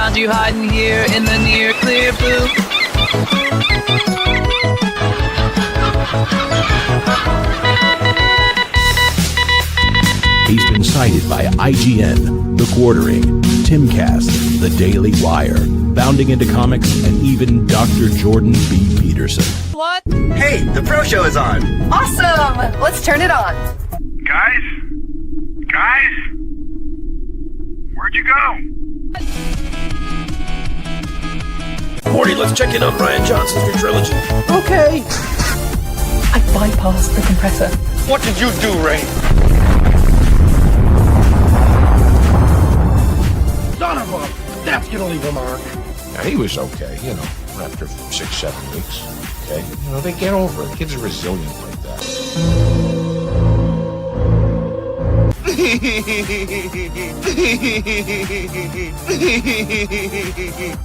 found you hiding here in the near clear blue. He's been cited by IGN, The Quartering, Timcast, The Daily Wire, Bounding into Comics, and even Dr. Jordan B. Peterson. What? Hey, the Pro Show is on. Awesome! Let's turn it on. Guys? Where'd you go? Morty, let's check in on Ryan Johnson's new trilogy. Okay. I bypassed the compressor. What did you do, Ray? Son of a... That's gonna leave a mark. Now, he was okay, after 6-7 weeks. Okay? They get over it. Kids are resilient like that.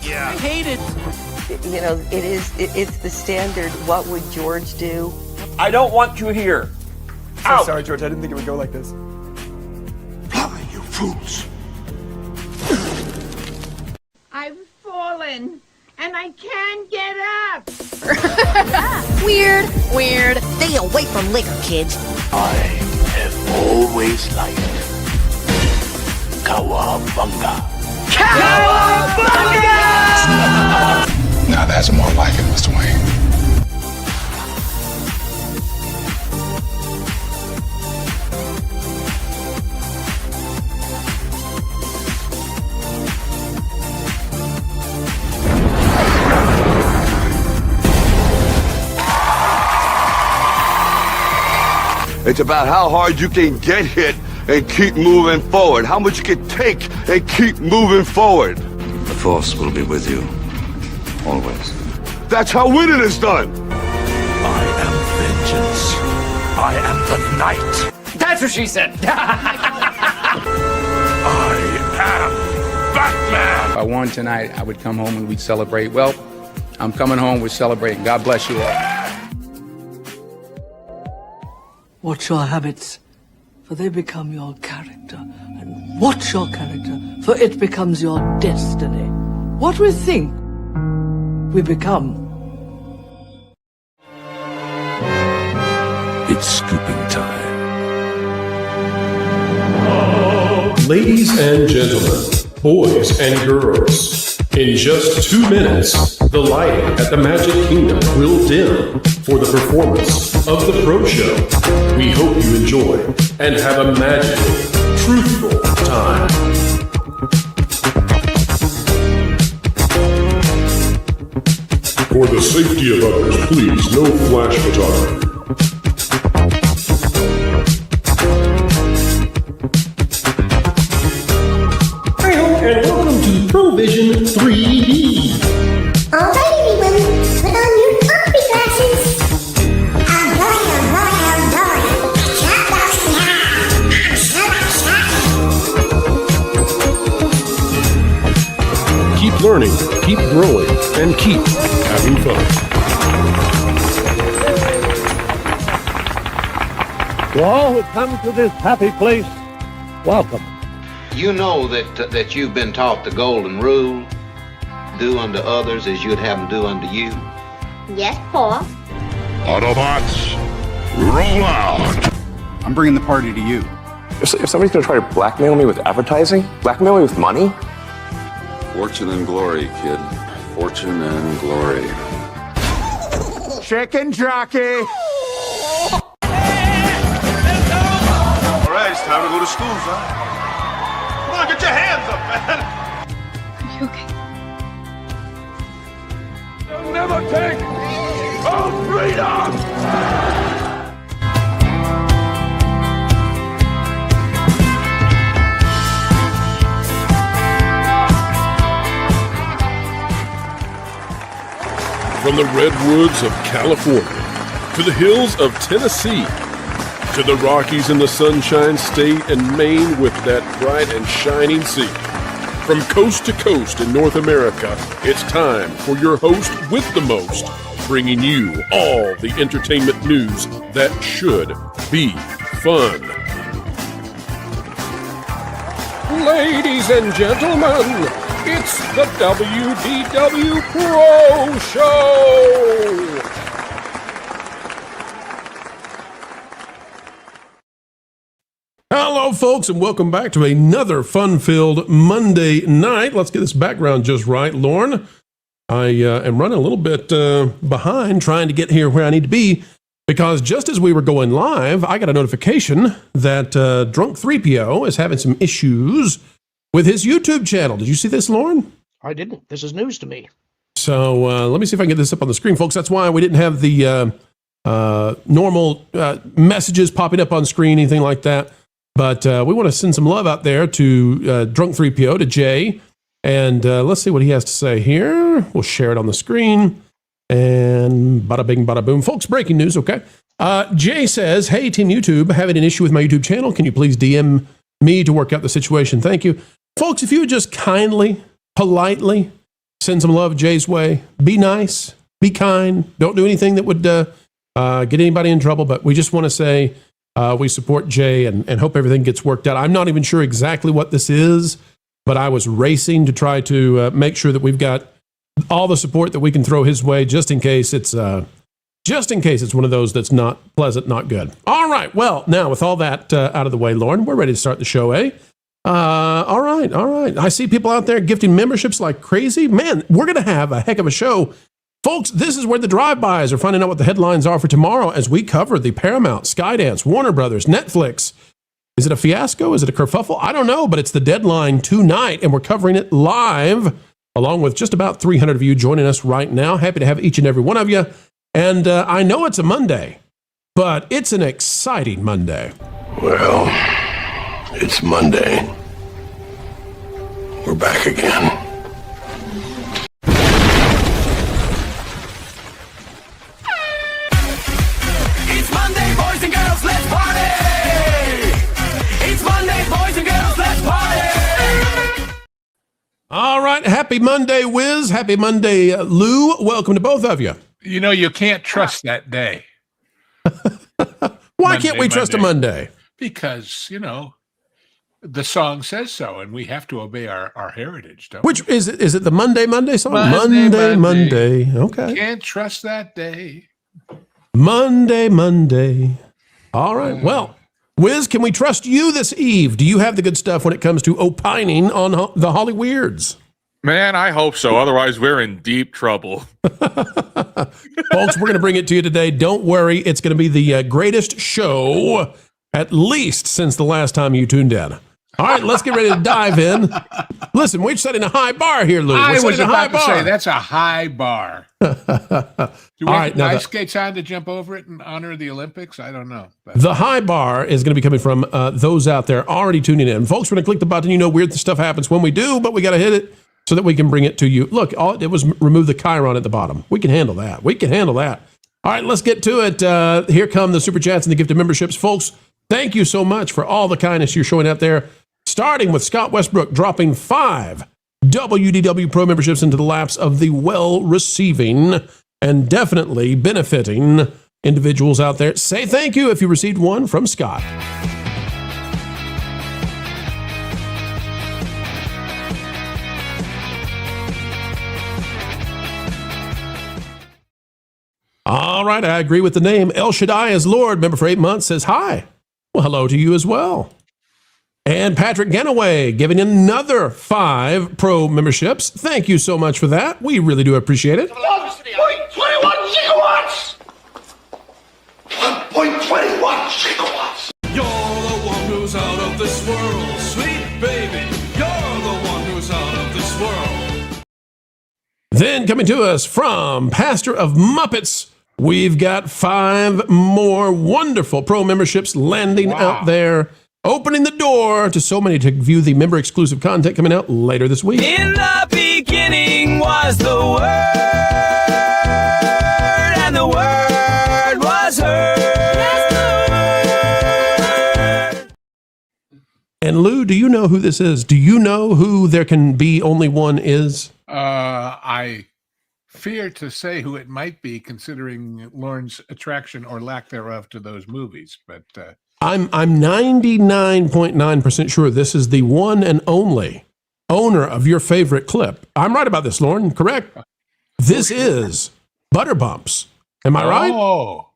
Yeah. I hate it. It's the standard, what would George do? I don't want you here. So sorry, George, I didn't think it would go like this. Fly, you fools! I've fallen, and I can't get up. Weird. Stay away from liquor, kids. I have always liked Cowabunga. Cowabunga! Now that's more like it, Mr. Wayne. It's about how hard you can get hit and keep moving forward. How much you can take and keep moving forward. The Force will be with you, always. That's how winning is done. I am vengeance. I am the night. That's what she said. I am Batman. If I won tonight, I would come home and we'd celebrate. Well, I'm coming home, we're celebrating. God bless you all. Watch your habits, for they become your character. And watch your character, for it becomes your destiny. What we think, we become. It's scooping time. Ladies and gentlemen, boys and girls, in just 2 minutes, the lighting at the Magic Kingdom will dim for the performance of the Pro Show. We hope you enjoy and have a magical, truthful time. For the safety of others, please, no flash photography. And welcome to Provision 3D. Alright, everyone, put on your opera glasses. Oh boy. Shut up now. Keep learning, keep growing, and keep having fun. To all who come to this happy place, welcome. You know that you've been taught the golden rule, do unto others as you'd have them do unto you. Yes, Pa. Autobots, roll out. I'm bringing the party to you. If somebody's going to try to blackmail me with advertising, blackmail me with money. Fortune and glory, kid. Fortune and glory. Chicken jockey. All right, it's time to go to school, son. Come on, get your hands up, man. Are you okay? They'll never take our freedom. From the redwoods of California to the hills of Tennessee to the Rockies in the Sunshine State and Maine with that bright and shining sea. From coast to coast in North America, it's time for your host with the most, bringing you all the entertainment news that should be fun. Ladies and gentlemen, It's the WDW Pro Show! Hello, folks, and welcome back to another fun-filled Monday night. Let's get this background just right, Lauren. I am running a little bit behind trying to get here where I need to be because just as we were going live, I got a notification that Drunk 3PO is having some issues with his YouTube channel. Did you see this, Lauren? I didn't. This is news to me. So let me see if I can get this up on the screen, folks. That's why we didn't have the normal messages popping up on screen, anything like that. But we want to send some love out there to Drunk 3PO, to Jay. And let's see what he has to say here. We'll share it on the screen. And bada bing, bada boom. Folks, breaking news, okay? Jay says, hey, Team YouTube, having an issue with my YouTube channel. Can you please DM me to work out the situation? Thank you. Folks, if you would just kindly, politely send some love Jay's way. Be nice. Be kind. Don't do anything that would get anybody in trouble. But we just want to say we support Jay and hope everything gets worked out. I'm not even sure exactly what this is, but I was racing to try to make sure that we've got all the support that we can throw his way, just in case it's one of those that's not pleasant, not good. All right. Well, now with all that out of the way, Lauren, we're ready to start the show, eh? All right. I see people out there gifting memberships like crazy. Man, we're going to have a heck of a show. Folks, this is where the drive-bys are finding out what the headlines are for tomorrow as we cover the Paramount, Skydance, Warner Brothers, Netflix. Is it a fiasco? Is it a kerfuffle? I don't know, but it's the deadline tonight, and we're covering it live, along with just about 300 of you joining us right now. Happy to have each and every one of you. And I know it's a Monday, but it's an exciting Monday. Well, it's Monday. We're back again. It's Monday, boys and girls, let's party! It's Monday, boys and girls, let's party! All right, happy Monday, Wiz. Happy Monday, Lou. Welcome to both of you. You know, you can't trust that day. Why can't we trust a Monday? Because, you know, the song says so, and we have to obey our heritage, don't we? Which is it the Monday song? Monday. Okay. Can't trust that day. Monday. All right. Well, Wiz, can we trust you this eve? Do you have the good stuff when it comes to opining on the Holly Weirds? Man, I hope so. Otherwise, we're in deep trouble. Folks, we're going to bring it to you today. Don't worry. It's going to be the greatest show, at least since the last time you tuned in. All right, let's get ready to dive in. Listen, we're setting a high bar here, Lou. I was about to say, that's a high bar. Do we have ice skates on to jump over it in honor of the Olympics? I don't know. But. The high bar is going to be coming from those out there already tuning in. Folks, we're going to click the button. You know, weird stuff happens when we do, but we got to hit it so that we can bring it to you. Look, all it was remove the chyron at the bottom. We can handle that. All right, let's get to it. Here come the Super Chats and the gifted memberships. Folks, thank you so much for all the kindness you're showing out there. Starting with Scott Westbrook dropping 5 WDW Pro memberships into the laps of the well-receiving and definitely benefiting individuals out there. Say thank you if you received one from Scott. All right, I agree with the name. El Shaddai is Lord, member for 8 months, says hi. Well, hello to you as well. And Patrick Ganaway giving another 5 pro memberships. Thank you so much for that. We really do appreciate it. 1.21 gigawatts! 1.21 gigawatts! You're the one who's out of this world, sweet baby. You're the one who's out of this world. Then coming to us from Pastor of Muppets, we've got 5 more wonderful pro memberships landing out there, opening the door to so many to view the member-exclusive content coming out later this week. In the beginning was the Word, and the Word was heard. And Lou, do you know who this is? Do you know who There Can Be Only One is? I fear to say who it might be, considering Lauren's attraction or lack thereof to those movies. But I'm 99.9% sure this is the one and only owner of your favorite clip. I'm right about this, Lauren, correct? This is Butterbumps. Am I right? Oh.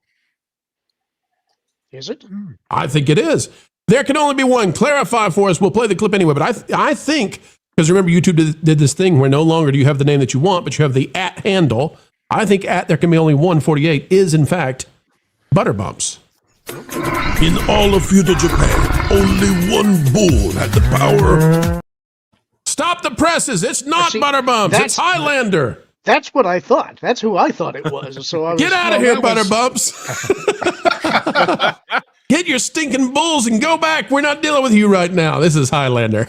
Is it? I think it is. There can only be one. Clarify for us. We'll play the clip anyway. But I think, because remember, YouTube did this thing where no longer do you have the name that you want, but you have the @ handle. I think there can be only 148 is, in fact, Butterbumps. In all of feudal Japan, only one bull had the power. Stop the presses. It's not Butterbumps. It's Highlander. That's what I thought. That's who I thought it was. So I was, Get out of here, Butterbumps. Get your stinking bulls and go back. We're not dealing with you right now. This is Highlander.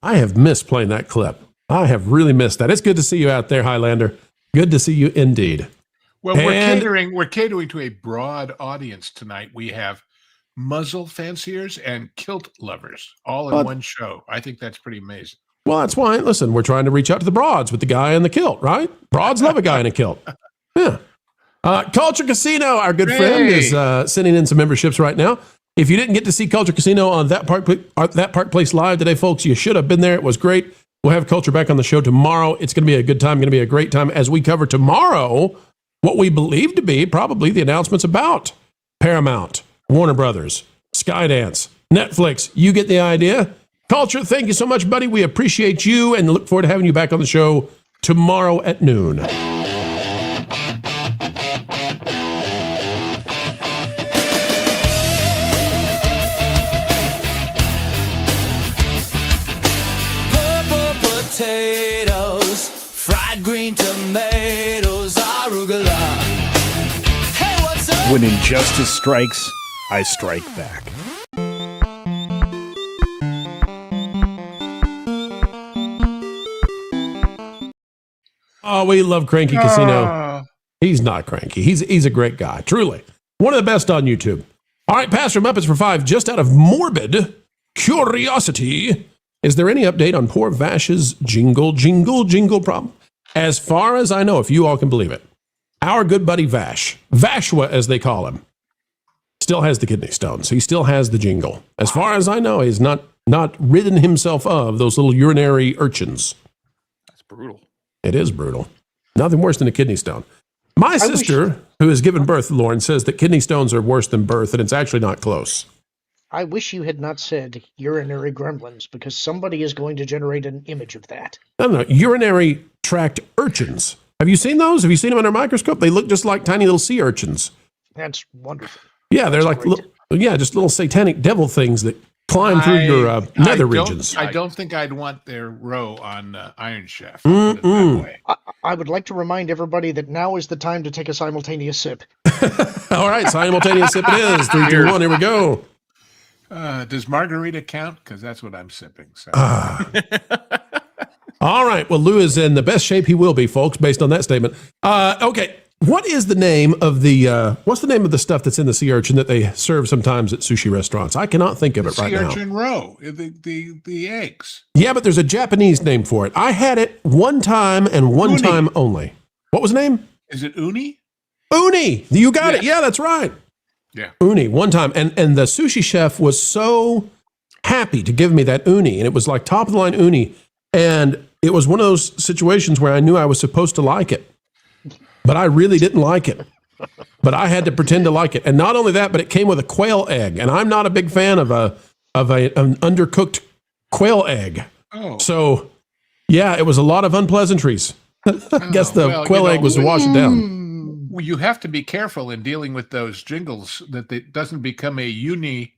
I have missed playing that clip. I have really missed that. It's good to see you out there, Highlander. Good to see you indeed. Well, we're catering to a broad audience tonight. We have muzzle fanciers and kilt lovers all in one show. I think that's pretty amazing. Well, that's why, listen, we're trying to reach out to the broads with the guy in the kilt, right? Broads love a guy in a kilt. Yeah. Culture Casino, our good friend, is sending in some memberships right now. If you didn't get to see Culture Casino on That Park Place Live today, folks, you should have been there. It was great. We'll have Culture back on the show tomorrow. It's going to be a good time, going to be a great time as we cover tomorrow what we believe to be probably the announcements about Paramount, Warner Brothers, Skydance, Netflix. You get the idea. Culture, thank you so much, buddy. We appreciate you and look forward to having you back on the show tomorrow at noon. Potatoes, fried green tomatoes, arugula. Hey, what's up? When injustice strikes, I strike back. Oh, we love Cranky Casino. He's not cranky. He's a great guy, truly. One of the best on YouTube. All right, Pastor Muppets for 5, just out of morbid curiosity. Is there any update on poor Vash's jingle problem? As far as I know, if you all can believe it, our good buddy Vash, Vashwa as they call him, still has the kidney stones. He still has the jingle. As far as I know, he's not ridden himself of those little urinary urchins. That's brutal. It is brutal. Nothing worse than a kidney stone. My sister, who has given birth, Lauren, says that kidney stones are worse than birth, and it's actually not close. I wish you had not said urinary gremlins, because somebody is going to generate an image of that. No, urinary tract urchins. Have you seen those? Have you seen them under a microscope? They look just like tiny little sea urchins. That's wonderful. Yeah, they're like just little satanic devil things that climb through your nether regions. I don't think I'd want their row on Iron Chef. That way. I would like to remind everybody that now is the time to take a simultaneous sip. All right, simultaneous sip it is. 3, 2, 1, here we go. Does margarita count? Because that's what I'm sipping. So. All right. Well, Lou is in the best shape he will be, folks, based on that statement. Okay. What is the name of what's the name of the stuff that's in the sea urchin that they serve sometimes at sushi restaurants? I cannot think of it right now. Sea urchin roe, the eggs. Yeah, but there's a Japanese name for it. I had it one time and one time only. What was the name? Is it uni? Uni. You got it. Yeah, that's right. Yeah. Uni, one time. And the sushi chef was so happy to give me that uni. And it was like top of the line uni. And it was one of those situations where I knew I was supposed to like it. But I really didn't like it. But I had to pretend to like it. And not only that, but it came with a quail egg. And I'm not a big fan of an undercooked quail egg. Oh. So, yeah, it was a lot of unpleasantries. I guess the quail egg was to wash it down. Well, you have to be careful in dealing with those jingles that it doesn't become a unique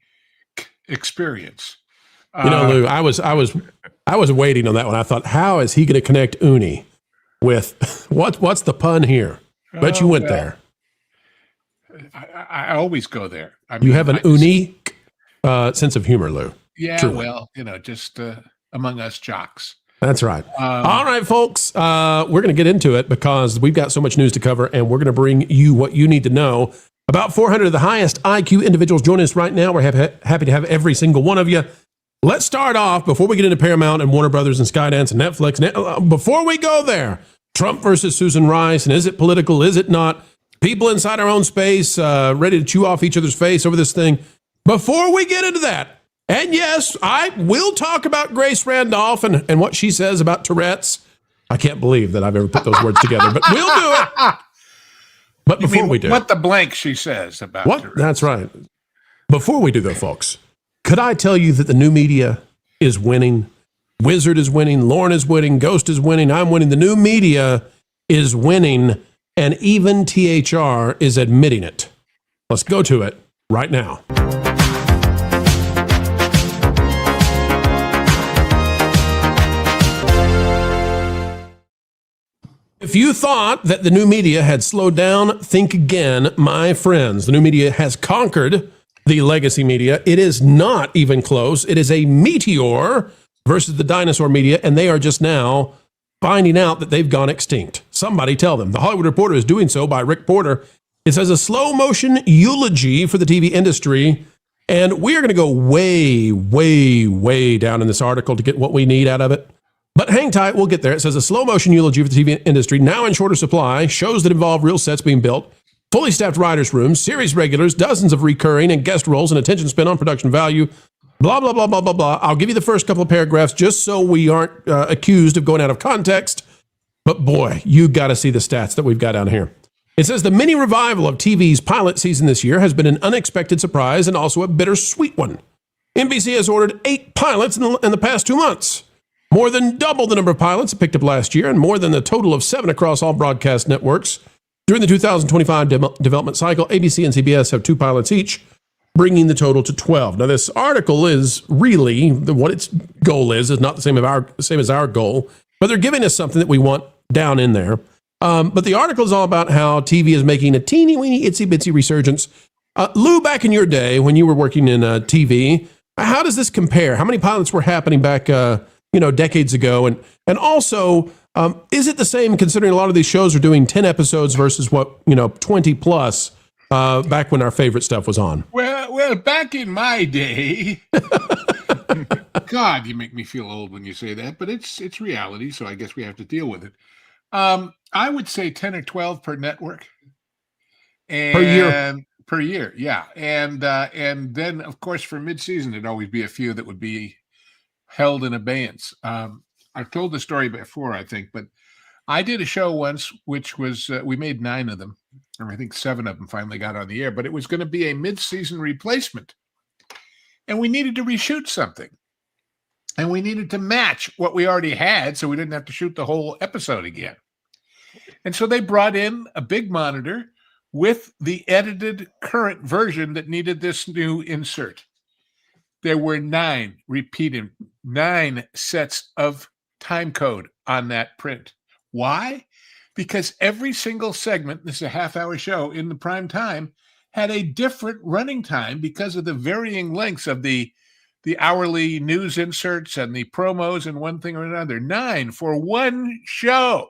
experience. Lou, I was waiting on that one. I thought, how is he going to connect uni with what's the pun here? Bet you went there. I always go there. You have an unique sense of humor, Lou. Yeah, truly. well, just among us jocks. That's right. All right, folks, we're going to get into it because we've got so much news to cover, and we're going to bring you what you need to know. About 400 of the highest IQ individuals join us right now. We're happy to have every single one of you. Let's start off, before we get into Paramount and Warner Brothers and Skydance and Netflix. Before we go there, Trump versus Susan Rice, and is it political? Is it not? People inside our own space ready to chew off each other's face over this thing. Before we get into that, and yes, I will talk about Grace Randolph and what she says about Tourette's. I can't believe that I've ever put those words together, but we'll do it. But before we do, what the blank she says about what? Tourette's. That's right. Before we do, though, folks, could I tell you that the new media is winning? Wizard is winning, Lauren is winning, Ghost is winning, I'm winning. The new media is winning, and even THR is admitting it. Let's go to it right now. If you thought that the new media had slowed down, think again, my friends. The new media has conquered the legacy media. It is not even close. It is a meteor versus the dinosaur media, and they are just now finding out that they've gone extinct. Somebody tell them. The Hollywood Reporter is doing so by Rick Porter. It says a slow motion eulogy for the TV industry, and we are going to go way, way, way down in this article to get what we need out of it. But hang tight, we'll get there. It says a slow motion eulogy for the TV industry, now in shorter supply, shows that involve real sets being built, fully staffed writers' rooms, series regulars, dozens of recurring and guest roles, and attention spent on production value, blah, blah, blah, blah, blah, blah. I'll give you the first couple of paragraphs just so we aren't accused of going out of context. But boy, you got to see the stats that we've got down here. It says the mini revival of TV's pilot season this year has been an unexpected surprise and also a bittersweet one. NBC has ordered 8 pilots in the past 2 months. More than double the number of pilots it picked up last year, and more than the total of 7 across all broadcast networks. During the 2025 development cycle, ABC and CBS have 2 pilots each, bringing the total to 12. Now, this article is really, what its goal is not the same as our goal, but they're giving us something that we want down in there. But the article is all about how TV is making a teeny weeny itsy bitsy resurgence. Lou, back in your day when you were working in TV, how does this compare? How many pilots were happening back decades ago? And also, is it the same considering a lot of these shows are doing 10 episodes versus 20 plus back when our favorite stuff was on? Well, back in my day, God, you make me feel old when you say that, but it's reality, so I guess we have to deal with it. I would say 10 or 12 per network. And per year, yeah. And then, of course, for mid-season, there'd always be a few that would be held in abeyance. I've told the story before, I think, but I did a show once, which was, we made 9 of them, or I think 7 of them finally got on the air, but it was going to be a mid-season replacement. And we needed to reshoot something. And we needed to match what we already had so we didn't have to shoot the whole episode again. And so they brought in a big monitor with the edited current version that needed this new insert. There were 9 sets of time code on that print. Why? Because every single segment, this is a half-hour show in the prime time, had a different running time because of the varying lengths of the hourly news inserts and the promos and one thing or another. 9 for one show.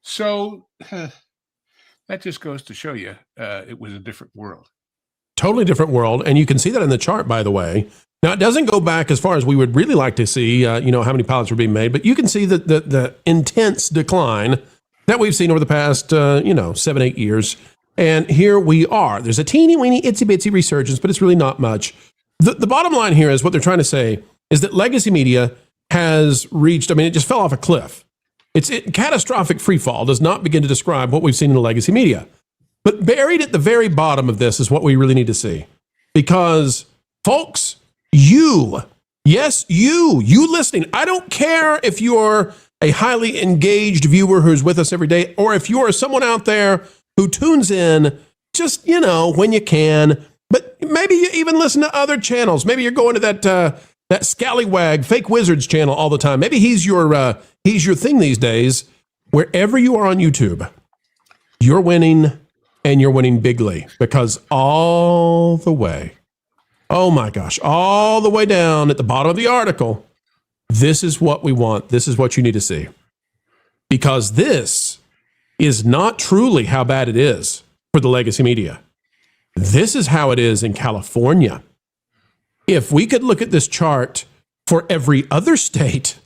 So that just goes to show you it was a different world. Totally different world. And you can see that in the chart, by the way. Now, it doesn't go back as far as we would really like to see, how many pilots were being made, but you can see the intense decline that we've seen over the past, 7-8 years. And here we are. There's a teeny weeny itsy bitsy resurgence, but it's really not much. The bottom line here is what they're trying to say is that legacy media has reached, it just fell off a cliff. Catastrophic free fall does not begin to describe what we've seen in the legacy media. But buried at the very bottom of this is what we really need to see. Because, folks, you listening, I don't care if you're a highly engaged viewer who's with us every day, or if you're someone out there who tunes in just, when you can, but maybe you even listen to other channels. Maybe you're going to that scallywag fake wizards channel all the time. Maybe he's your thing these days. Wherever you are on YouTube, you're winning, and you're winning bigly, because all the way, oh my gosh, all the way down at the bottom of the article, this is what we want. This is what you need to see. Because this is not truly how bad it is for the legacy media. This is how it is in California. If we could look at this chart for every other state,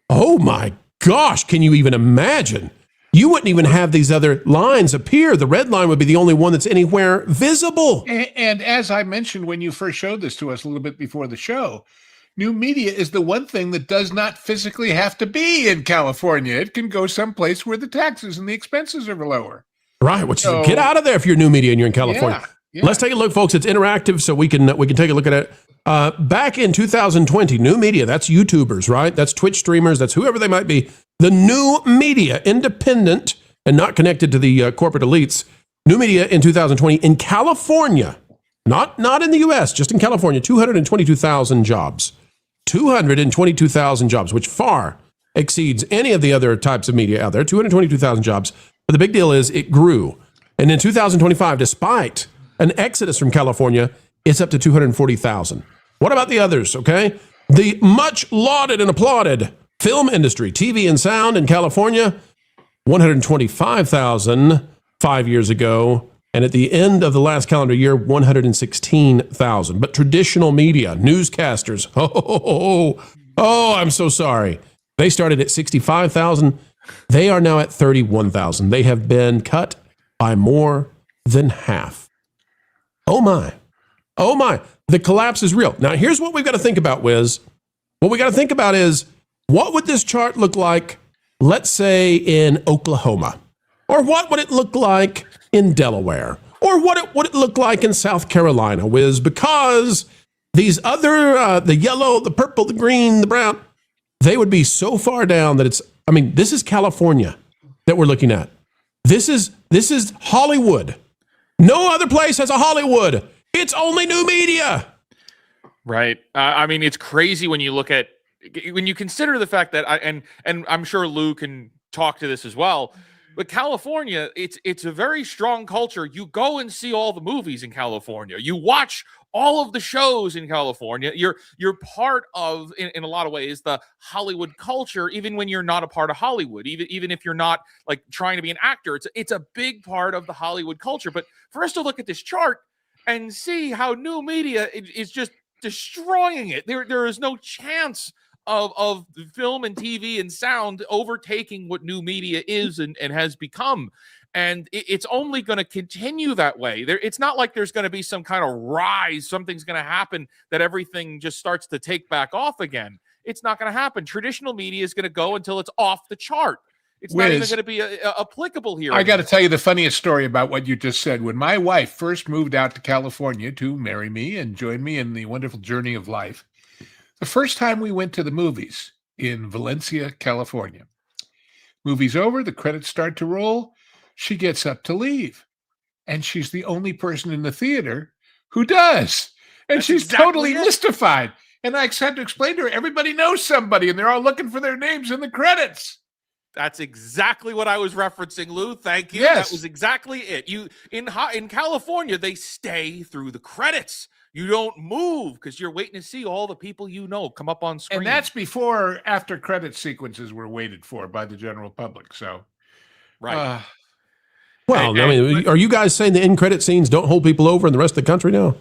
oh my gosh, can you even imagine you wouldn't even have these other lines appear. The red line would be the only one that's anywhere visible. And as I mentioned when you first showed this to us a little bit before the show, new media is the one thing that does not physically have to be in California. It can go someplace where the taxes and the expenses are lower. Right, which is get out of there if you're new media and you're in California. Yeah. Let's take a look, folks. It's interactive, so we can take a look at it. Back in 2020, new media, that's YouTubers, right? That's Twitch streamers, that's whoever they might be. The new media, independent and not connected to the corporate elites. New media in 2020 in California, not in the U.S., just in California, 222,000 jobs. 222,000 jobs, which far exceeds any of the other types of media out there. 222,000 jobs. But the big deal is it grew. And in 2025, despite an exodus from California, it's up to 240,000. What about the others, okay? The much lauded and applauded film industry, TV and sound in California, 125,000 5 years ago. And at the end of the last calendar year, 116,000. But traditional media, newscasters, I'm so sorry. They started at 65,000. They are now at 31,000. They have been cut by more than half. Oh my. The collapse is real. Now, here's what we've got to think about, Wiz. What we got to think about is, what would this chart look like, let's say, in Oklahoma? Or what would it look like in Delaware? Or what would it look like in South Carolina, Wiz? Because these other, the yellow, the purple, the green, the brown, they would be so far down that this is California that we're looking at. This is Hollywood. No other place has a Hollywood. It's only new media. Right. It's crazy when you consider the fact that and I'm sure Lou can talk to this as well. But California, it's a very strong culture. You go and see all the movies in California. You watch all of the shows in California. You're part of, in a lot of ways, the Hollywood culture, even when you're not a part of Hollywood, even if you're not like trying to be an actor. It's a big part of the Hollywood culture. But for us to look at this chart and see how new media is just destroying it, there is no chance of film and TV and sound overtaking what new media is and has become. And it's only going to continue that way. It's not like there's going to be some kind of rise. Something's going to happen that everything just starts to take back off again. It's not going to happen. Traditional media is going to go until it's off the chart. It's not even going to be applicable here. I got to tell you the funniest story about what you just said. When my wife first moved out to California to marry me and join me in the wonderful journey of life, the first time we went to the movies in Valencia, California, movie's over, the credits start to roll. She gets up to leave, and she's the only person in the theater who does. And she's totally mystified. And I had to explain to her, everybody knows somebody, and they're all looking for their names in the credits. That's exactly what I was referencing, Lou. Thank you. Yes. That was exactly it. In California, they stay through the credits. You don't move because you're waiting to see all the people come up on screen. And that's before after credit sequences were waited for by the general public. So, right. Are you guys saying the end credit scenes don't hold people over in the rest of the country now?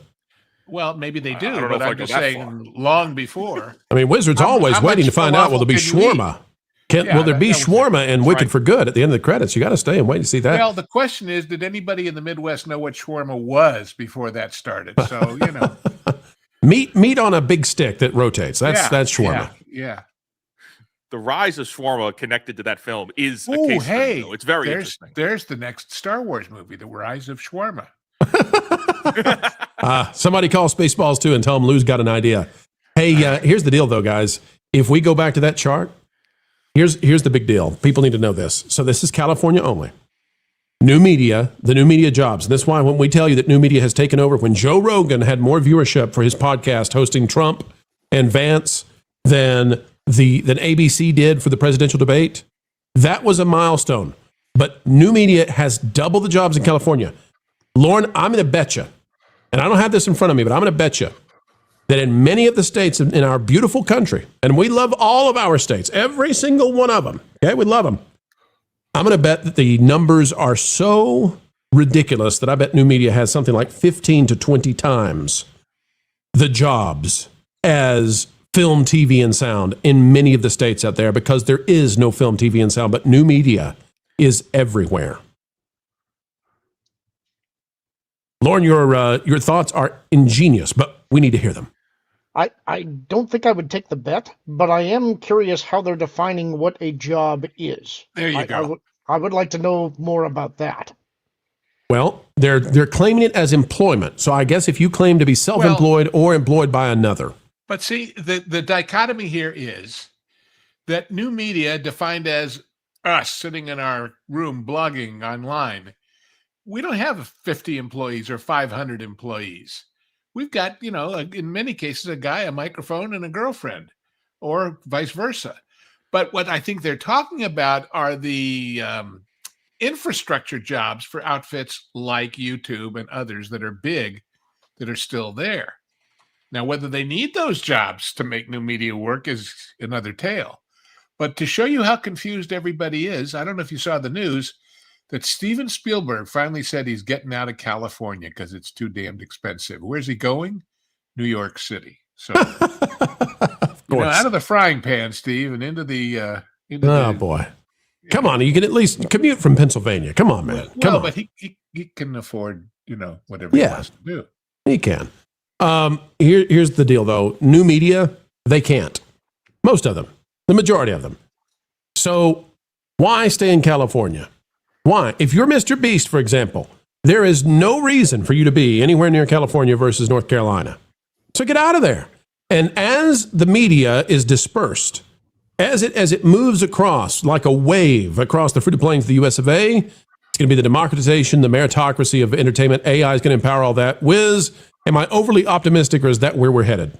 Well, maybe they do, but I'm just saying long before. Wizards always waiting to find out, will there be shawarma? Will there be shawarma and Wicked for Good at the end of the credits? You got to stay and wait to see that. Well, the question is, did anybody in the Midwest know what shawarma was before that started? So, meat on a big stick that rotates. That's shawarma. Yeah. The rise of shawarma connected to that film is a case study, though. It's very interesting. There's the next Star Wars movie, The Rise of Shawarma. Somebody call Spaceballs 2 and tell them Lou's got an idea. Hey, here's the deal, though, guys. If we go back to that chart, here's the big deal. People need to know this. So this is California only. New media, the new media jobs. And that's why when we tell you that new media has taken over, when Joe Rogan had more viewership for his podcast hosting Trump and Vance than ABC did for the presidential debate, that was a milestone. But new media has doubled the jobs in California. Lauren, I'm going to bet you, and I don't have this in front of me, but I'm going to bet you that in many of the states in our beautiful country, and we love all of our states, every single one of them, okay, we love them. I'm going to bet that the numbers are so ridiculous that I bet new media has something like 15 to 20 times the jobs as film, TV, and sound in many of the states out there, because there is no film, TV, and sound, but new media is everywhere. Lauren, your thoughts are ingenious, but we need to hear them. I don't think I would take the bet, but I am curious how they're defining what a job is. There you go. I would like to know more about that. Well, they're claiming it as employment. So I guess if you claim to be self-employed or employed by another. But see, the dichotomy here is that new media, defined as us sitting in our room blogging online, we don't have 50 employees or 500 employees. We've got, in many cases, a guy, a microphone, and a girlfriend, or vice versa. But what I think they're talking about are the infrastructure jobs for outfits like YouTube and others that are big, that are still there. Now, whether they need those jobs to make new media work is another tale. But to show you how confused everybody is, I don't know if you saw the news that Steven Spielberg finally said he's getting out of California because it's too damned expensive. Where's he going? New York City. So, out of the frying pan, Steve, and into the. Boy. Come on, you can at least commute from Pennsylvania. Come on, man. Come on. But he can afford, whatever he wants to do. He can. Here's the deal, though. New media, they can't. Most of them. The majority of them. So why stay in California? Why? If you're Mr. Beast, for example, there is no reason for you to be anywhere near California versus North Carolina. So get out of there. And as the media is dispersed, as it moves across like a wave across the fruited plains of the US of A, it's going to be the democratization, the meritocracy of entertainment. AI is going to empower all that. Wiz, am I overly optimistic, or is that where we're headed?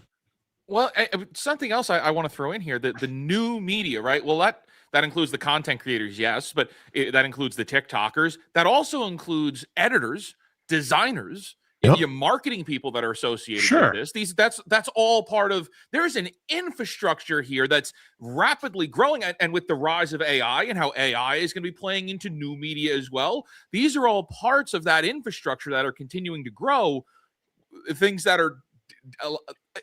Well, something else I want to throw in here, the new media, right? Well, that includes the content creators, yes, but that includes the TikTokers. That also includes editors, designers, your marketing people that are associated with this. That's all part of. There's an infrastructure here that's rapidly growing, and with the rise of AI and how AI is going to be playing into new media as well. These are all parts of that infrastructure that are continuing to grow. Things that are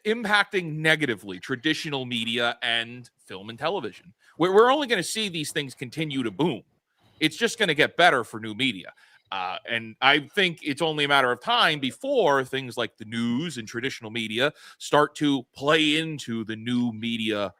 impacting negatively traditional media and film and television. We're only going to see these things continue to boom. It's just going to get better for new media. And I think it's only a matter of time before things like the news and traditional media start to play into the new media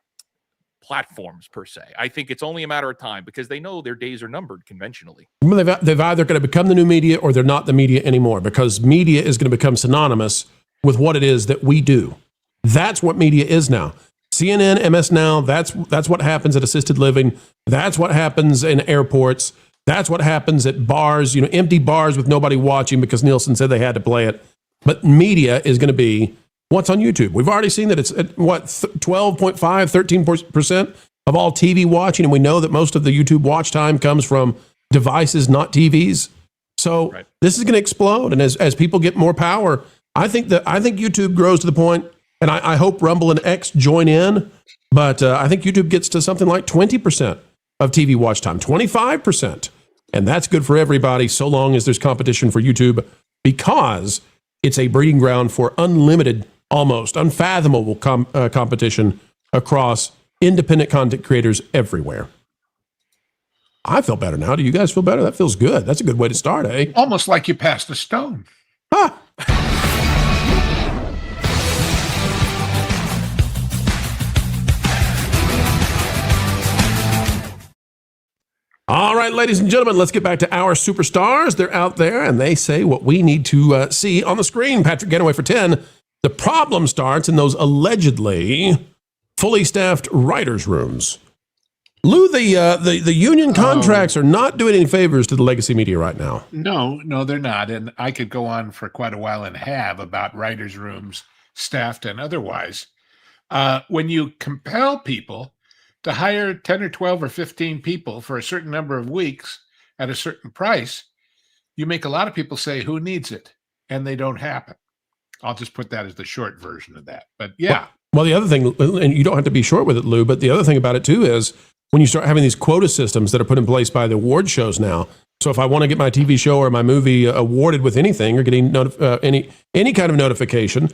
platforms, per se. I think it's only a matter of time because they know their days are numbered conventionally. They've either going to become the new media or they're not the media anymore, because media is going to become synonymous with what it is that we do. That's what media is now. CNN, MS Now, that's what happens at assisted living. That's what happens in airports. That's what happens at bars, empty bars with nobody watching because Nielsen said they had to play it. But media is going to be what's on YouTube. We've already seen that it's at 12.5, 13% of all TV watching. And we know that most of the YouTube watch time comes from devices, not TVs. So this is going to explode. And as people get more power, I think YouTube grows to the point, and I hope Rumble and X join in, but I think YouTube gets to something like 20% of TV watch time, 25%. And that's good for everybody so long as there's competition for YouTube, because it's a breeding ground for unlimited, almost unfathomable competition across independent content creators everywhere. I feel better now. Do you guys feel better? That feels good. That's a good way to start, eh? Almost like you passed a stone. Ah. All right, ladies and gentlemen, let's get back to our superstars. They're out there, and they say what we need to see on the screen. Patrick Getaway for 10. The problem starts in those allegedly fully staffed writers' rooms. Lou, the union contracts are not doing any favors to the legacy media right now. No, they're not. And I could go on for quite a while and have about writers' rooms, staffed and otherwise. When you compel people to hire 10 or 12 or 15 people for a certain number of weeks at a certain price, you make a lot of people say, who needs it? And they don't happen. I'll just put that as the short version of that. But yeah. Well, the other thing, and you don't have to be short with it, Lou, but the other thing about it too is when you start having these quota systems that are put in place by the award shows now. So if I want to get my TV show or my movie awarded with anything or getting any kind of notification,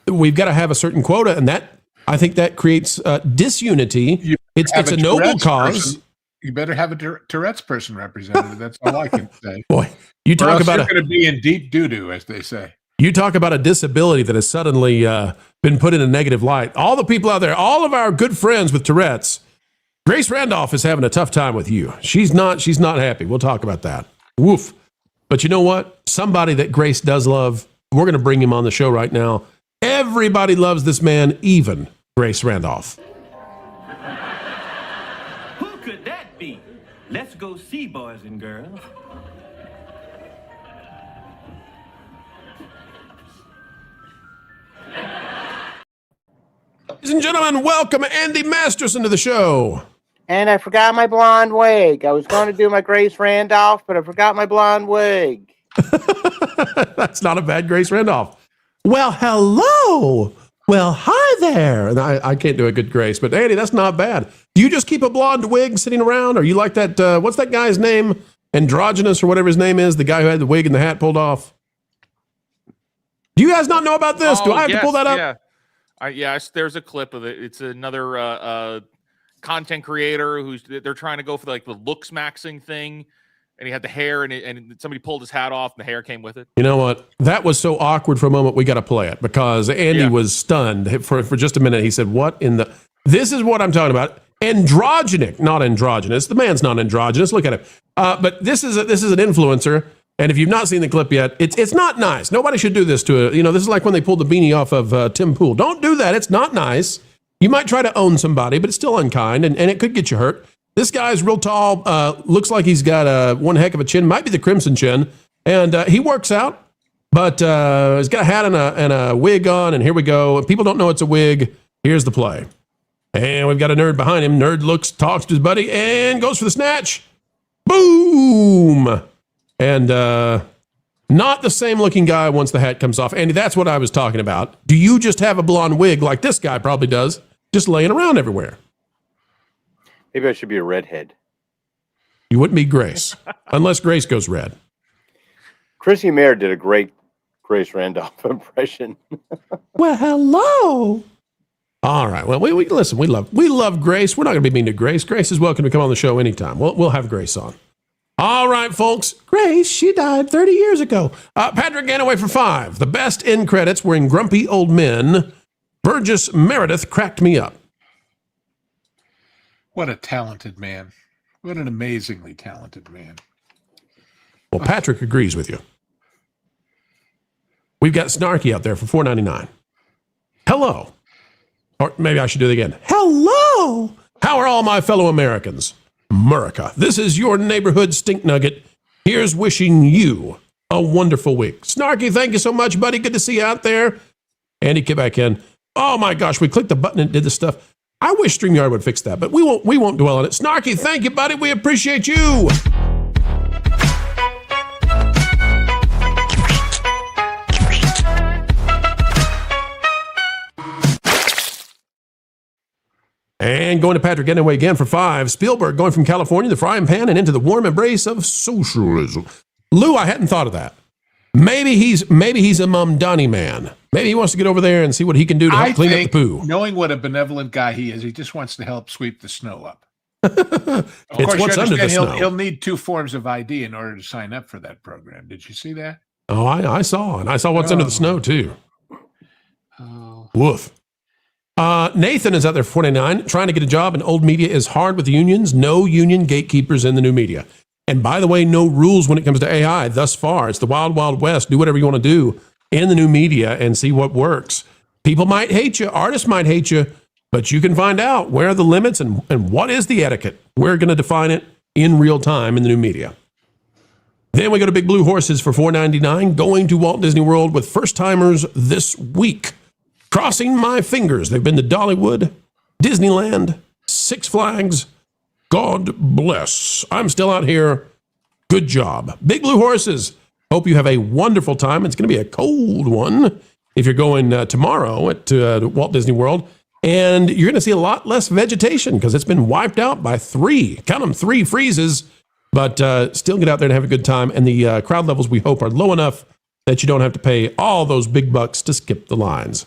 we've got to have a certain quota, and that I think that creates disunity. It's a noble cause. You better have a Tourette's person representative. That's all I can say. Boy, you talk about going to be in deep doo-doo, as they say. You talk about a disability that has suddenly been put in a negative light. All the people out there, all of our good friends with Tourette's, Grace Randolph is having a tough time with you. She's not happy. We'll talk about that. Woof. But you know what? Somebody that Grace does love, we're going to bring him on the show right now. Everybody loves this man, even Grace Randolph. Who could that be? Let's go see, boys and girls. Ladies and gentlemen, welcome Andy Masterson to the show. And I forgot my blonde wig. I was going to do my Grace Randolph, but I forgot my blonde wig. That's not a bad Grace Randolph. Well, hello. Well, hi there. And I can't do a good Grace, but Andy, that's not bad. Do you just keep a blonde wig sitting around? Or you like that, what's that guy's name? Androgynous or whatever his name is, the guy who had the wig and the hat pulled off. Do you guys not know about this? Do I have to pull that up? Yeah. Yes, there's a clip of it. It's another content creator they're trying to go for like the looks maxing thing, and he had the hair, and somebody pulled his hat off, and the hair came with it. You know what? That was so awkward for a moment. We got to play it because Andy was stunned for just a minute. He said, "What in the? This is what I'm talking about. Androgynic, not androgynous. The man's not androgynous. Look at him. But this is an influencer." And if you've not seen the clip yet, it's not nice. Nobody should do this to a, this is like when they pulled the beanie off of Tim Pool. Don't do that. It's not nice. You might try to own somebody, but it's still unkind, and it could get you hurt. This guy's real tall, looks like he's got one heck of a chin, might be the Crimson Chin, and he works out, but he's got a hat and a wig on, and here we go. If people don't know it's a wig, here's the play. And we've got a nerd behind him. Nerd talks to his buddy, and goes for the snatch. Boom! And not the same looking guy once the hat comes off. Andy, that's what I was talking about. Do you just have a blonde wig like this guy probably does, just laying around everywhere? Maybe I should be a redhead. You wouldn't be Grace, unless Grace goes red. Chrissy Mayer did a great Grace Randolph impression. Well, hello. All right. Well, we listen. We love Grace. We're not going to be mean to Grace. Grace is welcome to come on the show anytime. We'll have Grace on. All right, folks. Grace, she died 30 years ago. Patrick Ganaway for 5. The best end credits were in Grumpy Old Men. Burgess Meredith cracked me up. What a talented man. What an amazingly talented man. Well, Patrick agrees with you. We've got Snarky out there for $4.99. Hello. Or maybe I should do it again. Hello. How are all my fellow Americans? America. This is your neighborhood stink nugget. Here's wishing you a wonderful week. Snarky, thank you so much, buddy. Good to see you out there. Andy, get back in. Oh my gosh, we clicked the button and did this stuff. I wish StreamYard would fix that, but we won't dwell on it. Snarky, thank you, buddy. We appreciate you. And going to Patrick anyway again for 5. Spielberg going from California, the frying pan, and into the warm embrace of socialism. Lou, I hadn't thought of that. Maybe he's a Mamdani man. Maybe he wants to get over there and see what he can do to help clean up the poo. Knowing what a benevolent guy he is, he just wants to help sweep the snow up. Of It's what's under the snow. He'll need 2 forms of ID in order to sign up for that program. Did you see that? Oh, I saw, and I saw what's under the snow too. Oh. Woof. Nathan is out there for $49, trying to get a job in old media is hard with the unions. No union gatekeepers in the new media. And by the way, no rules when it comes to AI thus far. It's the wild, wild west. Do whatever you want to do in the new media and see what works. People might hate you. Artists might hate you. But you can find out where are the limits and what is the etiquette. We're going to define it in real time in the new media. Then we go to Big Blue Horses for $4.99, going to Walt Disney World with first-timers this week. Crossing my fingers. They've been to Dollywood, Disneyland, Six Flags. God bless. I'm still out here. Good job. Big Blue Horses. Hope you have a wonderful time. It's going to be a cold one if you're going tomorrow to Walt Disney World. And you're going to see a lot less vegetation because it's been wiped out by 3. Count them, 3 freezes. But still get out there and have a good time. And the crowd levels, we hope, are low enough that you don't have to pay all those big bucks to skip the lines.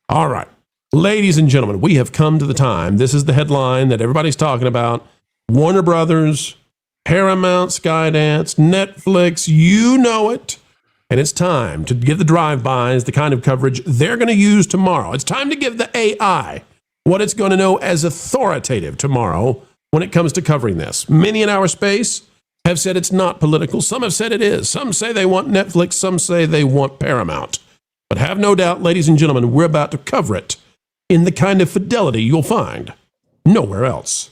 All right. Ladies and gentlemen, we have come to the time. This is the headline that everybody's talking about. Warner Brothers, Paramount, Skydance, Netflix, you know it. And it's time to give the drive-bys the kind of coverage they're going to use tomorrow. It's time to give the AI what it's going to know as authoritative tomorrow when it comes to covering this. Many in our space have said it's not political. Some have said it is. Some say they want Netflix. Some say they want Paramount. But have no doubt, ladies and gentlemen, we're about to cover it in the kind of fidelity you'll find nowhere else.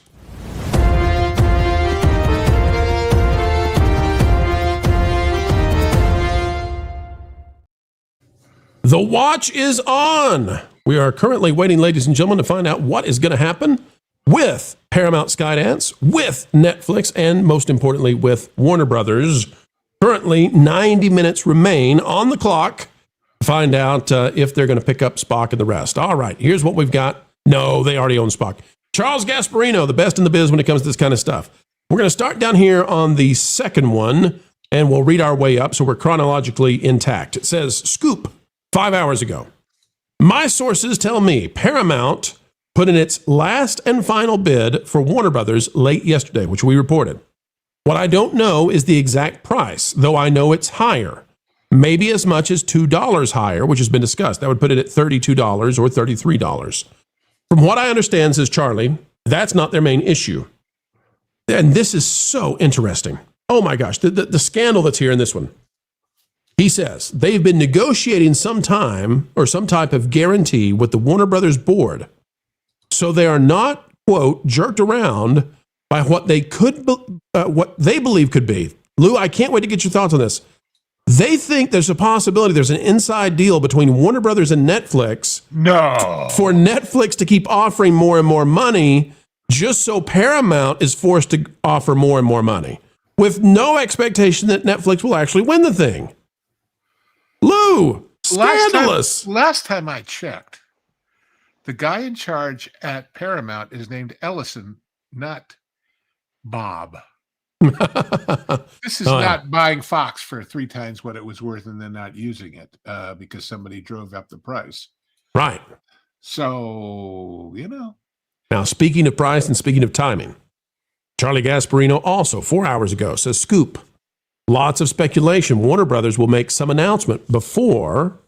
The watch is on. We are currently waiting, ladies and gentlemen, to find out what is going to happen with Paramount Skydance, with Netflix, and most importantly, with Warner Brothers. Currently, 90 minutes remain on the clock to find out if they're going to pick up Spock and the rest. All right, here's what we've got. No, they already own Spock. Charles Gasparino, the best in the biz when it comes to this kind of stuff. We're going to start down here on the second one, and we'll read our way up so we're chronologically intact. It says, Scoop. 5 hours ago. My sources tell me Paramount put in its last and final bid for Warner Brothers late yesterday, which we reported. What I don't know is the exact price, though I know it's higher. Maybe as much as $2 higher, which has been discussed. That would put it at $32 or $33. From what I understand, says Charlie, that's not their main issue. And this is so interesting. Oh my gosh, the scandal that's here in this one. He says they've been negotiating some time or some type of guarantee with the Warner Brothers board, so they are not, quote, jerked around by what they what they believe could be. Lou, I can't wait to get your thoughts on this. They think there's a possibility there's an inside deal between Warner Brothers and Netflix. No. For Netflix to keep offering more and more money, just so Paramount is forced to offer more and more money, with no expectation that Netflix will actually win the thing. Lou, scandalous. Last time I checked, the guy in charge at Paramount is named Ellison, not Bob. This is not buying Fox for 3 times what it was worth and then not using it because somebody drove up the price. Right. So, you know. Now, speaking of price and speaking of timing, Charlie Gasparino also 4 hours ago says, Scoop. Lots of speculation. Warner Brothers will make some announcement before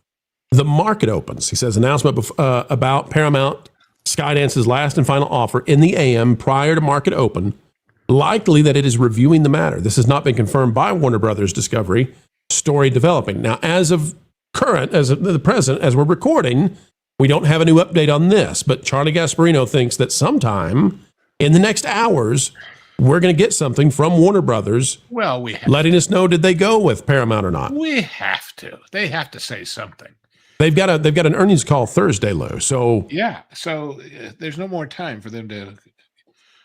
the market opens. He says announcement about Paramount Skydance's last and final offer in the AM prior to market open. Likely that it is reviewing the matter. This has not been confirmed by Warner Brothers Discovery. Story developing. Now, as of the present, as we're recording, we don't have a new update on this. But Charlie Gasparino thinks that sometime in the next hours, we're going to get something from Warner Brothers. Well, letting us know, did they go with Paramount or not? We have to. They have to say something. They've got an earnings call Thursday, Lou. So yeah. So there's no more time for them to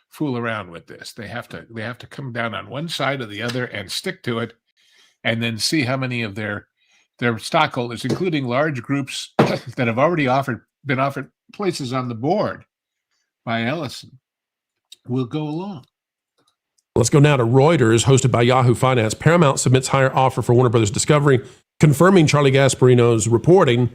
fool around with this. They have to come down on one side or the other and stick to it, and then see how many of their stockholders, including large groups that have already been offered places on the board by Ellison, will go along. Let's go now to Reuters, hosted by Yahoo Finance. Paramount submits higher offer for Warner Brothers Discovery, confirming Charlie Gasparino's reporting.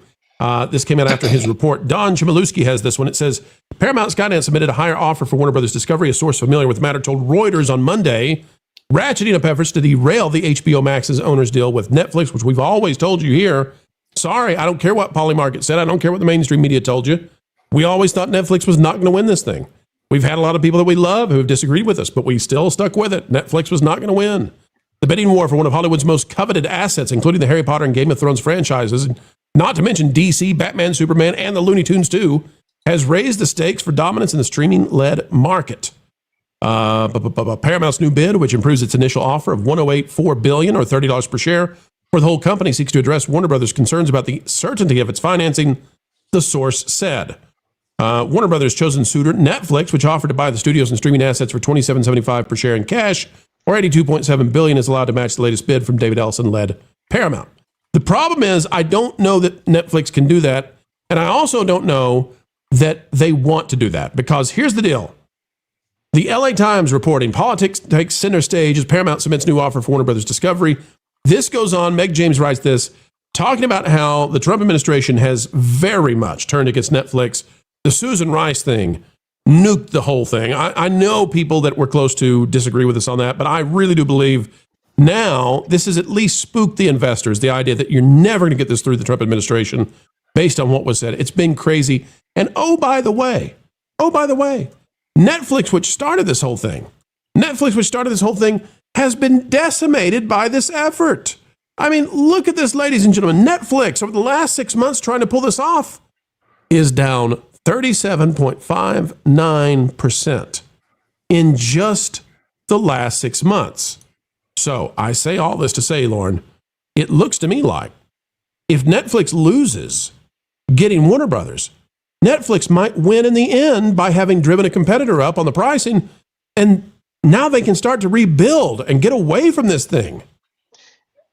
This came out after his report. Don Chmielewski has this one. It says, Paramount Skydance submitted a higher offer for Warner Brothers Discovery. A source familiar with the matter told Reuters on Monday, ratcheting up efforts to derail the HBO Max's owner's deal with Netflix, which we've always told you here. Sorry, I don't care what Polymarket said. I don't care what the mainstream media told you. We always thought Netflix was not going to win this thing. We've had a lot of people that we love who have disagreed with us, but we still stuck with it. Netflix was not going to win. The bidding war for one of Hollywood's most coveted assets, including the Harry Potter and Game of Thrones franchises, not to mention DC, Batman, Superman, and the Looney Tunes too, has raised the stakes for dominance in the streaming-led market. Paramount's new bid, which improves its initial offer of $108.4 billion or $30 per share for the whole company, seeks to address Warner Brothers' concerns about the certainty of its financing, the source said. Warner Brothers' chosen suitor, Netflix, which offered to buy the studios and streaming assets for $27.75 per share in cash, or $82.7 billion, is allowed to match the latest bid from David Ellison-led Paramount. The problem is, I don't know that Netflix can do that, and I also don't know that they want to do that, because here's the deal. The LA Times reporting, politics takes center stage as Paramount submits new offer for Warner Brothers Discovery. This goes on, Meg James writes this, talking about how the Trump administration has very much turned against Netflix. The Susan Rice thing nuked the whole thing. I know people that were close to disagree with us on that, but I really do believe now this has at least spooked the investors, the idea that you're never going to get this through the Trump administration based on what was said. It's been crazy. And oh, by the way, Netflix, which started this whole thing, has been decimated by this effort. I mean, look at this, ladies and gentlemen. Netflix, over the last 6 months trying to pull this off, is down 37.59% in just the last 6 months. So I say all this to say, Lauren, it looks to me like if Netflix loses getting Warner Brothers, Netflix might win in the end by having driven a competitor up on the pricing, and now they can start to rebuild and get away from this thing.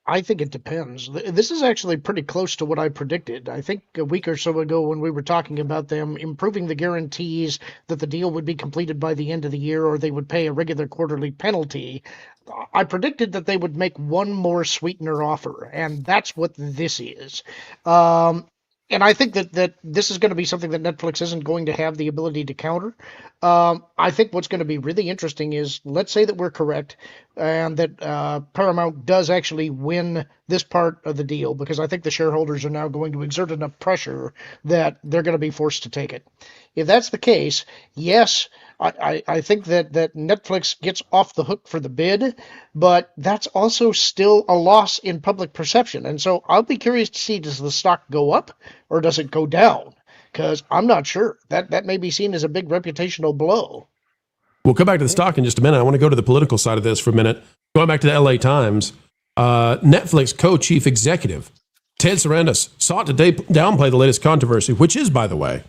I think it depends. This is actually pretty close to what I predicted. I think a week or so ago when we were talking about them improving the guarantees that the deal would be completed by the end of the year or they would pay a regular quarterly penalty, I predicted that they would make one more sweetener offer, and that's what this is. And I think that this is going to be something that Netflix isn't going to have the ability to counter. I think what's going to be really interesting is, let's say that we're correct and that Paramount does actually win this part of the deal, because I think the shareholders are now going to exert enough pressure that they're going to be forced to take it. If that's the case, yes, I think that Netflix gets off the hook for the bid, but that's also still a loss in public perception. And so I'll be curious to see, does the stock go up or does it go down? Because I'm not sure. That may be seen as a big reputational blow. We'll come back to the stock in just a minute. I want to go to the political side of this for a minute. Going back to the LA Times, Netflix co-chief executive Ted Sarandos sought to downplay the latest controversy, which is, by the way,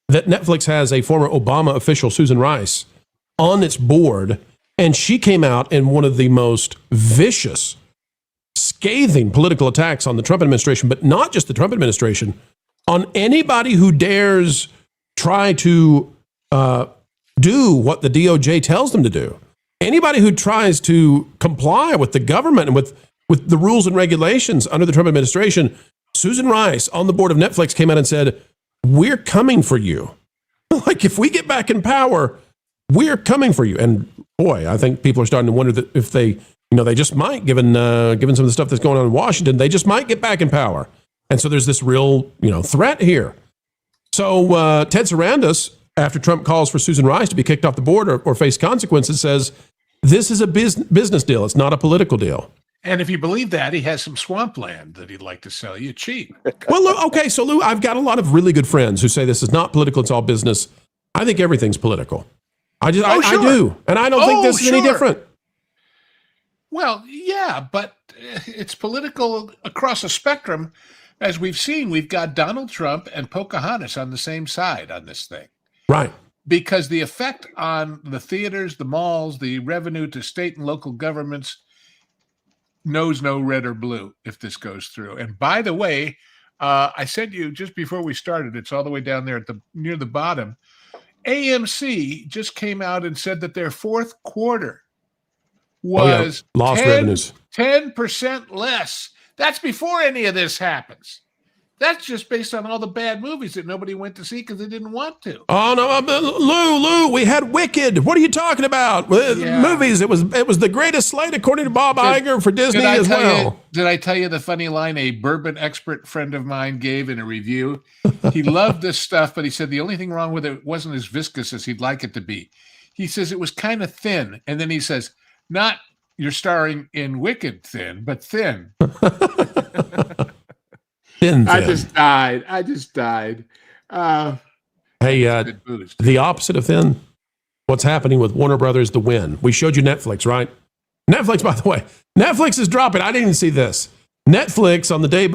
that Netflix has a former Obama official, Susan Rice, on its board, and she came out in one of the most vicious, scathing political attacks on the Trump administration, but not just the Trump administration, on anybody who dares try to do what the DOJ tells them to do. Anybody who tries to comply with the government and with the rules and regulations under the Trump administration. Susan Rice on the board of Netflix came out and said, we're coming for you. Like, if we get back in power, we're coming for you. And boy, I think people are starting to wonder that if they just might, given some of the stuff that's going on in Washington, they just might get back in power. And so there's this real, threat here. So Ted Sarandos, after Trump calls for Susan Rice to be kicked off the board or face consequences, says this is a business deal. It's not a political deal. And if you believe that, he has some swampland that he'd like to sell you cheap. Well, Lou, I've got a lot of really good friends who say this is not political, it's all business. I think everything's political. I do. And I don't think this is any different. Well, yeah, but it's political across a spectrum. As we've seen, we've got Donald Trump and Pocahontas on the same side on this thing. Right. Because the effect on the theaters, the malls, the revenue to state and local governments knows no red or blue if this goes through. And by the way, I sent you just before we started, it's all the way down there near the bottom. AMC just came out and said that their fourth quarter was lost revenues 10% less. That's before any of this happens. That's just based on all the bad movies that nobody went to see because they didn't want to. Oh no, Lou, we had Wicked. What are you talking about? Movies. It was the greatest slate according to Bob Iger for Disney as well. Did I tell you the funny line a bourbon expert friend of mine gave in a review? He loved this stuff, but he said the only thing wrong with it wasn't as viscous as he'd like it to be. He says it was kind of thin, and then he says, "Not you're starring in Wicked thin, but thin." Thin. I just died. The opposite of thin. What's happening with Warner Brothers, The Win? We showed you Netflix, right? Netflix, by the way, Netflix is dropping. I didn't even see this. Netflix on the day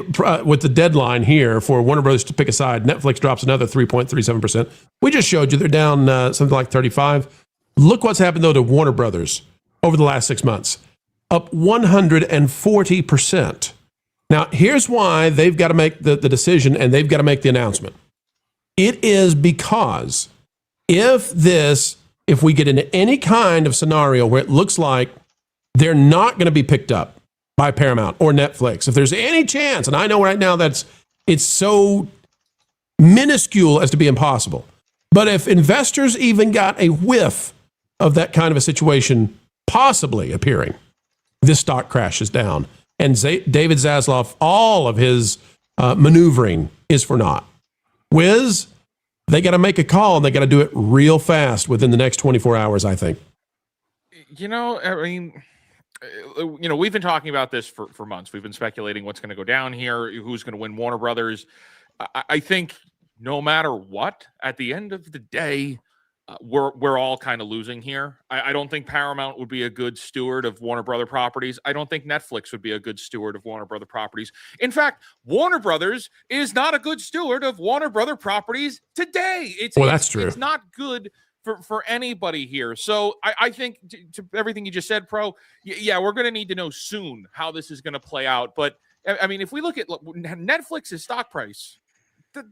with the deadline here for Warner Brothers to pick a side, Netflix drops another 3.37%. We just showed you they're down something like 35. Look what's happened though to Warner Brothers over the last 6 months, up 140%. Now, here's why they've got to make the decision and they've got to make the announcement. It is because if we get into any kind of scenario where it looks like they're not going to be picked up by Paramount or Netflix, if there's any chance, and I know right now it's so minuscule as to be impossible, But if investors even got a whiff of that kind of a situation possibly appearing, this stock crashes down. And David Zaslav, all of his maneuvering is for naught. Wiz, they got to make a call, and they got to do it real fast within the next 24 hours, I think. You know, I mean, you know, we've been talking about this for months. We've been speculating what's going to go down here, who's going to win Warner Brothers. I think no matter what, at the end of the day, we're all kind of losing here. I don't think Paramount would be a good steward of Warner Brother properties. I don't think Netflix would be a good steward of Warner Brother properties. In fact, Warner Brothers is not a good steward of Warner Brother properties today. That's true. It's not good for anybody here. So I think to everything you just said, Pro, yeah, we're going to need to know soon how this is going to play out. But I mean, if we look at Netflix's stock price,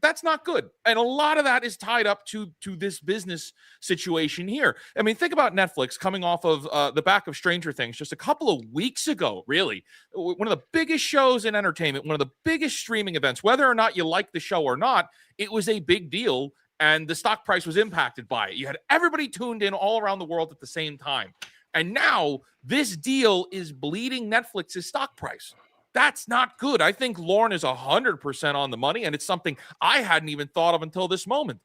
that's not good. And a lot of that is tied up to this business situation here. I mean, think about Netflix coming off of the back of Stranger Things just a couple of weeks ago, really. One of the biggest shows in entertainment, one of the biggest streaming events. Whether or not you like the show or not, it was a big deal, and the stock price was impacted by it. You had everybody tuned in all around the world at the same time. And now this deal is bleeding Netflix's stock price. That's not good. I think Lauren is 100% on the money, and it's something I hadn't even thought of until this moment.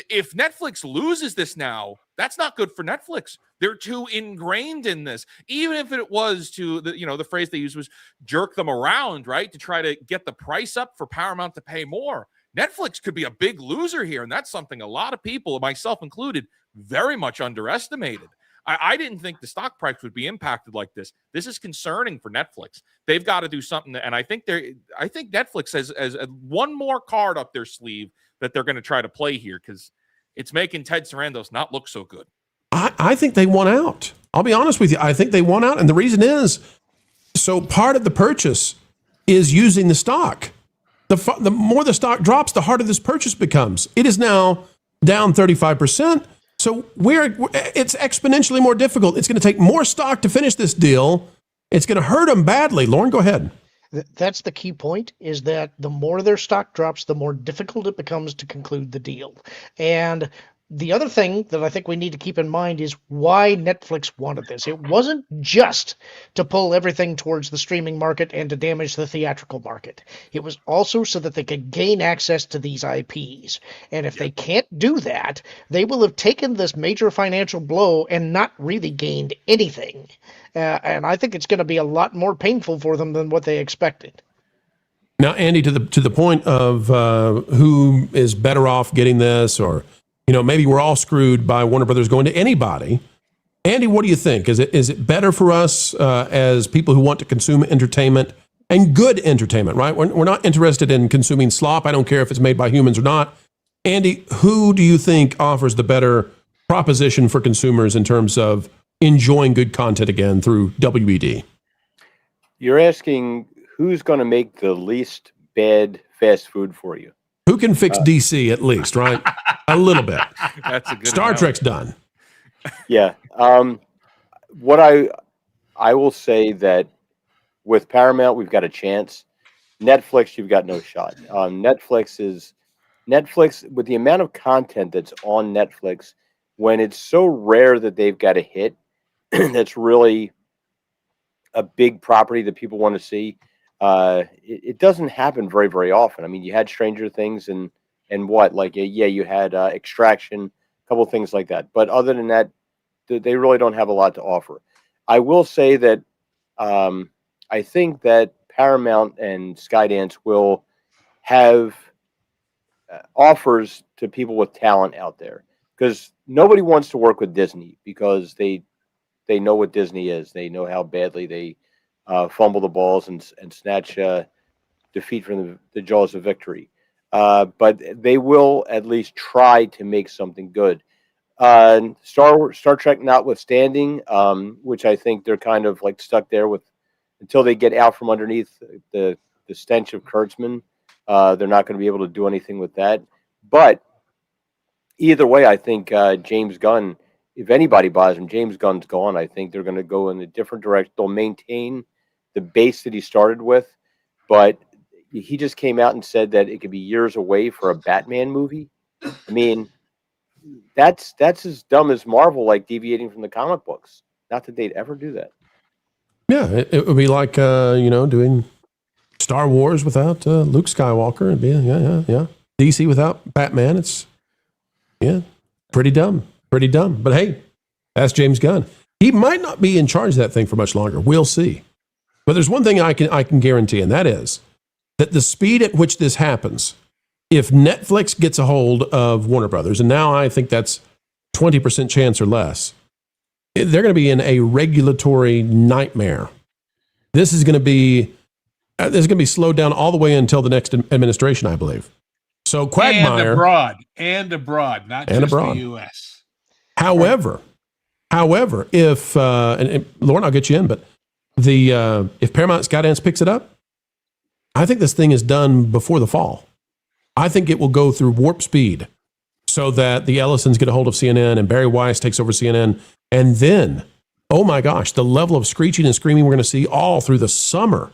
If Netflix loses this now, that's not good for Netflix. They're too ingrained in this. Even if it was to, the phrase they used was jerk them around, right, to try to get the price up for Paramount to pay more. Netflix could be a big loser here, and that's something a lot of people, myself included, very much underestimated. I didn't think the stock price would be impacted like this. This is concerning for Netflix. They've got to do something, and I think Netflix has one more card up their sleeve that they're going to try to play here, because it's making Ted Sarandos not look so good. I think they won out. I'll be honest with you. I think they won out, and the reason is, so part of the purchase is using the stock. The more the stock drops, the harder this purchase becomes. It is now down 35%. So it's exponentially more difficult. It's going to take more stock to finish this deal. It's going to hurt them badly. Lauren, go ahead. That's the key point, is that the more their stock drops, the more difficult it becomes to conclude the deal. And the other thing that I think we need to keep in mind is why Netflix wanted this. It wasn't just to pull everything towards the streaming market and to damage the theatrical market. It was also so that they could gain access to these IPs. And if they can't do that, they will have taken this major financial blow and not really gained anything. And I think it's going to be a lot more painful for them than what they expected. Now, Andy, to the point of who is better off getting this, or maybe we're all screwed by Warner Brothers going to anybody. Andy, what do you think? Is it better for us as people who want to consume entertainment, and good entertainment, right? We're not interested in consuming slop. I don't care if it's made by humans or not. Andy, who do you think offers the better proposition for consumers in terms of enjoying good content again through WED? You're asking who's going to make the least bad fast food for you. Who can fix DC at least, right? A little bit. That's a good Star analogy. Trek's done. Yeah. What I will say that with Paramount, we've got a chance. Netflix, you've got no shot. Netflix, with the amount of content that's on Netflix, when it's so rare that they've got a hit that's really a big property that people want to see, it doesn't happen very, very often. I mean, you had Stranger Things and what? Like, yeah, you had Extraction, a couple of things like that. But other than that, they really don't have a lot to offer. I will say that I think that Paramount and Skydance will have offers to people with talent out there, because nobody wants to work with Disney, because they know what Disney is. They know how badly they fumble the balls and snatch defeat from the jaws of victory. But they will at least try to make something good. Star Trek notwithstanding, which I think they're kind of like stuck there with until they get out from underneath the stench of Kurtzman. They're not going to be able to do anything with that. But either way, I think James Gunn, if anybody buys him, James Gunn's gone. I think they're going to go in a different direction. They'll maintain the base that he started with, but he just came out and said that it could be years away for a Batman movie. I mean, that's as dumb as Marvel, like deviating from the comic books. Not that they'd ever do that. Yeah, it would be like doing Star Wars without Luke Skywalker, and yeah. DC without Batman. It's pretty dumb. But hey, that's James Gunn. He might not be in charge of that thing for much longer. We'll see. But there's one thing I can guarantee, and that is that the speed at which this happens, if Netflix gets a hold of Warner Brothers, and now I think that's 20% chance or less, they're going to be in a regulatory nightmare. This is going to be slowed down all the way until the next administration, I believe. So Quagmire and abroad, not and just abroad. the U.S. However, if and Lauren, I'll get you in, but if Paramount Skydance picks it up, I think this thing is done before the fall. I think it will go through warp speed so that the Ellisons get a hold of CNN and Barry Weiss takes over CNN. And then, oh my gosh, the level of screeching and screaming we're going to see all through the summer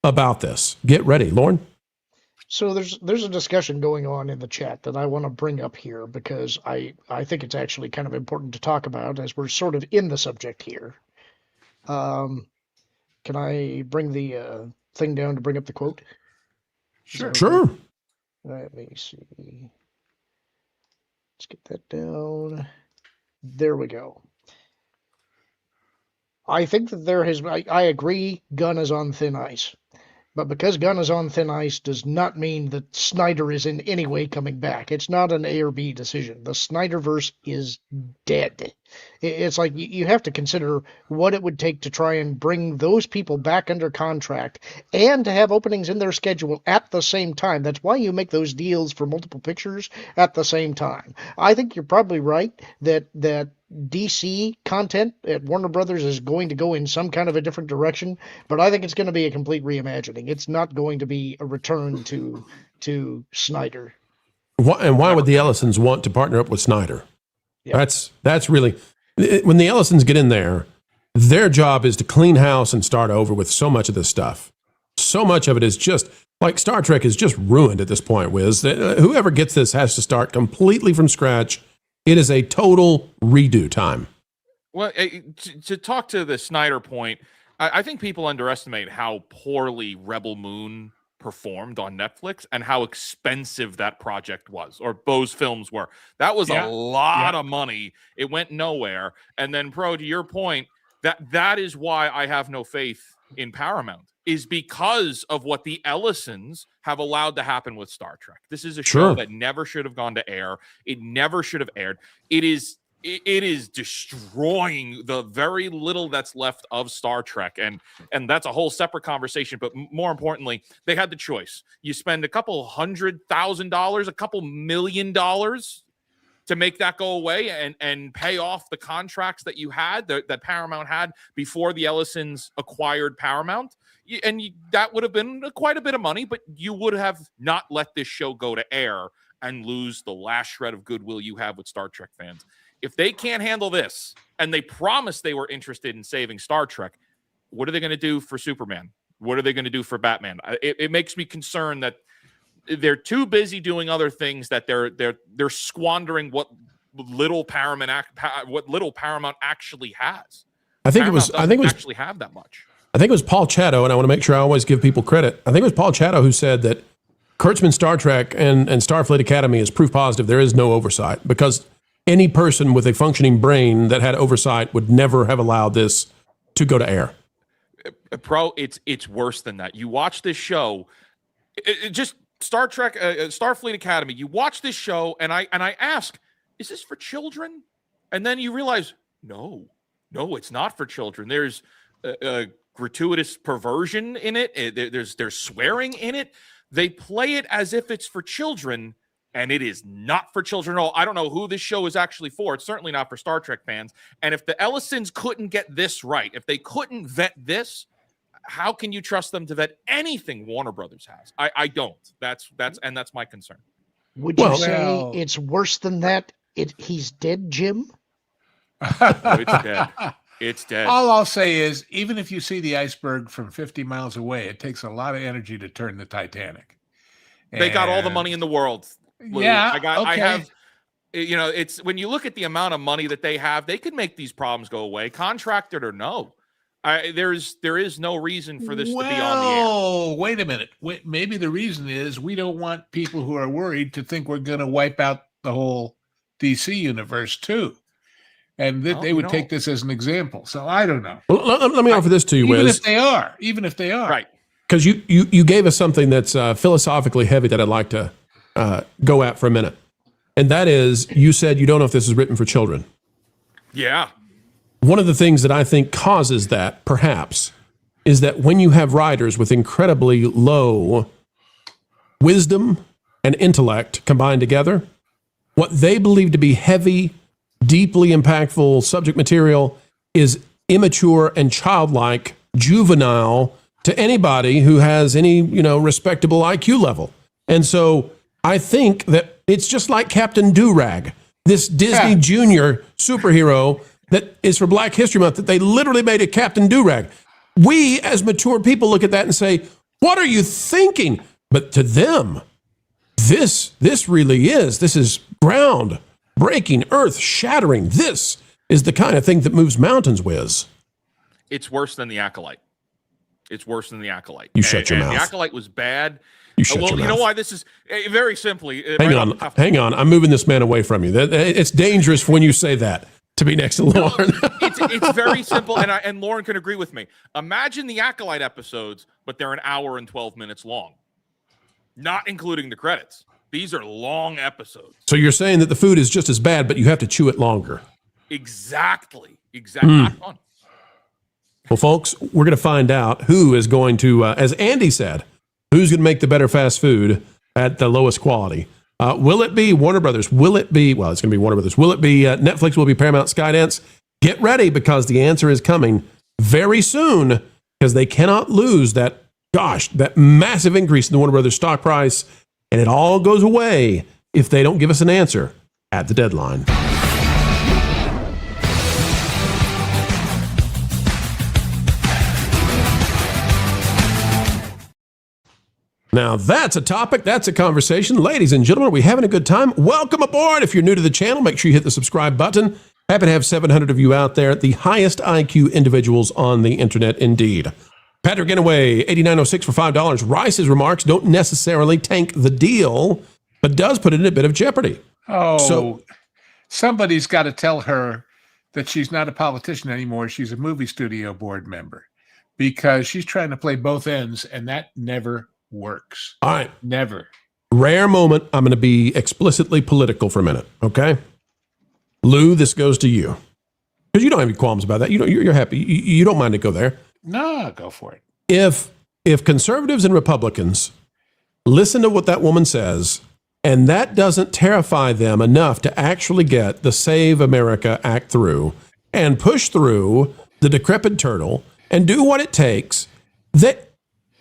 about this. Get ready, Lauren. So there's a discussion going on in the chat that I want to bring up here because I think it's actually kind of important to talk about as we're sort of in the subject here. Can I bring the thing down to bring up the quote? Sure. Let me see. Let's get that down. There we go. I think that I agree Gunn is on thin ice. But because Gunn is on thin ice does not mean that Snyder is in any way coming back. It's not an A or B decision. The Snyderverse is dead. It's like you have to consider what it would take to try and bring those people back under contract and to have openings in their schedule at the same time. That's why you make those deals for multiple pictures at the same time. I think you're probably right that DC content at Warner Brothers is going to go in some kind of a different direction, but I think it's going to be a complete reimagining. It's not going to be a return to Snyder. And why would the Ellisons want to partner up with Snyder? Yeah. That's really, when the Ellisons get in there, their job is to clean house and start over with so much of this stuff. So much of it is just like Star Trek is just ruined at this point, Wiz. Whoever gets this has to start completely from scratch. It is a total redo time. Well, to talk to the Snyder point, I think people underestimate how poorly Rebel Moon performed on Netflix and how expensive that project was, or those films were. That was a lot of money. It went nowhere. And then, Pro, to your point, that is why I have no faith in Paramount, is because of what the Ellisons have allowed to happen with Star Trek. This is a show that never should have gone to air. It never should have aired. It is destroying the very little that's left of Star Trek. And that's a whole separate conversation. But more importantly, they had the choice. You spend a couple $100,000, a couple $1 million to make that go away and pay off the contracts that you had, that Paramount had before the Ellisons acquired Paramount. And that would have been quite a bit of money, but you would have not let this show go to air and lose the last shred of goodwill you have with Star Trek fans. If they can't handle this, and they promised they were interested in saving Star Trek, what are they going to do for Superman? What are they going to do for Batman? It makes me concerned that they're too busy doing other things, that they're squandering what little Paramount actually has. I think it was actually have that much. I think it was Paul Chatto, and I want to make sure I always give people credit. I think it was Paul Chatto who said that Kurtzman's Star Trek and Starfleet Academy is proof positive there is no oversight, because any person with a functioning brain that had oversight would never have allowed this to go to air. Pro, it's worse than that. You watch this show, just Star Trek, Starfleet Academy. You watch this show, and I ask, is this for children? And then you realize, no, it's not for children. There's gratuitous perversion in it. There's swearing in it. They play it as if it's for children, and it is not for children at all. I don't know who this show is actually for. It's certainly not for Star Trek fans. And if the Ellisons couldn't get this right, if they couldn't vet this, how can you trust them to vet anything Warner Brothers has? I don't. That's my concern. Would you say it's worse than that? He's dead, Jim? It's dead. It's dead. All I'll say is, even if you see the iceberg from 50 miles away, it takes a lot of energy to turn the Titanic. They got all the money in the world. Lou. Yeah, I You know, it's when you look at the amount of money that they have, they could make these problems go away, contracted or no. There is no reason for this to be on the air. Oh, wait a minute. Maybe the reason is we don't want people who are worried to think we're going to wipe out the whole DC universe too, and that they would take this as an example. So I don't know. Well, let me offer this to you, Wiz. Even if they are, right? Because you gave us something that's philosophically heavy that I'd like to go at for a minute, and that is you said you don't know if this is written for children. Yeah. One of the things that I think causes that, perhaps, is that when you have writers with incredibly low wisdom and intellect combined together, what they believe to be heavy, deeply impactful subject material is immature and childlike, juvenile to anybody who has any, respectable IQ level. And so I think that it's just like Captain Do-Rag, this Disney Junior superhero that is for Black History Month, that they literally made a Captain Do-Rag. We, as mature people, look at that and say, what are you thinking? But to them, this really is. This is ground-breaking, earth-shattering. This is the kind of thing that moves mountains, Wiz. It's worse than The Acolyte. It's worse than The Acolyte. You shut your mouth. The Acolyte was bad. You shut your mouth. You know why this is very simply. Hang on. I'm moving this man away from you. It's dangerous when you say that. To be next to Lauren. It's very simple, and Lauren can agree with me. Imagine the Acolyte episodes, but they're an hour and 12 minutes long, not including the credits. These are long episodes. So you're saying that the food is just as bad, but you have to chew it longer. Exactly. Not fun. Well, folks, we're going to find out who is going to, as Andy said, who's going to make the better fast food at the lowest quality. Will it be Warner Brothers? Will it be, well, it's going to be Warner Brothers. Will it be Netflix? Will it be Paramount, Skydance? Get ready, because the answer is coming very soon, because they cannot lose that massive increase in the Warner Brothers stock price, and it all goes away if they don't give us an answer at the deadline. Now, that's a topic. That's a conversation. Ladies and gentlemen, are we having a good time? Welcome aboard. If you're new to the channel, make sure you hit the subscribe button. Happy to have 700 of you out there, the highest IQ individuals on the internet indeed. Patrick Inaway, $89.06 for $5. Rice's remarks don't necessarily tank the deal, but does put it in a bit of jeopardy. So somebody's got to tell her that she's not a politician anymore. She's a movie studio board member, because she's trying to play both ends, and that never works. All right. Never. Rare moment. I'm going to be explicitly political for a minute. Okay. Lou, this goes to you, because you don't have any qualms about that. You're happy. You don't mind to go there. No, go for it. If conservatives and Republicans listen to what that woman says, and that doesn't terrify them enough to actually get the Save America Act through and push through the decrepit turtle and do what it takes,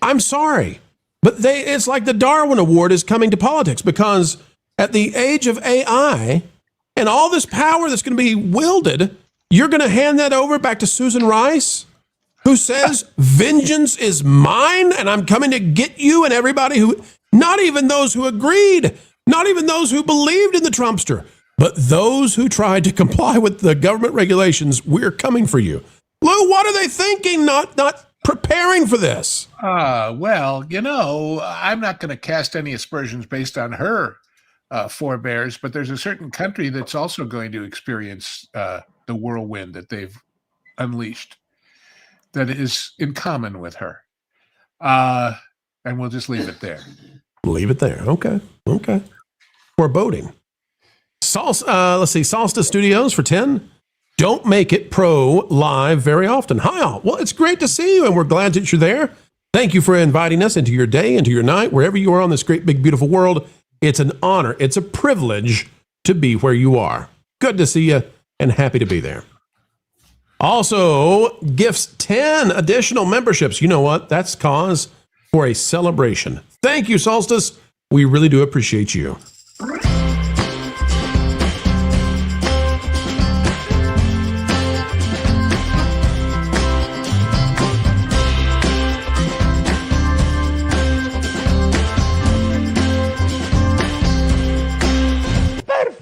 I'm sorry. But it's like the Darwin Award is coming to politics, because at the age of AI and all this power that's going to be wielded, you're going to hand that over back to Susan Rice, who says, vengeance is mine and I'm coming to get you and everybody who, not even those who agreed, not even those who believed in the Trumpster, but those who tried to comply with the government regulations. We're coming for you. Lou, what are they thinking? Not preparing for this? Well, I'm not going to cast any aspersions based on her forebears, but there's a certain country that's also going to experience the whirlwind that they've unleashed that is in common with her. And we'll just leave it there. Leave it there. Okay. Foreboding. Let's see. Solstice Studios for 10. Don't make it pro live very often. Hi all. Well, it's great to see you, and we're glad that you're there. Thank you for inviting us into your day, into your night, wherever you are on this great, big, beautiful world. It's an honor. It's a privilege to be where you are. Good to see you, and happy to be there. Also, gifts 10 additional memberships. You know what? That's cause for a celebration. Thank you, Solstice. We really do appreciate you.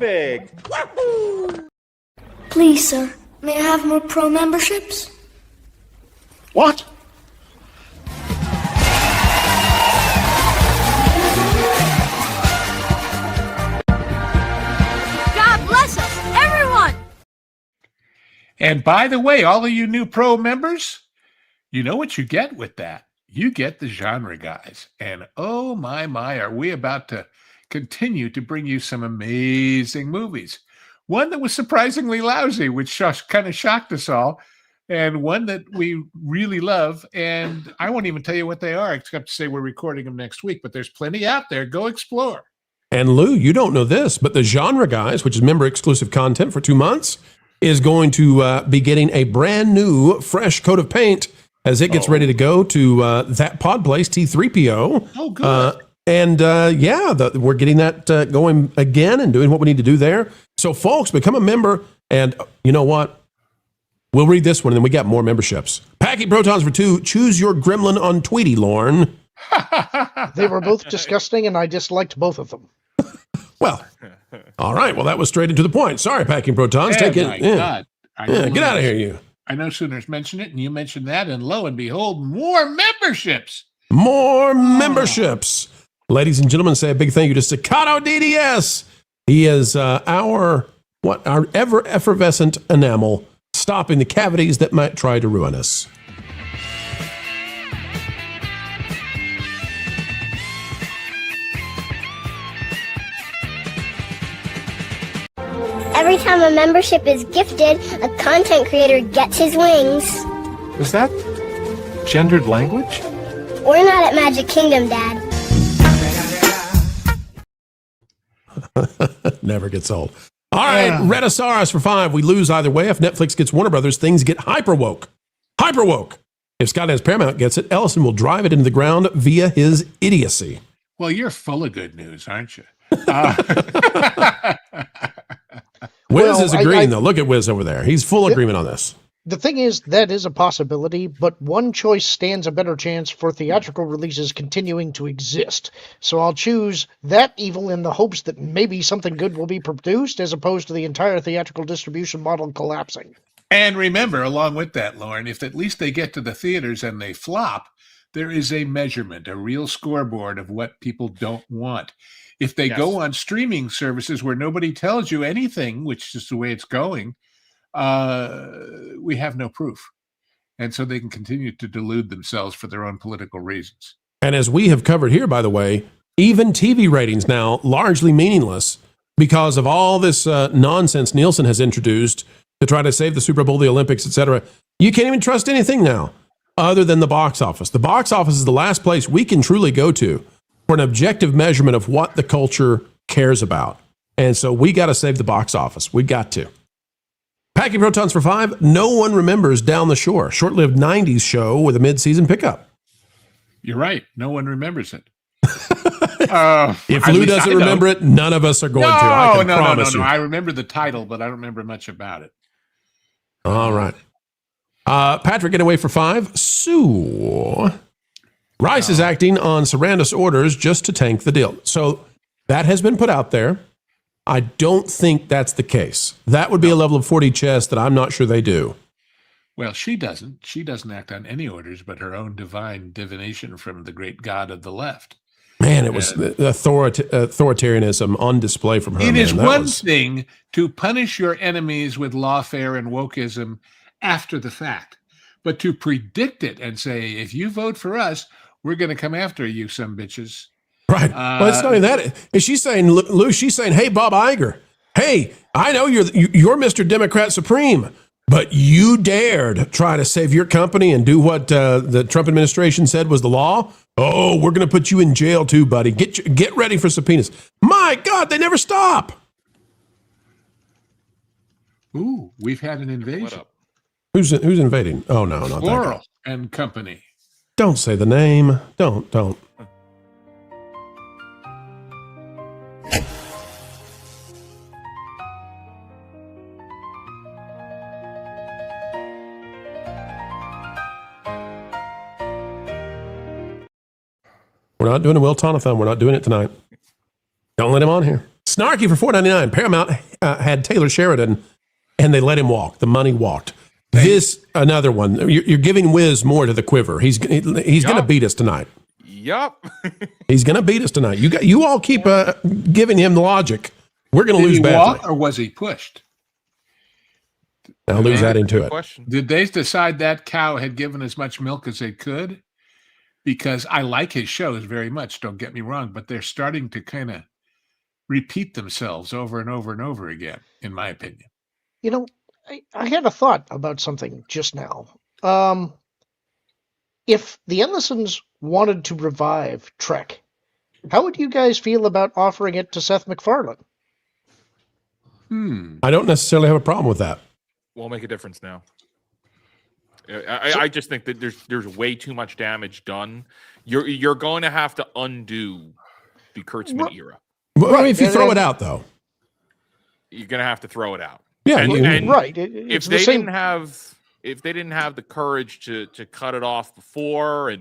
Perfect. Please, sir, may I have more pro memberships? What? God bless us, everyone! And by the way, all of you new pro members, you know what you get with that? You get the genre guys. And oh my, are we about to continue to bring you some amazing movies. One that was surprisingly lousy, which kind of shocked us all, and one that we really love. And I won't even tell you what they are, except to say we're recording them next week, but there's plenty out there. Go explore. And Lou, you don't know this, but the Genre Guys, which is member exclusive content for 2 months, is going to be getting a brand new, fresh coat of paint as it gets ready to go to that pod place, T3PO. Oh, good. We're getting that going again and doing what we need to do there. So, folks, become a member. And you know what? We'll read this one, and then we got more memberships. Packing Protons for 2. Choose your gremlin on Tweety, Lorne. They were both disgusting, and I disliked both of them. Well, all right. Well, that was straight into the point. Sorry, Packing Protons. Take it. God. Get out of here, you. I know Sooners mentioned it, and you mentioned that, and lo and behold, more memberships. More memberships. Ladies and gentlemen, say a big thank you to Staccato DDS. He is our ever effervescent enamel, stopping the cavities that might try to ruin us. Every time a membership is gifted, a content creator gets his wings. Was that gendered language? We're not at Magic Kingdom, Dad. Never gets old. All right, Retosaurus for 5. We lose either way. If Netflix gets Warner Brothers, things get hyper woke. Hyper woke. If Scott has Paramount gets it, Ellison will drive it into the ground via his idiocy. Well, you're full of good news, aren't you? Wiz is agreeing, though. Look at Wiz over there. He's full agreement on this. The thing is, that is a possibility, but one choice stands a better chance for theatrical releases continuing to exist. So I'll choose that evil in the hopes that maybe something good will be produced, as opposed to the entire theatrical distribution model collapsing. And remember, along with that, Lauren, if at least they get to the theaters and they flop, there is a measurement, a real scoreboard of what people don't want. If they go on streaming services where nobody tells you anything, which is the way it's going, we have no proof. And so they can continue to delude themselves for their own political reasons. And as we have covered here, by the way, even TV ratings now largely meaningless because of all this nonsense Nielsen has introduced to try to save the Super Bowl, the Olympics, etc. You can't even trust anything now other than the box office. The box office is the last place we can truly go to for an objective measurement of what the culture cares about. And so we got to save the box office. We got to. Packing Protons for 5. No one remembers Down the Shore, short-lived 90s show with a mid-season pickup. You're right. No one remembers it. If Lou doesn't remember it, none of us are going to. I can promise you. I remember the title, but I don't remember much about it. All right. Patrick, get away for 5. Sue. Rice is acting on Sarandon's orders just to tank the deal. So that has been put out there. I don't think that's the case. That would be a level of 40 chess that I'm not sure they do. Well, she doesn't. She doesn't act on any orders but her own divine divination from the great god of the left. Man, it was authoritarianism on display from her. It is one thing to punish your enemies with lawfare and wokeism after the fact, but to predict it and say, if you vote for us, we're going to come after you, some bitches. Right. Well, it's not even that. Is she saying, Lou, she's saying, hey, Bob Iger, hey, I know you're Mr. Democrat Supreme, but you dared try to save your company and do what the Trump administration said was the law? Oh, we're going to put you in jail too, buddy. Get ready for subpoenas. My God, they never stop. Ooh, we've had an invasion. Who's invading? Oh, no, not Floral that guy. and Company. Don't say the name. Don't. We're not doing a Will Tonathon. We're not doing it tonight. Don't let him on here. Snarky for $4.99. Paramount had Taylor Sheridan, and they let him walk. The money walked. This another one. You're giving Wiz more to the quiver. He's going to beat us tonight. Yup. He's going to beat us tonight. You all keep giving him the logic. We're going to lose badly. Walk, or was he pushed? I'll lose that into it. Did they decide that cow had given as much milk as they could? Because I like his shows very much, don't get me wrong, but they're starting to kind of repeat themselves over and over and over again, in my opinion. You know, I had a thought about something just now. If the Ellisons wanted to revive Trek, how would you guys feel about offering it to Seth MacFarlane? I don't necessarily have a problem with that. Won't make a difference now. I just think that there's way too much damage done. You're going to have to undo the Kurtzman era. Well, I mean, if you throw it out, though, you're going to have to throw it out. Yeah, and right. If they didn't have the courage to cut it off before,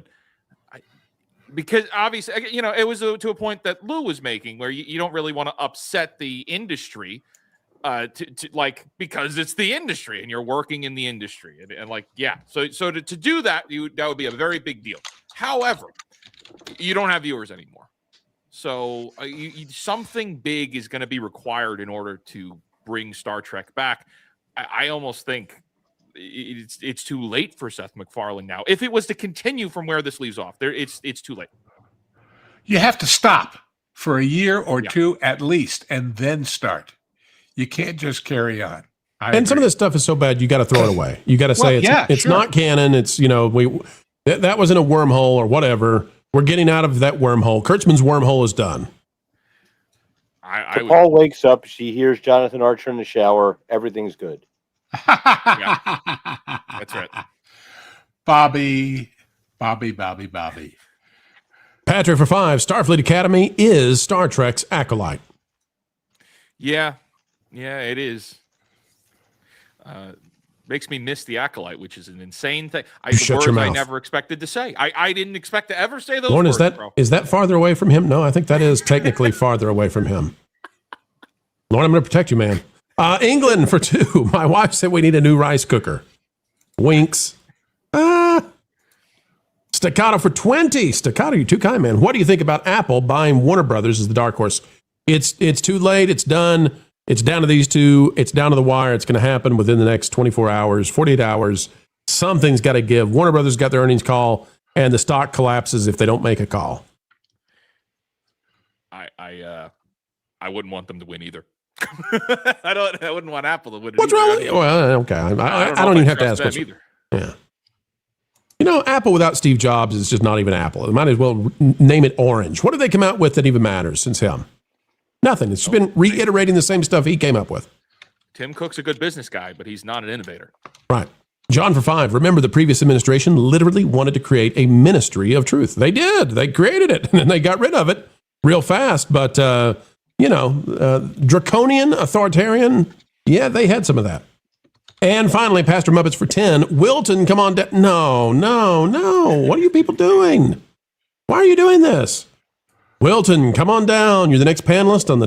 because obviously, it was to a point that Lou was making where you don't really want to upset the industry. Because it's the industry and you're working in the industry so to do that that would be a very big deal. However, you don't have viewers anymore, so something big is going to be required in order to bring Star Trek back. I almost think it's too late for Seth MacFarlane now. If it was to continue from where this leaves off, it's too late. You have to stop for a year or two at least and then start. You can't just carry on. And some of this stuff is so bad, you got to throw it away. You got to say it's not canon. It's that wasn't a wormhole or whatever. We're getting out of that wormhole. Kurtzman's wormhole is done. Paul wakes up. She hears Jonathan Archer in the shower. Everything's good. That's right. Bobby. Patrick for $5. Starfleet Academy is Star Trek's acolyte. Yeah, it is. Makes me miss the acolyte, which is an insane thing. Words I never expected to say. I didn't expect to ever say those Lauren, words, is that farther away from him? No, I think that is technically farther away from him. Lauren, I'm going to protect you, man. England for $2. My wife said we need a new rice cooker. Winks. Staccato for $20. Staccato, you're too kind, man. What do you think about Apple buying Warner Brothers as the dark horse? It's too late. It's done. It's down to these two. It's down to the wire. It's going to happen within the next 24 hours, 48 hours. Something's got to give. Warner Brothers got their earnings call, and the stock collapses if they don't make a call. I wouldn't want them to win either. I wouldn't want Apple to win. What's wrong with you? Well, okay. I don't even have to ask questions. Yeah. Apple without Steve Jobs is just not even Apple. They might as well name it Orange. What did they come out with that even matters since him? Nothing. It's been reiterating the same stuff he came up with. Tim Cook's a good business guy, but he's not an innovator. Right. John for $5. Remember, the previous administration literally wanted to create a ministry of truth. They did. They created it, and then they got rid of it real fast. But, draconian, authoritarian, they had some of that. And finally, Pastor Muppets for 10. Wilton, come on down. No. What are you people doing? Why are you doing this? Wilton, come on down. You're the next panelist on the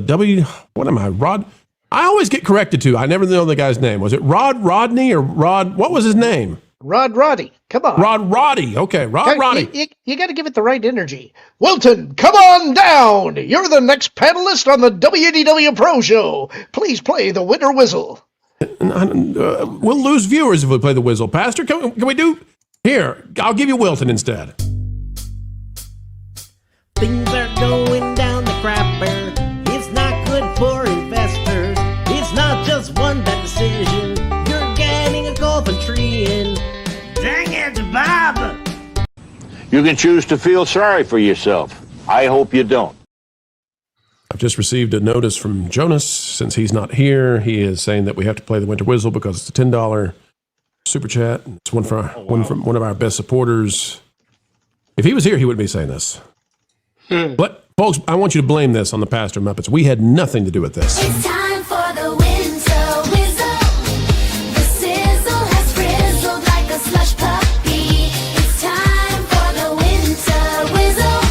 Rod? I always get corrected too. I never know the guy's name. Was it Rodney or Rod? What was his name? Roddy. Come on. Roddy. Okay, Roddy. You got to give it the right energy. Wilton, come on down. You're the next panelist on the WDW Pro Show. Please play the winter whistle. We'll lose viewers if we play the whistle. Pastor, can we do? Here, I'll give you Wilton instead. Things are going down the crapper. It's not good for investors. It's not just one bad decision. You're getting a golfing tree in. Dang it, Bob! You can choose to feel sorry for yourself. I hope you don't. I've just received a notice from Jonas. Since he's not here, he is saying that we have to play the winter whistle because it's a $10 super chat. It's one from one of our best supporters. If he was here, he wouldn't be saying this. But, folks, I want you to blame this on the Pastor Muppets. We had nothing to do with this. It's time for the winter whistle. The sizzle has frizzled like a slush puppy. It's time for the winter whistle.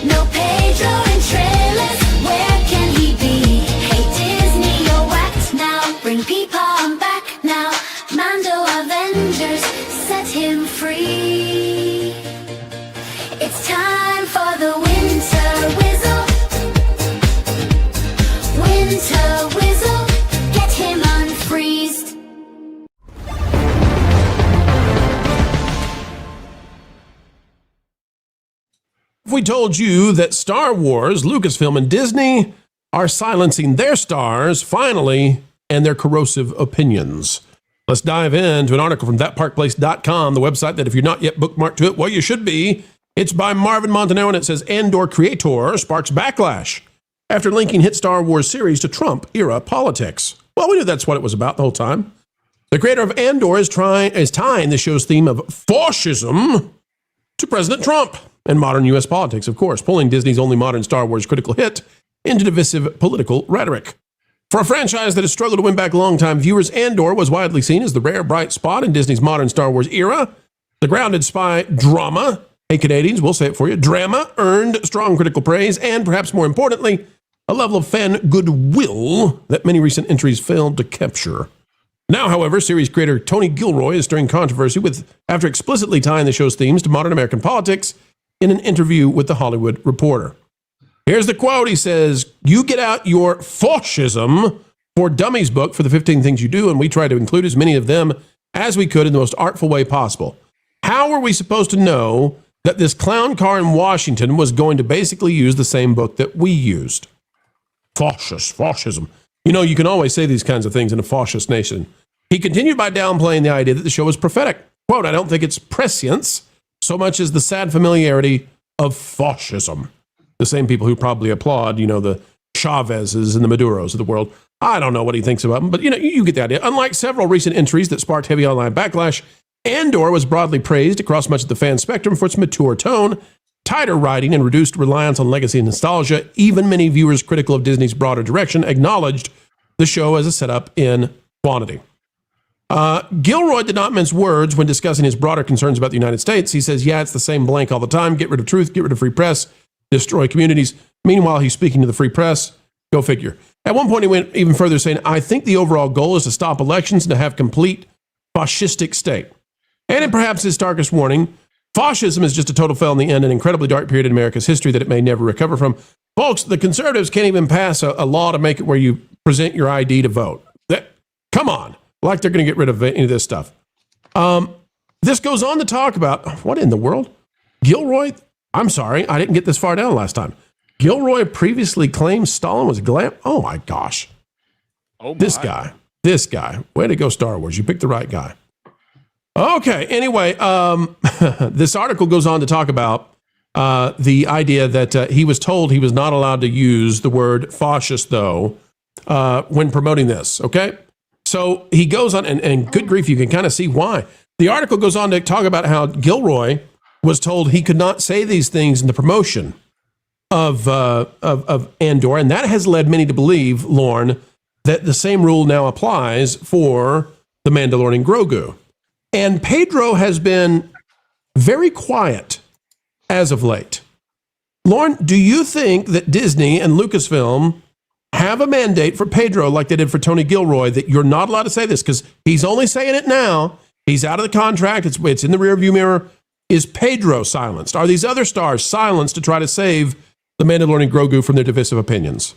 No Pedro and trailers, where can he be? winter whistle, get him unfreezed. If we told you that Star Wars, Lucasfilm, and Disney are silencing their stars, finally, and their corrosive opinions. Let's dive into an article from thatparkplace.com, the website that if you're not yet bookmarked to it, well, you should be. It's by Marvin Montanaro, and it says, Andor creator sparks backlash after linking hit Star Wars series to Trump-era politics. Well, we knew that's what it was about the whole time. The creator of Andor is tying the show's theme of fascism to President Trump and modern U.S. politics, of course, pulling Disney's only modern Star Wars critical hit into divisive political rhetoric. For a franchise that has struggled to win back longtime viewers, Andor was widely seen as the rare bright spot in Disney's modern Star Wars era. The grounded spy drama, hey Canadians, we'll say it for you, drama, earned strong critical praise and, perhaps more importantly, a level of fan goodwill that many recent entries failed to capture. Now, however, series creator Tony Gilroy is stirring controversy after explicitly tying the show's themes to modern American politics in an interview with The Hollywood Reporter. Here's the quote. He says, "You get out your fascism for dummies book for the 15 things you do, and we try to include as many of them as we could in the most artful way possible. How were we supposed to know that this clown car in Washington was going to basically use the same book that we used?" Fascism. You know, you can always say these kinds of things in a fascist nation. He continued by downplaying the idea that the show was prophetic. Quote, "I don't think it's prescience so much as the sad familiarity of fascism." The same people who probably applaud, the Chavezes and the Maduros of the world. I don't know what he thinks about them, but you get the idea. Unlike several recent entries that sparked heavy online backlash, Andor was broadly praised across much of the fan spectrum for its mature tone, tighter writing, and reduced reliance on legacy and nostalgia. Even many viewers critical of Disney's broader direction acknowledged the show as a setup in quantity. Gilroy did not mince words when discussing his broader concerns about the United States. He says, yeah, it's the same blank all the time. Get rid of truth, get rid of free press, destroy communities. Meanwhile, he's speaking to the free press. Go figure. At one point, he went even further, saying, I think the overall goal is to stop elections and to have complete fascistic state. And in perhaps his starkest warning, fascism is just a total fail in the end, an incredibly dark period in America's history that it may never recover from. Folks, the conservatives can't even pass a law to make it where you present your ID to vote. Come on. Like they're going to get rid of any of this stuff. This goes on to talk about, what in the world? Gilroy, I'm sorry, I didn't get this far down last time. Gilroy previously claimed Stalin was glam. Oh my gosh. Oh my. This guy. Way to go, Star Wars. You picked the right guy. Okay, anyway, this article goes on to talk about the idea that he was told he was not allowed to use the word fascist, though, when promoting this, okay? So he goes on, and good grief, you can kind of see why. The article goes on to talk about how Gilroy was told he could not say these things in the promotion of Andor, and that has led many to believe, Lorne, that the same rule now applies for the Mandalorian Grogu. And Pedro has been very quiet as of late. Lorne, do you think that Disney and Lucasfilm have a mandate for Pedro like they did for Tony Gilroy that you're not allowed to say this? Because he's only saying it now. He's out of the contract. It's in the rearview mirror. Is Pedro silenced? Are these other stars silenced to try to save the Mandalorian Grogu from their divisive opinions?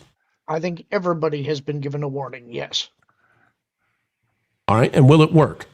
I think everybody has been given a warning, yes. All right, and will it work?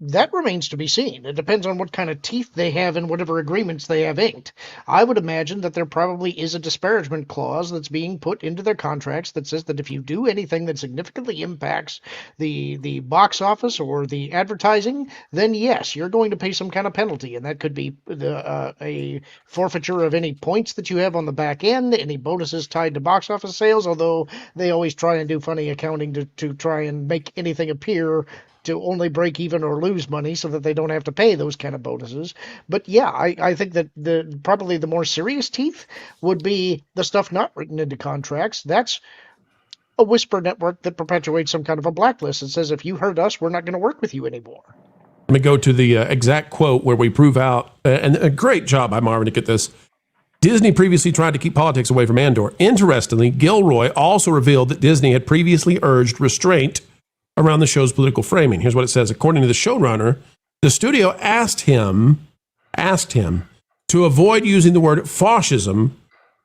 That remains to be seen. It depends on what kind of teeth they have in whatever agreements they have inked. I would imagine that there probably is a disparagement clause that's being put into their contracts that says that if you do anything that significantly impacts the box office or the advertising, then yes, you're going to pay some kind of penalty, and that could be a forfeiture of any points that you have on the back end, any bonuses tied to box office sales, although they always try and do funny accounting to try and make anything appear to only break even or lose money so that they don't have to pay those kind of bonuses. But yeah, I think that probably the more serious teeth would be the stuff not written into contracts. That's a whisper network that perpetuates some kind of a blacklist that says, if you hurt us, we're not going to work with you anymore. Let me go to the exact quote where we prove out, and a great job by Marvin to get this. Disney previously tried to keep politics away from Andor. Interestingly, Gilroy also revealed that Disney had previously urged restraint around the show's political framing. Here's what it says. According to the showrunner, the studio asked him to avoid using the word fascism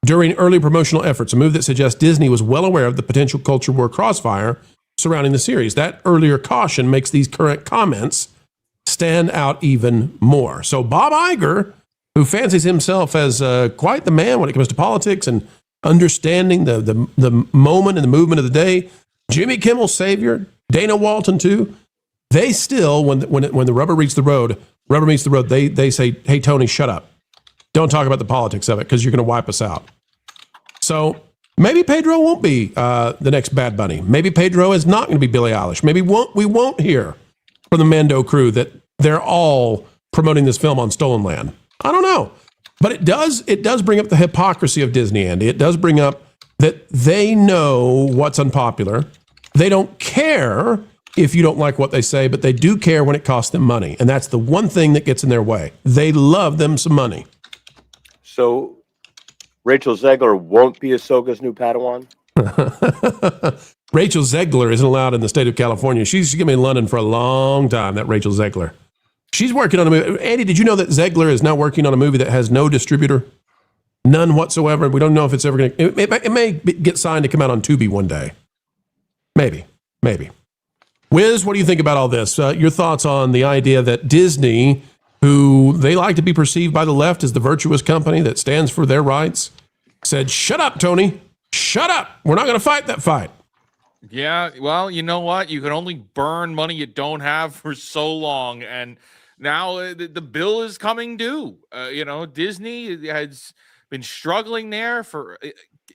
during early promotional efforts, a move that suggests Disney was well aware of the potential culture war crossfire surrounding the series. That earlier caution makes these current comments stand out even more. So Bob Iger, who fancies himself as quite the man when it comes to politics and understanding the moment and the movement of the day, Jimmy Kimmel's savior, Dana Walton too, they still, when the rubber meets the road, they say, hey, Tony, shut up. Don't talk about the politics of it because you're going to wipe us out. So maybe Pedro won't be the next Bad Bunny. Maybe Pedro is not going to be Billie Eilish. Maybe we won't hear from the Mando crew that they're all promoting this film on stolen land. I don't know. But it does bring up the hypocrisy of Disney, Andy. It does bring up that they know what's unpopular. They don't care if you don't like what they say, but they do care when it costs them money. And that's the one thing that gets in their way. They love them some money. So Rachel Zegler won't be Ahsoka's new Padawan? Rachel Zegler isn't allowed in the state of California. She's going to be in London for a long time, that Rachel Zegler. She's working on a movie. Andy, did you know that Zegler is now working on a movie that has no distributor? None whatsoever. We don't know if it's ever going to... It may get signed to come out on Tubi one day. Maybe. Wiz, what do you think about all this? Your thoughts on the idea that Disney, who they like to be perceived by the left as the virtuous company that stands for their rights, said, shut up, Tony. Shut up. We're not going to fight that fight. Yeah, well, you know what? You can only burn money you don't have for so long. And now the bill is coming due. Disney has been struggling there for...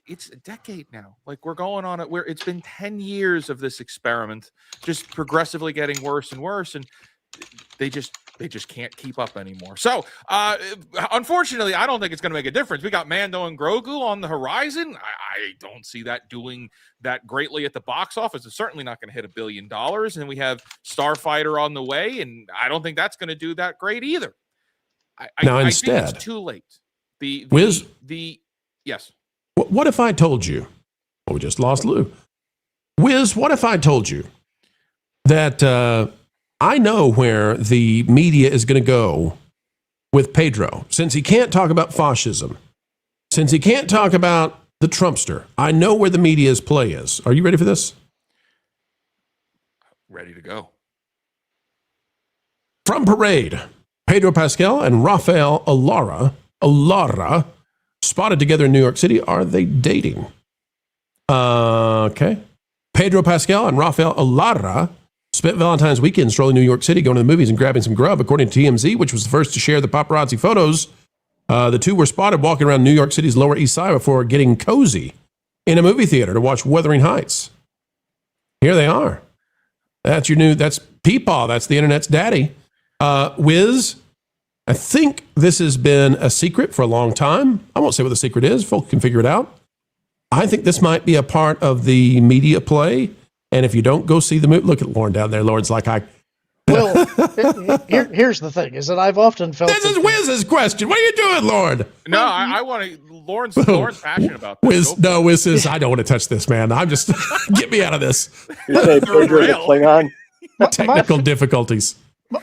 It's a decade now. Like, we're going on it where it's been 10 years of this experiment, just progressively getting worse and worse. And they just can't keep up anymore. So, unfortunately, I don't think it's going to make a difference. We got Mando and Grogu on the horizon. I don't see that doing that greatly at the box office. It's certainly not going to hit $1 billion. And we have Starfighter on the way, and I don't think that's going to do that great either. I think it's too late. Wiz? Yes. What if I told you? Well, we just lost Lou. Wiz, what if I told you that I know where the media is going to go with Pedro? Since he can't talk about fascism, since he can't talk about the Trumpster, I know where the media's play is. Are you ready for this? Ready to go. From Parade, Pedro Pascal and Rafael Alara spotted together in New York City. Are they dating? Okay. Pedro Pascal and Rafael Alara spent Valentine's weekend strolling New York City, going to the movies and grabbing some grub. According to TMZ, which was the first to share the paparazzi photos, the two were spotted walking around New York City's Lower East Side before getting cozy in a movie theater to watch Wuthering Heights. Here they are. That's Peepaw. That's the internet's daddy. Wiz, I think this has been a secret for a long time. I won't say what the secret is. Folk can figure it out. I think this might be a part of the media play. And if you don't go see the movie, look at Lauren down there. Lauren's like, Well, here's the thing: is that I've often felt this is Wiz's question. What are you doing, Lauren? No, I want to. Lauren's passionate about this. Wiz says, I don't want to touch this, man. I'm just get me out of this. You say Pedro's a Klingon? Technical difficulties.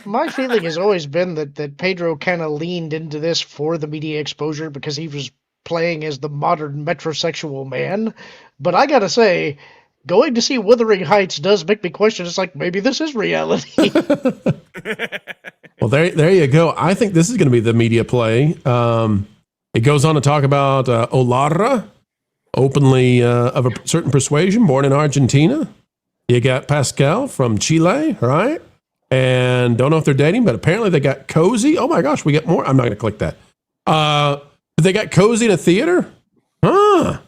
My feeling has always been that Pedro kind of leaned into this for the media exposure because he was playing as the modern metrosexual man. But I gotta say, going to see Wuthering Heights does make me question. It's like, maybe this is reality. Well, there you go. I think this is going to be the media play. It goes on to talk about Olara, openly of a certain persuasion, born in Argentina. You got Pascal from Chile, right? And don't know if they're dating, but apparently they got cozy. Oh my gosh, we get more. I'm not going to click that. They got cozy in a theater? Huh.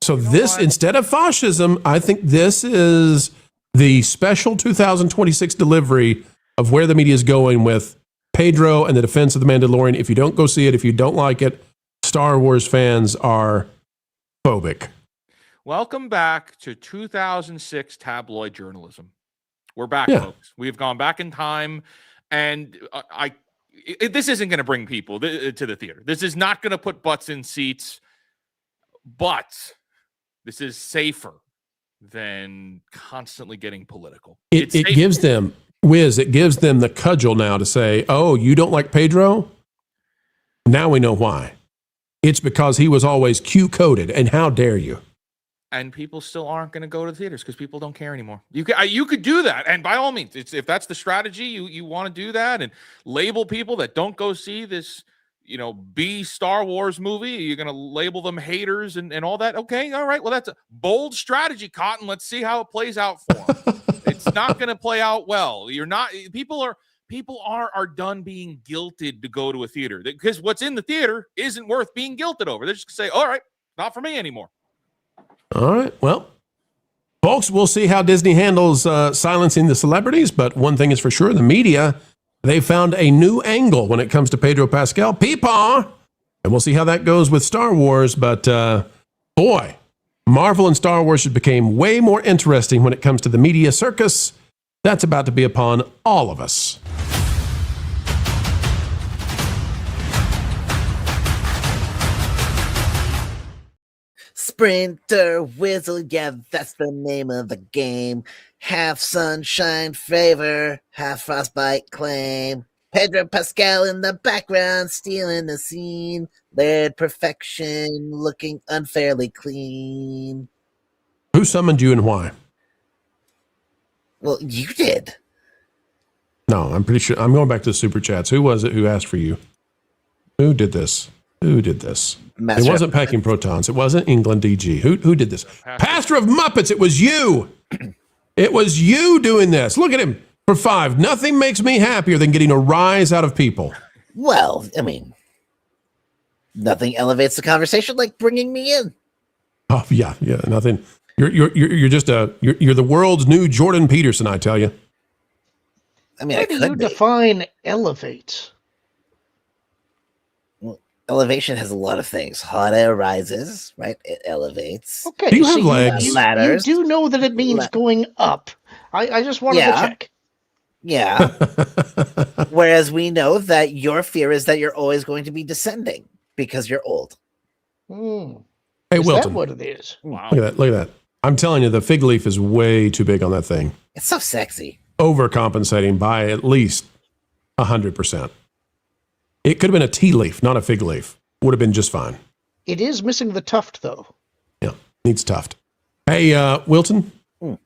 So this, instead of fascism, I think this is the special 2026 delivery of where the media is going with Pedro and the defense of the Mandalorian. If you don't go see it, if you don't like it, Star Wars fans are phobic. Welcome back to 2006 tabloid journalism. We're back, folks. We've gone back in time, and this isn't going to bring people to the theater. This is not going to put butts in seats, but this is safer than constantly getting political. It gives them, Wiz, it gives them the cudgel now to say, oh, you don't like Pedro? Now we know why. It's because he was always Q-coded, and how dare you? And people still aren't going to go to theaters because people don't care anymore. You could do that, and by all means, if that's the strategy you want to do that, and label people that don't go see this, B Star Wars movie. You're going to label them haters and all that. Okay, all right. Well, that's a bold strategy, Cotton. Let's see how it plays out for them. It's not going to play out well. People are done being guilted to go to a theater because what's in the theater isn't worth being guilted over. They're just going to say, all right, not for me anymore. All right. Well, folks, we'll see how Disney handles silencing the celebrities. But one thing is for sure, the media, they found a new angle when it comes to Pedro Pascal. Peepaw! And we'll see how that goes with Star Wars. But boy, Marvel and Star Wars just became way more interesting when it comes to the media circus. That's about to be upon all of us. Sprinter Whistle, yeah, that's the name of the game. Half sunshine favor, half frostbite claim. Pedro Pascal in the background, stealing the scene. Layered perfection, looking unfairly clean. Who summoned you and why? Well, you did. No, I'm pretty sure. I'm going back to the super chats. Who was it who asked for you? Who did this? It wasn't Packing Protons. It wasn't England DG. Who did this? Pastor of Muppets. It was you. It was you doing this. Look at him. For 5. Nothing makes me happier than getting a rise out of people. Well, I mean, nothing elevates the conversation like bringing me in. Oh yeah, nothing. You're just you're the world's new Jordan Peterson, I tell you. I mean, how do you define elevate? Well, elevation has a lot of things. Hot air rises, right? It elevates. Okay. Do you have legs? Ladders. You do know that it means going up. I just wanted to check. Yeah. Whereas we know that your fear is that you're always going to be descending because you're old. Hey, is Wilton. that what it is? Wow. Look at that. I'm telling you, the fig leaf is way too big on that thing. It's so sexy. Overcompensating by at least 100%. It could have been a tea leaf, not a fig leaf. Would have been just fine. It is missing the tuft, though. Yeah, needs tuft. Hey, Wilton, you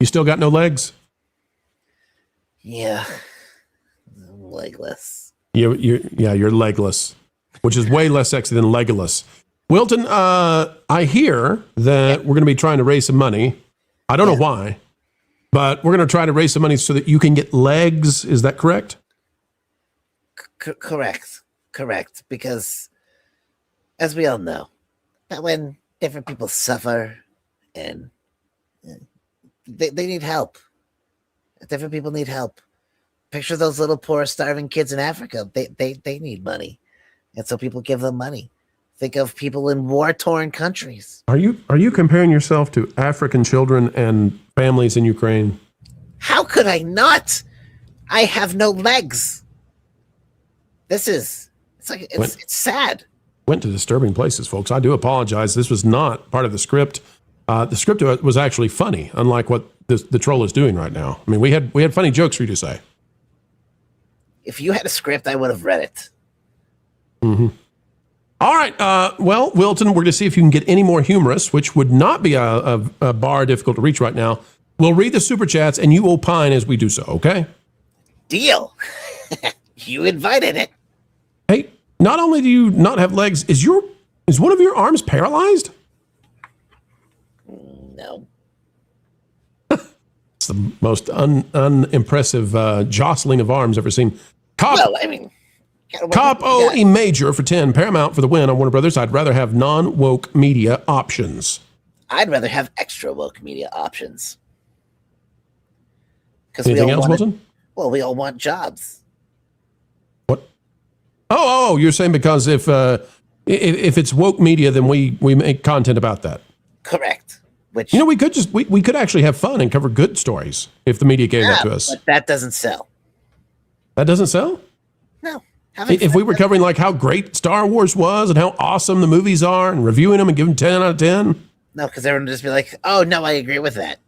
still got no legs? Yeah. I'm legless. You're legless, which is way less sexy than legless. Wilton, I hear that we're going to be trying to raise some money. I don't know why, but we're going to try to raise some money so that you can get legs. Is that correct? Correct. Because, as we all know, that when different people suffer and they need help. Different people need help. Picture those little poor starving kids in Africa. They need money. And so people give them money. Think of people in war-torn countries. Are you comparing yourself to African children and families in Ukraine? How could I not? I have no legs. It's sad. Went to disturbing places, folks. I do apologize. This was not part of the script. The script was actually funny, unlike what the troll is doing right now. I mean, we had funny jokes for you to say. If you had a script, I would have read it. Mm-hmm. All right. Well, Wilton, we're going to see if you can get any more humorous, which would not be a bar difficult to reach right now. We'll read the super chats, and you opine as we do so, okay? Deal. You invited it. Hey, not only do you not have legs, is one of your arms paralyzed? No. It's the most unimpressive jostling of arms ever seen. Cop O Major for 10. Paramount for the win on Warner Brothers. I'd rather have non-woke media options. I'd rather have extra woke media options. Anything else, Wilton? Well, we all want jobs. What? Oh, you're saying because if it's woke media, then we make content about that. Correct. Which we could actually have fun and cover good stories if the media gave that to us. But that doesn't sell. That doesn't sell? No. If we were covering like how great Star Wars was and how awesome the movies are and reviewing them and giving 10 out of 10. No, because everyone would just be like, oh, no, I agree with that.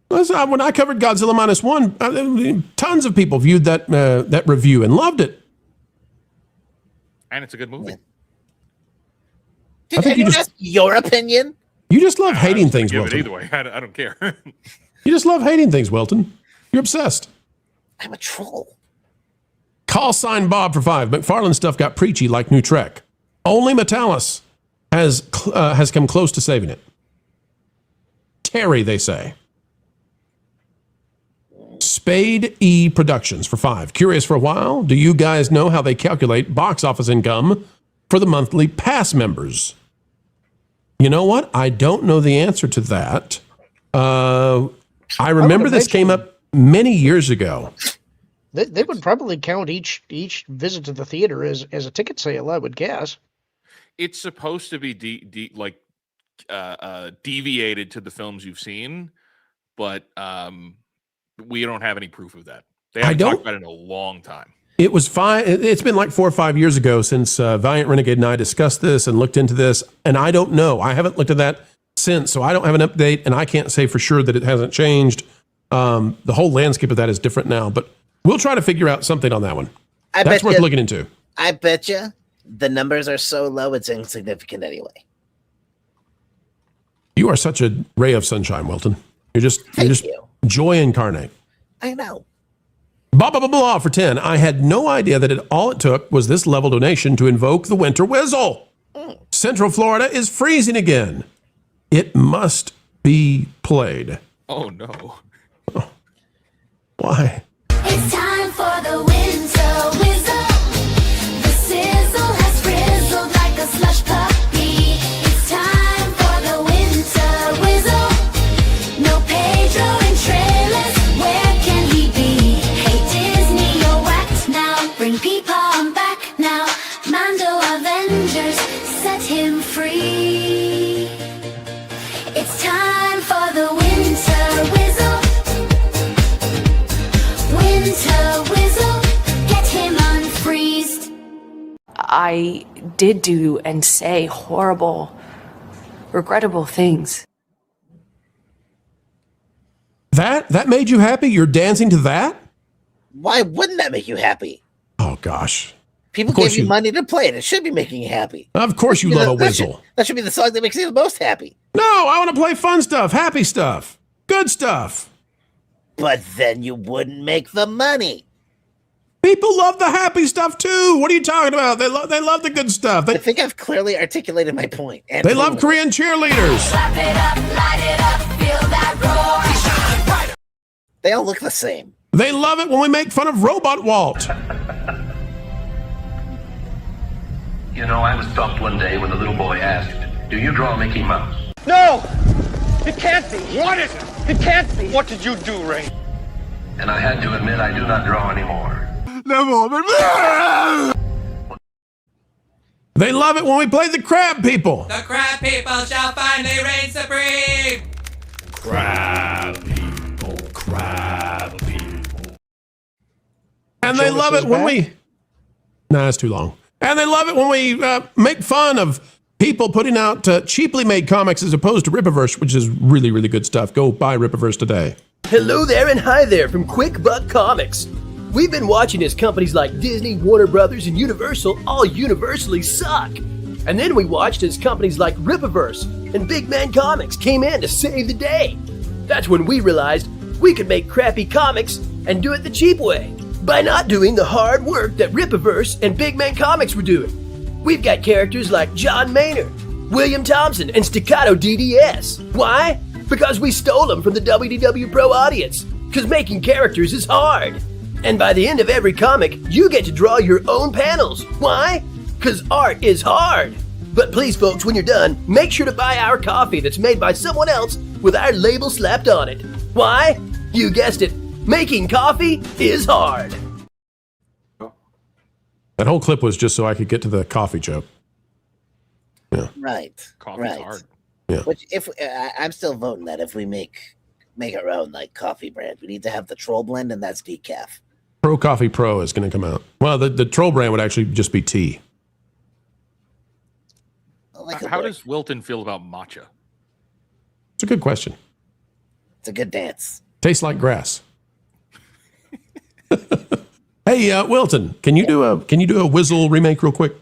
When I covered Godzilla -1, tons of people viewed that review and loved it. And it's a good movie. I think you just ask your opinion. You just love hating things, Give it Wilton. either way. I don't care. You just love hating things, Wilton. You're obsessed. I'm a troll. Call sign Bob for 5. McFarlane stuff got preachy like New Trek. Only Metalis has come close to saving it. Terry, they say. Spade E Productions for 5. Curious for a while. Do you guys know how they calculate box office income for the monthly pass members? You know what? I don't know the answer to that. I remember this came up many years ago. They would probably count each visit to the theater as a ticket sale, I would guess. It's supposed to be deviated to the films you've seen, but we don't have any proof of that. They haven't talked about it in a long time. It was fine. It's been like 4 or 5 years ago since Valiant Renegade and I discussed this and looked into this, and I don't know. I haven't looked at that since, so I don't have an update, and I can't say for sure that it hasn't changed. The whole landscape of that is different now, but we'll try to figure out something on that one. That's worth looking into. I bet you the numbers are so low it's insignificant anyway. You are such a ray of sunshine, Wilton. You're just joy incarnate. I know. Blah, blah, blah, blah for 10. I had no idea that all it took was this level donation to invoke the winter whistle. Central Florida is freezing again. It must be played. Oh, no. Why? It's time for the winter whistle. The sizzle has frizzled like a slush puppy. It's time for the winter whistle. No Pedro and trailers, where can he be? Hey Disney, you're whacked now. Bring Peepom back now. Mando Avengers, set him free. It's time for the winter whistle. Winter whistle, get him unfreezed. I did do and say horrible, regrettable things. That made you happy? You're dancing to that? Why wouldn't that make you happy? Oh, gosh. People give you money to play it. It should be making you happy. Of course you love a whistle. That should be the song that makes you the most happy. No, I want to play fun stuff, happy stuff, good stuff. But then you wouldn't make the money. People love the happy stuff too. What are you talking about? They love the good stuff. I think I've clearly articulated my point. And they love Korean cheerleaders. Clap it up, light it up, feel that roar. They all look the same. They love it when we make fun of Robot Walt. You know, I was stopped one day when the little boy asked, "Do you draw Mickey Mouse?" No! It can't be. What is it? It can't be. What did you do, Ray? And I had to admit I do not draw anymore. They love it when we play the crab people. The crab people shall finally reign supreme. Crab people, crab people. And they love it when we... Nah, it's too long. And they love it when we make fun of people putting out cheaply made comics as opposed to Rippaverse, which is really, really good stuff. Go buy Rippaverse today. Hello there and hi there from Quick Buck Comics. We've been watching as companies like Disney, Warner Brothers, and Universal all universally suck. And then we watched as companies like Rippaverse and Big Man Comics came in to save the day. That's when we realized we could make crappy comics and do it the cheap way, by not doing the hard work that Rippaverse and Big Man Comics were doing. We've got characters like John Maynor, William Thompson, and Staccato DDS. Why? Because we stole them from the WDW Pro audience. Because making characters is hard. And by the end of every comic, you get to draw your own panels. Why? Because art is hard. But please, folks, when you're done, make sure to buy our coffee that's made by someone else with our label slapped on it. Why? You guessed it. Making coffee is hard. That whole clip was just so I could get to the coffee joke. Yeah. Right. Coffee's hard. Yeah. Which, if I'm still voting that if we make our own like coffee brand, we need to have the troll blend, and that's decaf. Pro Coffee Pro is going to come out. Well, the troll brand would actually just be tea. How does Wilton feel about matcha? It's a good question. It's a good dance. Tastes like grass. Hey, Wilton, can you do a Whizzle remake real quick?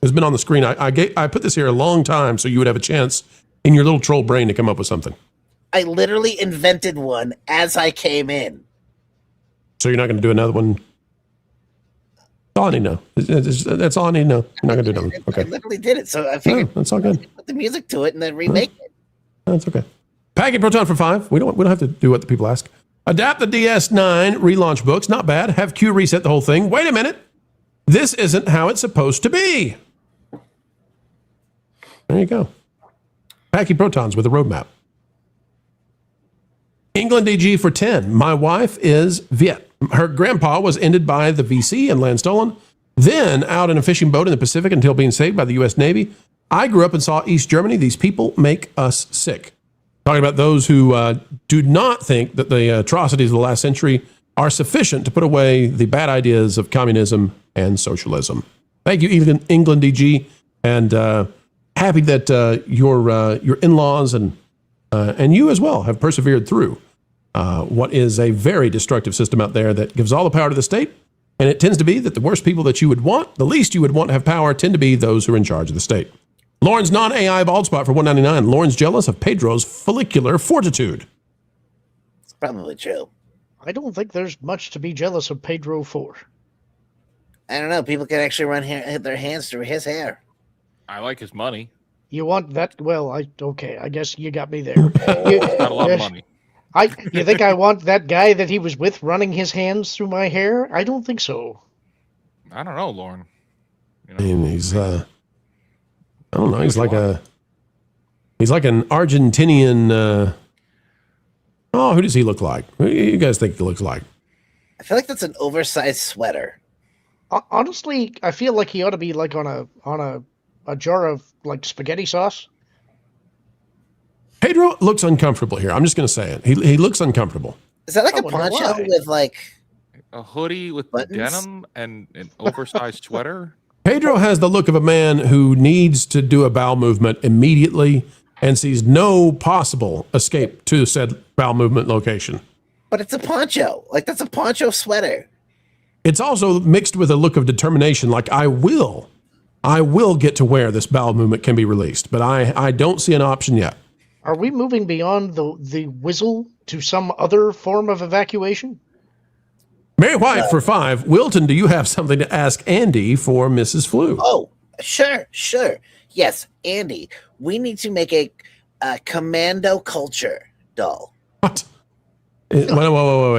has been on the screen. I put this here a long time so you would have a chance in your little troll brain to come up with something. I literally invented one as I came in. So you're not going to do another one? That's all I need to know. That's all I need to know. You're not going to do another one. Okay. I literally did it, so I figured that's all good. Put the music to it and then remake it. That's okay. Packet Proton for 5. We don't have to do what the people ask. Adapt the DS9 relaunch books. Not bad. Have Q reset the whole thing. Wait a minute. This isn't how it's supposed to be. There you go. Packy Protons with a roadmap. England DG for 10. My wife is Viet. Her grandpa was ended by the VC and land stolen. Then out in a fishing boat in the Pacific until being saved by the U.S. Navy. I grew up and saw East Germany. These people make us sick. Talking about those who do not think that the atrocities of the last century are sufficient to put away the bad ideas of communism and socialism. Thank you, England DG, and happy that your in-laws and you as well have persevered through what is a very destructive system out there that gives all the power to the state, and it tends to be that the worst people that you would want, the least you would want to have power, tend to be those who are in charge of the state. Lauren's non-AI bald spot for $1.99. Lauren's jealous of Pedro's follicular fortitude. It's probably true. I don't think there's much to be jealous of Pedro for. I don't know. People can actually run their hands through his hair. I like his money. You want that? Well, okay. I guess you got me there. Not a lot of money. You think I want that guy that he was with running his hands through my hair? I don't think so. I don't know, Lauren. I mean, he's I don't know. He's like an Argentinian. Who does he look like? Who do you guys think he looks like? I feel like that's an oversized sweater. Honestly, I feel like he ought to be like on a jar of like spaghetti sauce. Pedro looks uncomfortable here. I'm just going to say it. He looks uncomfortable. Is that like a poncho with like a hoodie with buttons? Denim and an oversized sweater? Pedro has the look of a man who needs to do a bowel movement immediately and sees no possible escape to said bowel movement location. But it's a poncho. Like, that's a poncho sweater. It's also mixed with a look of determination, like I will get to where this bowel movement can be released, but I don't see an option yet. Are we moving beyond the whistle to some other form of evacuation? Mary White for 5. Wilton, do you have something to ask Andy for Mrs. Flu? Oh, sure. Yes, Andy, we need to make a commando culture doll. What? Wait.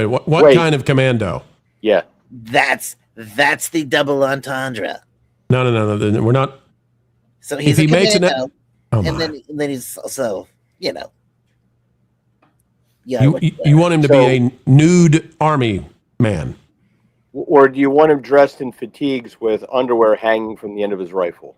What kind of commando? Yeah. That's the double entendre. No. We're not. So he's if he a makes commando, an and then he's also, Yeah. You want him to be a nude army man. Or do you want him dressed in fatigues with underwear hanging from the end of his rifle?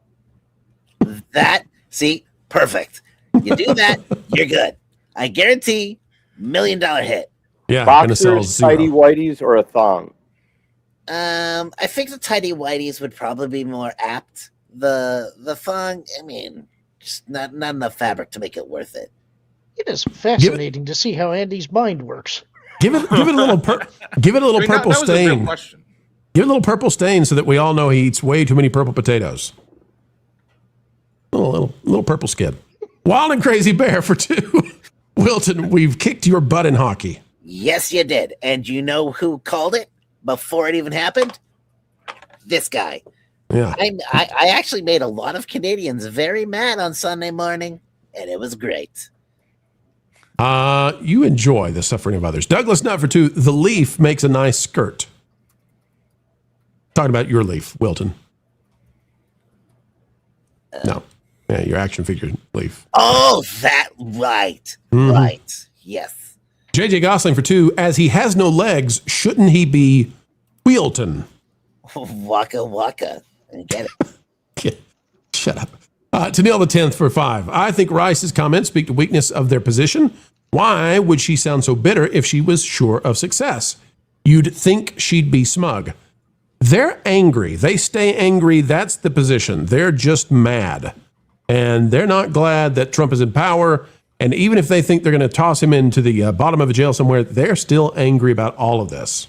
Perfect. You do that, you're good. I guarantee $1 million hit. Yeah, boxers, tidy whities, or a thong? I think the tidy whities would probably be more apt. The thong, I mean, just not enough fabric to make it worth it. It is fascinating to see how Andy's mind works. Give it a little purple stain. Give it a little purple stain so that we all know he eats way too many purple potatoes. A little purple skid. Wild and Crazy Bear for 2. Wilton, we've kicked your butt in hockey. Yes, you did. And you know who called it before it even happened? This guy. Yeah. I actually made a lot of Canadians very mad on Sunday morning, and it was great. You enjoy the suffering of others. Douglas Nutt for 2. The leaf makes a nice skirt. Talking about your leaf, Wilton. No. Yeah, your action figure leaf. Oh, that right. Mm-hmm. Right. Yes. JJ Gosling for 2. As he has no legs, shouldn't he be Wilton? Waka waka. I get it. Shut up. Tennille the 10th for 5. I think Rice's comments speak to weakness of their position. Why would she sound so bitter if she was sure of success? You'd think she'd be smug. They're angry. They stay angry. That's the position. They're just mad. And they're not glad that Trump is in power. And even if they think they're going to toss him into the bottom of a jail somewhere, they're still angry about all of this.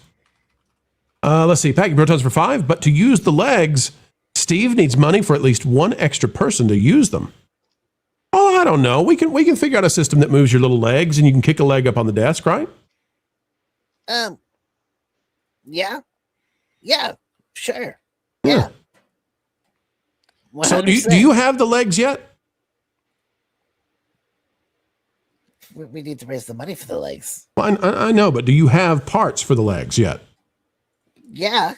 Let's see. Packing Protons for 5. But to use the legs Steve needs money for at least one extra person to use them. Oh, I don't know. We can figure out a system that moves your little legs and you can kick a leg up on the desk, right? Yeah. Yeah, sure. Yeah. 100%. So do you have the legs yet? We need to raise the money for the legs. Well, I know, but do you have parts for the legs yet? Yeah,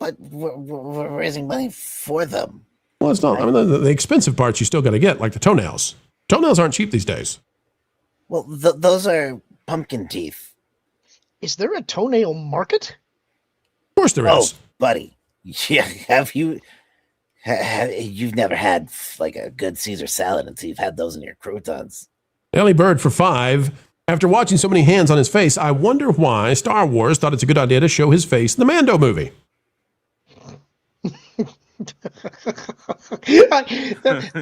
but we're raising money for them. Well, it's not. I mean, the expensive parts you still got to get, like the toenails. Toenails aren't cheap these days. Well, those are pumpkin teeth. Is there a toenail market? Of course there is. Oh, buddy. Yeah, you've never had like a good Caesar salad until you've had those in your croutons. Ellie Bird for 5. After watching so many hands on his face, I wonder why Star Wars thought it's a good idea to show his face in the Mando movie.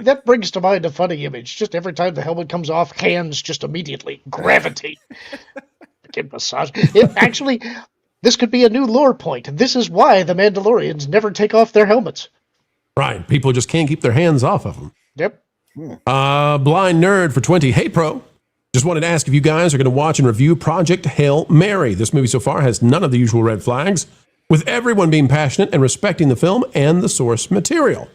that brings to mind a funny image. Just every time the helmet comes off, hands just immediately gravitate. Get massage. Actually, this could be a new lore point. This is why the Mandalorians never take off their helmets. Right. People just can't keep their hands off of them. Yep. Blind Nerd for 20. Hey, Pro. Just wanted to ask if you guys are going to watch and review Project Hail Mary. This movie so far has none of the usual red flags, with everyone being passionate and respecting the film and the source material.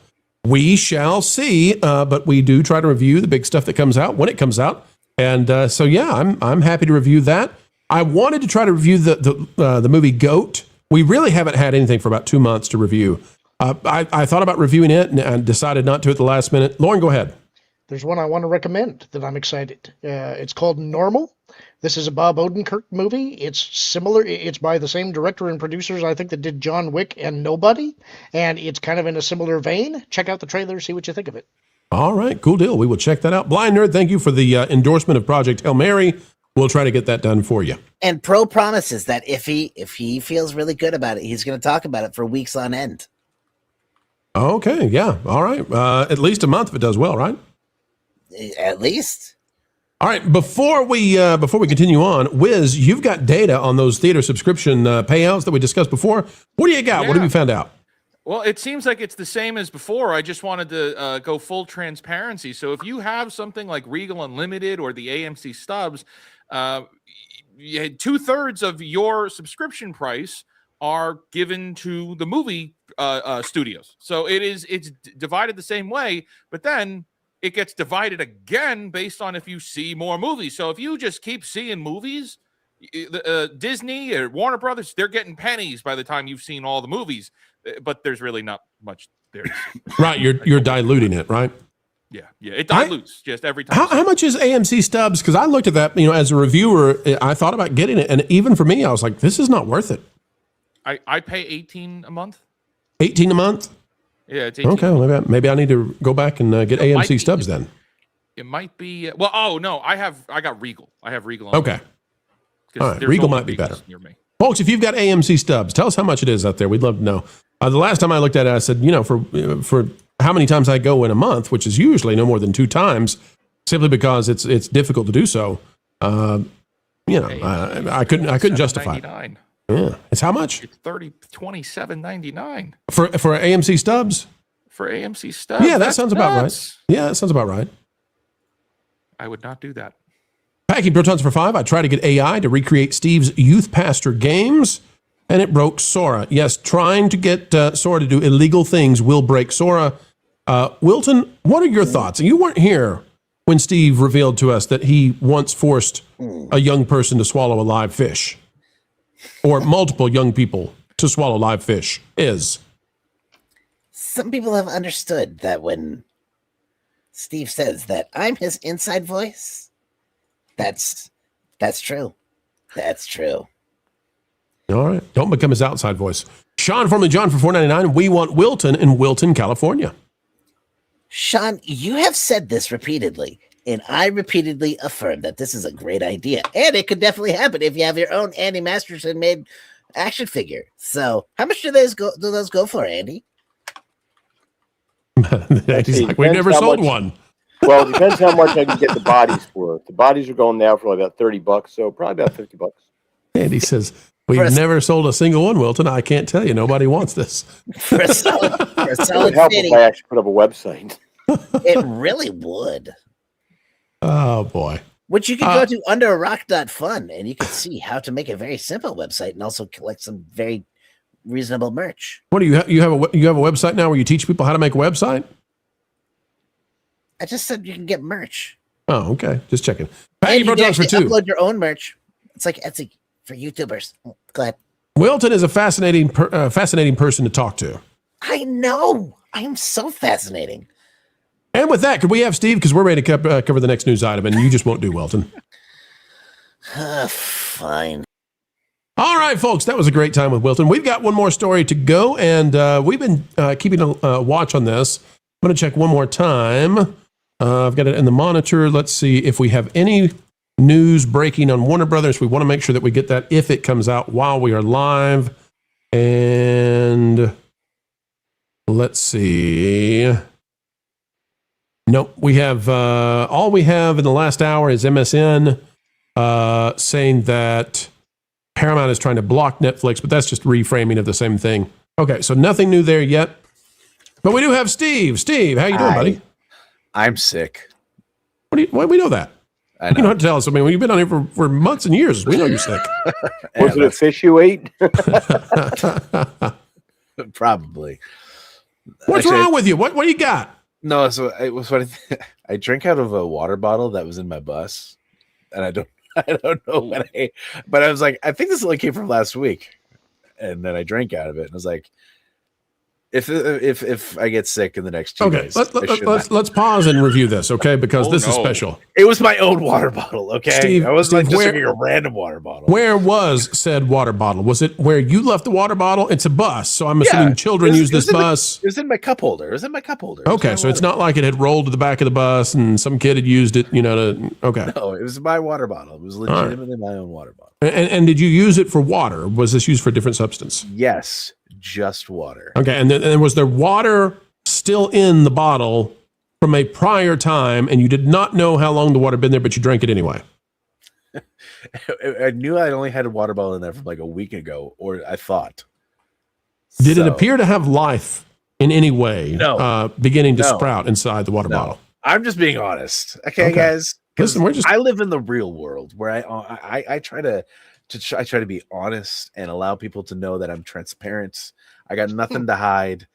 We shall see, but we do try to review the big stuff that comes out when it comes out. And so, yeah, I'm happy to review that. I wanted to try to review the movie Goat. We really haven't had anything for about 2 months to review. I thought about reviewing it and decided not to at the last minute. Lauren, go ahead. There's one I want to recommend that I'm excited. It's called Normal. This is a Bob Odenkirk movie. It's similar. It's by the same director and producers, I think, that did John Wick and Nobody. And it's kind of in a similar vein. Check out the trailer, see what you think of it. All right, cool deal. We will check that out. Blind Nerd, thank you for the endorsement of Project Hail Mary. We'll try to get that done for you. And Pro promises that if he feels really good about it, he's going to talk about it for weeks on end. Okay, yeah, all right. At least a month if it does well, right? At least. All right, before we continue on, Wiz, you've got data on those theater subscription payouts that we discussed before. What do you got? Yeah. What have you found out? Well, it seems like it's the same as before. I just wanted to go full transparency. So if you have something like Regal Unlimited or the AMC stubs, 2/3 of your subscription price are given to the movie studios. So it's divided the same way, but then it gets divided again based on if you see more movies. So if you just keep seeing movies, Disney or Warner Brothers, they're getting pennies by the time you've seen all the movies, but there's really not much there. Right, you're diluting it, right? Yeah, it dilutes just every time. How much is AMC stubs? Because I looked at that, as a reviewer, I thought about getting it, and even for me, I was like, this is not worth it. I pay $18 a month. 18 a month? Yeah, it's 18. Okay, well, maybe I need to go back and get AMC stubs then. It might be. Well, oh no, I got Regal. I have Regal. Okay. All right, Regal might be better. Near me. Folks, if you've got AMC stubs, tell us how much it is out there. We'd love to know. The last time I looked at it, I said, for how many times I go in a month, which is usually no more than 2 times, simply because it's difficult to do so. I couldn't justify it. Yeah, it's how much? It's $27.99 for AMC stubs. For AMC stubs. Yeah, that sounds about right. Yeah, that sounds about right. I would not do that. Packing Protons for 5. I tried to get AI to recreate Steve's Youth Pastor games, and it broke Sora. Yes, trying to get Sora to do illegal things will break Sora. Wilton, what are your thoughts? You weren't here when Steve revealed to us that he once forced a young person to swallow a live fish, or multiple young people to swallow live fish. Some people have understood that when Steve says that I'm his inside voice, that's true. That's true. All right. Don't become his outside voice. Sean, formerly John, for $4.99. We want Wilton in Wilton, California. Sean, you have said this repeatedly, and I repeatedly affirm that this is a great idea. And it could definitely happen if you have your own Andy Masterson made action figure. So how much do those go for, Andy? He's like, we never sold one. Well, it depends how much I can get the bodies for. The bodies are going now for like about $30, so probably about $50. Andy says, We've never sold a single one, Wilton. I can't tell you. Nobody wants this. For a solid, It would help if I actually put up a website. It really would. Oh, boy. Which you can go to underarock.fun and you can see how to make a very simple website and also collect some very reasonable merch. What do you have? You have a website now where you teach people how to make a website? I just said you can get merch. Oh, okay. Just checking. And you can Protons for actually two. upload your own merch. It's like Etsy for YouTubers. Go ahead. Wilton is a fascinating person to talk to. I know. I am so fascinating. And with that, could we have Steve? Because we're ready to cover the next news item, and you just won't do, Wilton. Fine. All right, folks, that was a great time with Wilton. We've got one more story to go, and we've been keeping a watch on this. I'm going to check one more time. I've got it in the monitor. Let's see if we have any news breaking on Warner Brothers. We want to make sure that we get that if it comes out while we are live. And let's see. Nope, we have all we have in the last hour is MSN saying that Paramount is trying to block Netflix, but that's just reframing of the same thing. Okay, so nothing new there yet. But we do have Steve. Steve, how you doing, buddy? I'm sick. Why do we know that? I know. You don't have to tell us. I mean, when you've been on here for months and years, we know you're sick. Was it a fish you ate? Probably. What's wrong with you? What do you got? No, so it was funny. I drank out of a water bottle that was in my bus, and I don't know what but I was like, I think this only came from last week, and then I drank out of it, and I was like, if I get sick in the next 2 days, let's pause and review this, okay? Because this is special. It was my own water bottle, okay? Steve, I wasn't just where- drinking a random water bottle. Where was said water bottle? Was it where you left the water bottle? It's a bus, so I'm assuming children use this bus. It was in my cup holder. It was in my cup holder. Okay, so it's not like it had rolled to the back of the bus and some kid had used it, okay. No, it was my water bottle. It was legitimately my own water bottle. And did you use it for water? Was this used for a different substance? Yes, just water. Okay, and then was there water still in the bottle from a prior time, and you did not know how long the water had been there, but you drank it anyway? I knew I only had a water bottle in there from like a week ago, or I thought. Did it appear to have life in any way? No. Beginning to sprout inside the water bottle? I'm just being honest. Okay, guys. Listen, I live in the real world where I try to be honest and allow people to know that I'm transparent. I got nothing to hide,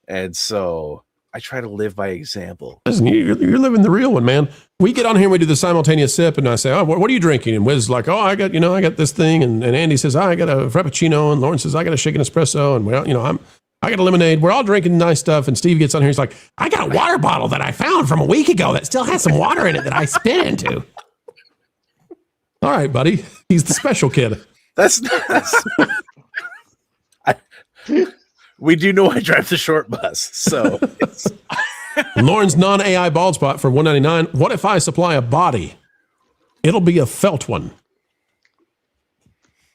and so I try to live by example. Listen, you're living the real one, man. We get on here and we do the simultaneous sip, and I say, "Oh, what are you drinking?" And Wiz is like, "Oh, I got this thing," and Andy says, "I got a frappuccino," and Lauren says, "I got a shaken espresso," and I got a lemonade. We're all drinking nice stuff, and Steve gets on here. He's like, "I got a water bottle that I found from a week ago that still has some water in it that I spit into." All right, buddy. He's the special kid. We do know I drive the short bus, so Lauren's non-AI bald spot for $199. What if I supply a body? It'll be a felt one.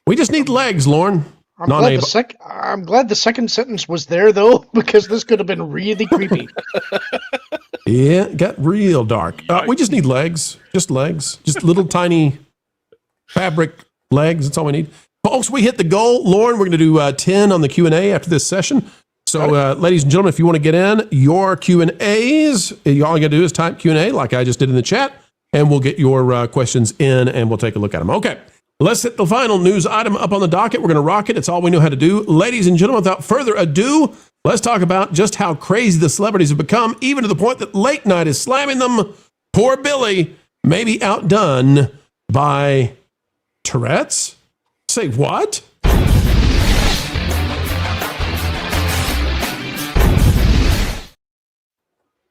We just need legs, Lauren. I'm glad the second sentence was there, though, because this could have been really creepy. Yeah, it got real dark. We just need legs. Just legs. Just little tiny fabric legs. That's all we need. Folks, we hit the goal. Lauren, we're going to do 10 on the Q&A after this session. So, ladies and gentlemen, if you want to get in your Q&As, all you got to do is type Q&A like I just did in the chat, and we'll get your questions in, and we'll take a look at them. Okay, let's hit the final news item up on the docket. We're going to rock it. It's all we know how to do. Ladies and gentlemen, without further ado, let's talk about just how crazy the celebrities have become, even to the point that late night is slamming them. Poor Billy may be outdone by Tourette's. Say what?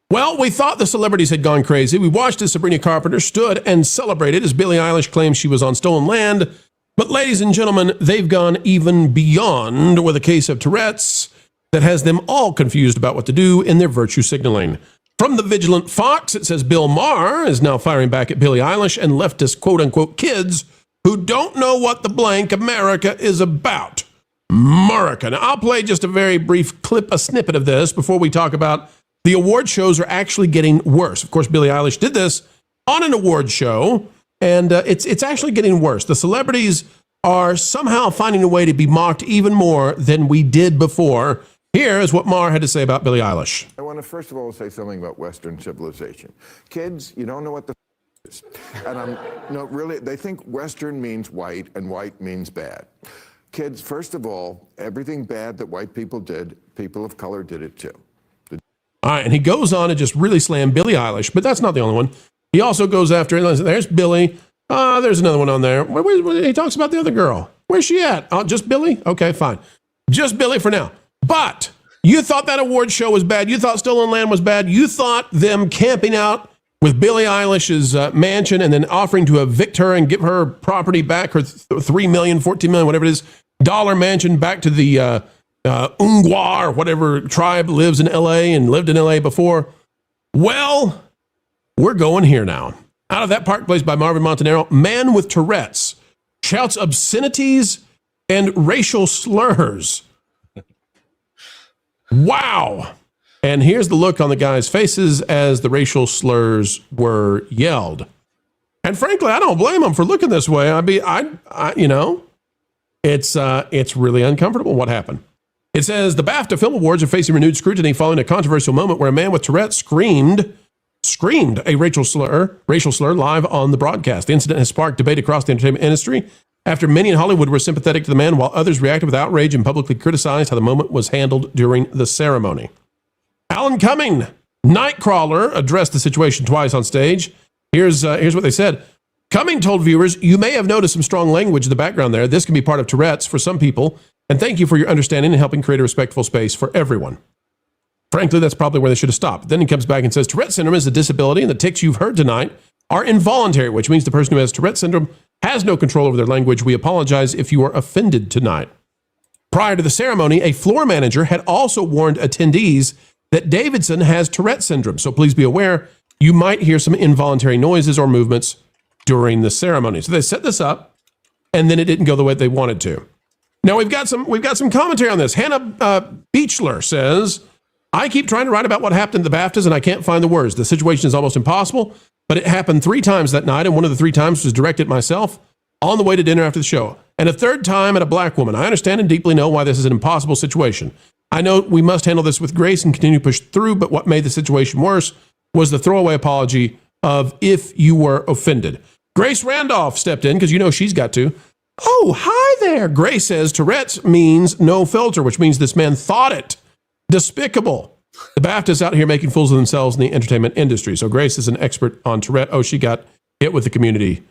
Well, we thought the celebrities had gone crazy. We watched as Sabrina Carpenter stood and celebrated as Billie Eilish claimed she was on stolen land. But ladies and gentlemen, they've gone even beyond with a case of Tourette's that has them all confused about what to do in their virtue signaling. From the Vigilant Fox, it says Bill Maher is now firing back at Billie Eilish and leftist quote-unquote kids who don't know what the blank America is about. America. Now, I'll play just a very brief clip, a snippet of this before we talk about the award shows are actually getting worse. Of course, Billie Eilish did this on an award show, and it's actually getting worse. The celebrities are somehow finding a way to be mocked even more than we did before. Here is what Mar had to say about Billie Eilish. I want to first of all say something about Western civilization. Kids, you don't know what the is. And no, really, they think Western means white and white means bad. Kids, first of all, everything bad that white people did, people of color did it too. All right, and he goes on to just really slam Billie Eilish, but that's not the only one. He also goes after, there's Billie. There's another one on there. He talks about the other girl. Where's she at? Just Billie? Okay, fine. Just Billie for now. But you thought that award show was bad. You thought Still on Land was bad. You thought them camping out with Billie Eilish's mansion and then offering to evict her and give her property back, her $3 million, $14 million, whatever it is, dollar mansion back to the Ungwa or whatever tribe lives in L.A. and lived in L.A. before. Well, we're going here now. Out of that park place by Marvin Montanaro, man with Tourette's shouts obscenities and racial slurs. Wow. And here's the look on the guys' faces as the racial slurs were yelled. And frankly, I don't blame them for looking this way. It's really uncomfortable what happened. It says the BAFTA Film Awards are facing renewed scrutiny following a controversial moment where a man with Tourette's screamed a racial slur live on the broadcast. The incident has sparked debate across the entertainment industry after many in Hollywood were sympathetic to the man while others reacted with outrage and publicly criticized how the moment was handled during the ceremony. Alan Cumming, Nightcrawler, addressed the situation twice on stage. Here's what they said. Cumming told viewers, "You may have noticed some strong language in the background there. This can be part of Tourette's for some people, and thank you for your understanding and helping create a respectful space for everyone." Frankly, that's probably where they should have stopped. Then he comes back and says, Tourette syndrome is a disability, and the tics you've heard tonight are involuntary, which means the person who has Tourette syndrome has no control over their language. We apologize if you are offended tonight. Prior to the ceremony, a floor manager had also warned attendees that Davidson has Tourette syndrome, so please be aware you might hear some involuntary noises or movements during the ceremony. So they set this up, and then it didn't go the way they wanted to. Now we've got some commentary on this. Hannah Beechler says, I keep trying to write about what happened at the BAFTAs and I can't find the words. The situation is almost impossible, but it happened 3 times that night, and one of the 3 times was directed at myself on the way to dinner after the show, and a 3rd time at a black woman. I understand and deeply know why this is an impossible situation. I know we must handle this with grace and continue to push through, but what made the situation worse was the throwaway apology of if you were offended. Grace Randolph stepped in because she's got to. Oh, hi there. Grace says Tourette's means no filter, which means this man thought it. Despicable. The BAFTAs out here making fools of themselves in the entertainment industry. So Grace is an expert on Tourette. Oh, she got hit with the community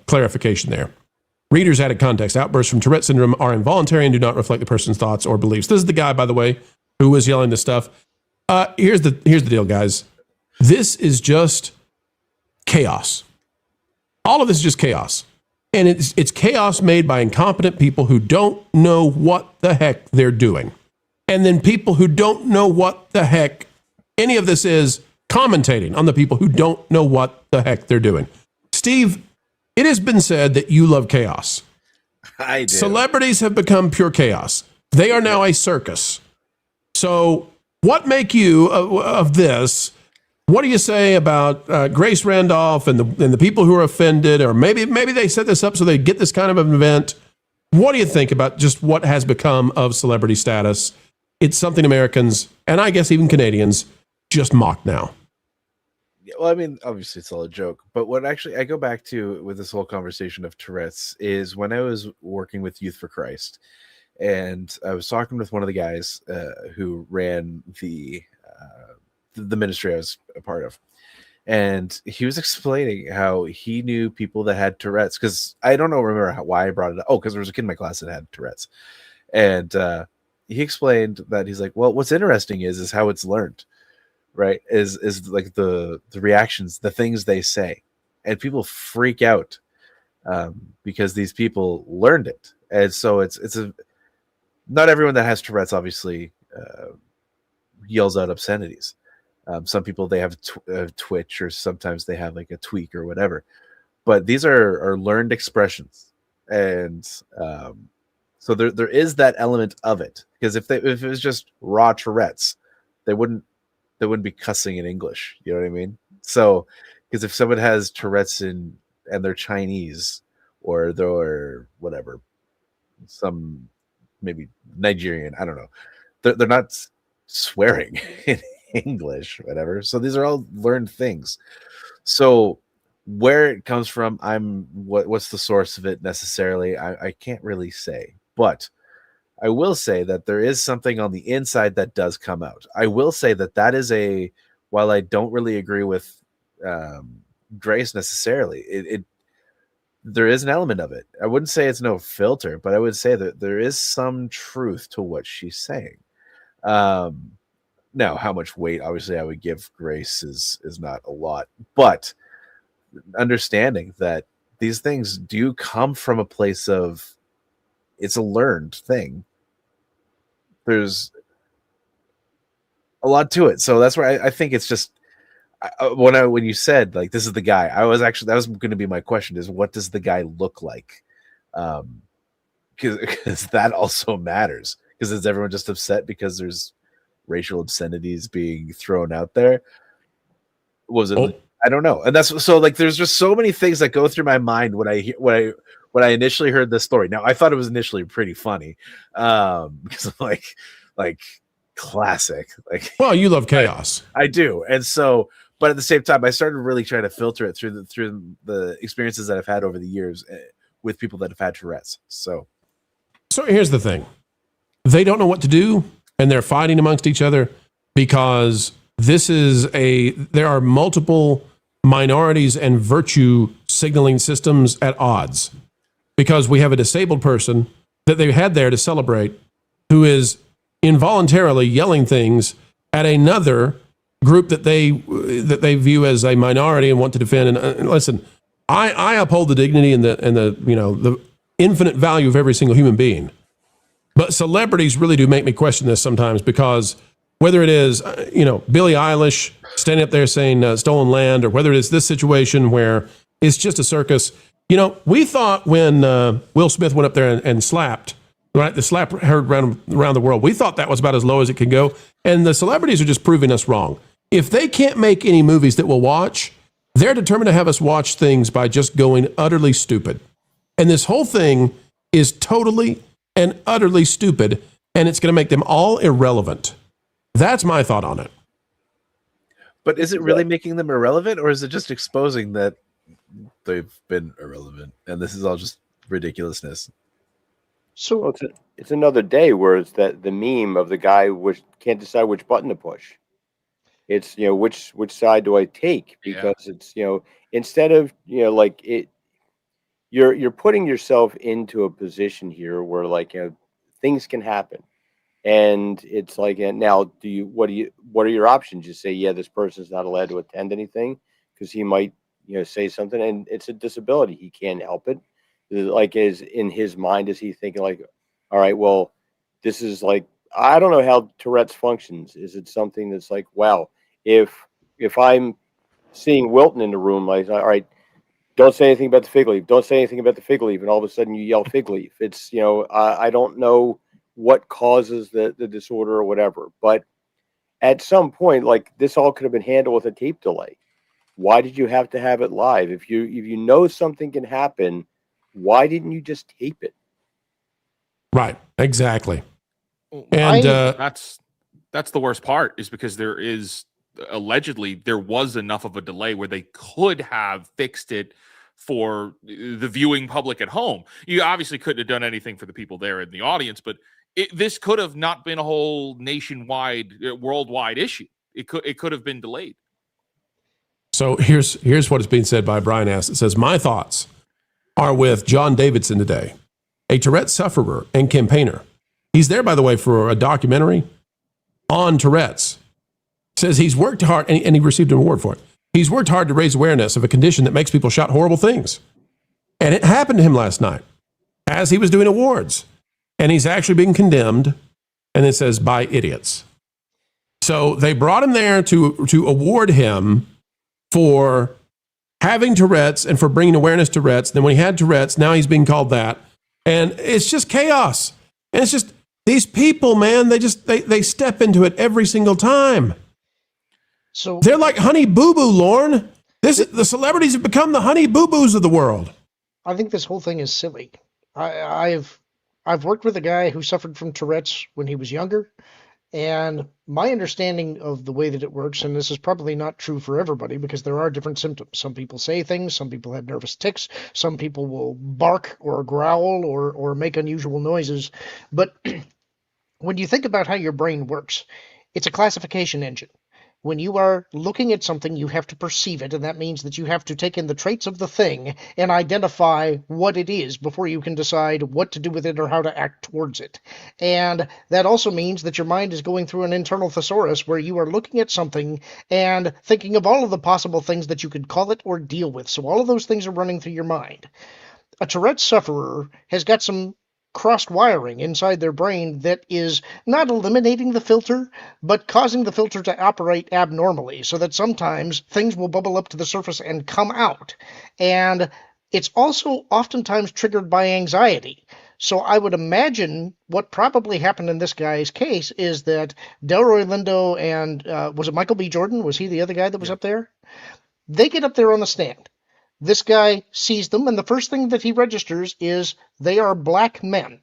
clarification there. Readers added context. Outbursts from Tourette syndrome are involuntary and do not reflect the person's thoughts or beliefs. This is the guy, by the way, who was yelling this stuff. Here's the deal, guys. This is just chaos. All of this is just chaos. And it's chaos made by incompetent people who don't know what the heck they're doing. And then people who don't know what the heck any of this is commentating on the people who don't know what the heck they're doing. Steve, it has been said that you love chaos. I do. Celebrities have become pure chaos. They are now a circus. So what make you of this? What do you say about Grace Randolph and the people who are offended, or maybe they set this up so they get this kind of an event? What do you think about just what has become of celebrity status? It's something Americans, and I guess even Canadians, just mock now. Well, I mean, obviously it's all a joke, but what actually I go back to with this whole conversation of Tourette's is when I was working with Youth for Christ, and I was talking with one of the guys who ran the ministry I was a part of. And he was explaining how he knew people that had Tourette's, because I don't remember why I brought it up. Oh, because there was a kid in my class that had Tourette's. And he explained that he's like, well, what's interesting is how it's learned, right? Is like the reactions, the things they say. And people freak out because these people learned it. And so not everyone that has Tourette's obviously yells out obscenities. Some people, they have twitch, or sometimes they have like a tweak or whatever, but these are learned expressions. And so there is that element of it, because if it was just raw Tourette's, they wouldn't be cussing in English. You know what I mean? So, because if someone has Tourette's and they're Chinese, or they're whatever, some maybe Nigerian, I don't know. They're not swearing in English, whatever. So these are all learned things. So where it comes from, what's the source of it necessarily? I can't really say, but I will say that there is something on the inside that does come out. I will say that is while I don't really agree with Grace necessarily, there is an element of it. I wouldn't say it's no filter, but I would say that there is some truth to what she's saying. Now, how much weight obviously I would give Grace is not a lot, but understanding that these things do come from a place of it's a learned thing. There's a lot to it. So that's where I think it's just when you said like this is the guy, that was going to be my question, is what does the guy look like? Because that also matters. Because is everyone just upset because there's racial obscenities being thrown out there? Was it? I don't know. And that's so like there's just so many things that go through my mind when I initially heard this story. Now I thought it was initially pretty funny, because I'm like classic. Like, well, you love chaos. I do, and so. But at the same time, I started really trying to filter it through the experiences that I've had over the years with people that have had Tourette's. So here's the thing. They don't know what to do, and they're fighting amongst each other because there are multiple minorities and virtue signaling systems at odds, because we have a disabled person that they had there to celebrate who is involuntarily yelling things at another group that they view as a minority and want to defend. And listen, I uphold the dignity and the infinite value of every single human being. But celebrities really do make me question this sometimes, because whether it is Billie Eilish standing up there saying stolen land, or whether it is this situation where it's just a circus. We thought when Will Smith went up there and slapped, right? The slap heard around the world. We thought that was about as low as it could go. And the celebrities are just proving us wrong. If they can't make any movies that we'll watch, they're determined to have us watch things by just going utterly stupid. And this whole thing is totally and utterly stupid, and it's going to make them all irrelevant. That's my thought on it. But is it really making them irrelevant, or is it just exposing that they've been irrelevant and this is all just ridiculousness? So it's another day where it's the meme of the guy which can't decide which button to push. It's which side do I take? Because it's instead of like it, you're putting yourself into a position here where like things can happen, and it's like now what are your options? You say this person's not allowed to attend anything because he might say something, and it's a disability, he can't help it. Like, is in his mind, is he thinking like, all right, well, this is like, I don't know how Tourette's functions. Is it something that's like, wow, if I'm seeing Wilton in the room, like, all right, don't say anything about the fig leaf. Don't say anything about the fig leaf. And all of a sudden you yell fig leaf. It's, I don't know what causes the disorder or whatever. But at some point, like, this all could have been handled with a tape delay. Why did you have to have it live? If you know something can happen, why didn't you just tape it? Right. Exactly. And that's the worst part, is because there is allegedly there was enough of a delay where they could have fixed it for the viewing public at home. You obviously couldn't have done anything for the people there in the audience, but this could have not been a whole nationwide, worldwide issue. It could have been delayed. So here's what is being said by Brian S. It says, my thoughts are with John Davidson today, a Tourette sufferer and campaigner. He's there, by the way, for a documentary on Tourette's. Says he's worked hard, and he received an award for it. He's worked hard to raise awareness of a condition that makes people shout horrible things. And it happened to him last night as he was doing awards. And he's actually being condemned, and it says, by idiots. So they brought him there to award him for having Tourette's and for bringing awareness to Tourette's. Then when he had Tourette's, now he's being called that. And it's just chaos. And it's just, these people, man, they step into it every single time. So they're like Honey Boo Boo, Lorne. The celebrities have become the Honey Boo Boos of the world. I think this whole thing is silly. I've worked with a guy who suffered from Tourette's when he was younger, and my understanding of the way that it works, and this is probably not true for everybody because there are different symptoms. Some people say things, some people have nervous tics, some people will bark or growl or make unusual noises. But when you think about how your brain works, it's a classification engine. When you are looking at something, you have to perceive it, and that means that you have to take in the traits of the thing and identify what it is before you can decide what to do with it or how to act towards it. And that also means that your mind is going through an internal thesaurus where you are looking at something and thinking of all of the possible things that you could call it or deal with. So all of those things are running through your mind. A Tourette's sufferer has got some crossed wiring inside their brain that is not eliminating the filter, but causing the filter to operate abnormally, so that sometimes things will bubble up to the surface and come out. And it's also oftentimes triggered by anxiety. So I would imagine what probably happened in this guy's case is that Delroy Lindo and, was it Michael B. Jordan? Was he the other guy that was up there? They get up there on the stand. This guy sees them, and the first thing that he registers is they are black men.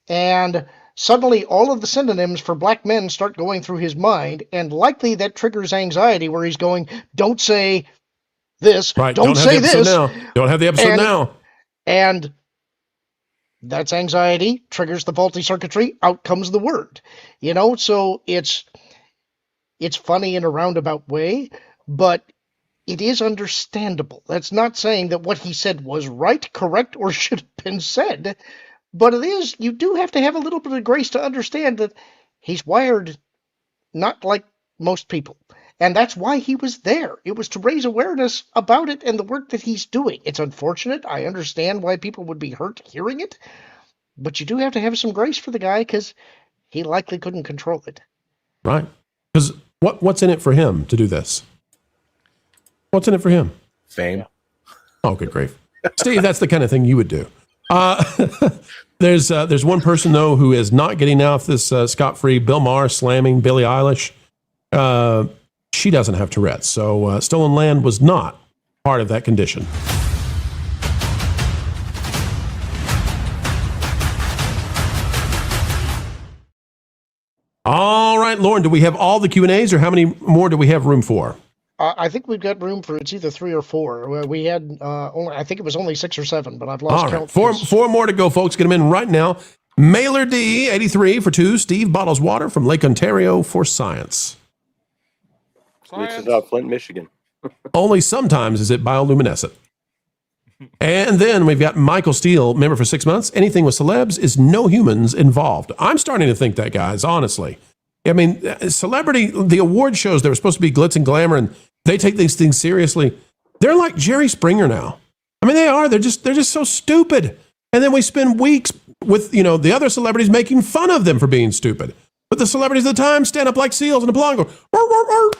And suddenly all of the synonyms for black men start going through his mind, and likely that triggers anxiety where he's going, don't say this, Right. don't have say the episode this. now. Don't have the episode now. And that's anxiety, triggers the faulty circuitry, out comes the word. You know, so it's funny in a roundabout way, but it is understandable. That's not saying that what he said was right, correct, or should have been said, but it is, you do have to have a little bit of grace to understand that he's wired not like most people. And that's why he was there. It was to raise awareness about it and the work that he's doing. It's unfortunate. I understand why people would be hurt hearing it, but you do have to have some grace for the guy because he likely couldn't control it. Right. Because what's in it for him to do this? What's in it for him? Fame. Oh, good grief. Steve, that's the kind of thing you would do. There's one person, though, who is not getting off this scot-free. Bill Maher slamming Billie Eilish. She doesn't have Tourette's, so Stolen Land was not part of that condition. All right, Lauren, do we have all the Q&As, or how many more do we have room for? I think we've got room for, it's either 3 or 4. We had, I think it was only 6 or 7, but I've lost count. Four more to go, folks. Get them in right now. Mailer D, 83 for 2. Steve bottles water from Lake Ontario for science. This is Flint, Michigan. Only sometimes is it bioluminescent. And then we've got Michael Steele, member for 6 months. Anything with celebs is no humans involved. I'm starting to think that, guys, honestly. I mean, celebrity, the award shows, they were supposed to be glitz and glamour, and they take these things seriously. They're like Jerry Springer now. I mean, they are. They're just so stupid. And then we spend weeks with, the other celebrities making fun of them for being stupid. But the celebrities of the time stand up like seals and applaud and go, "Arr, arr, arr,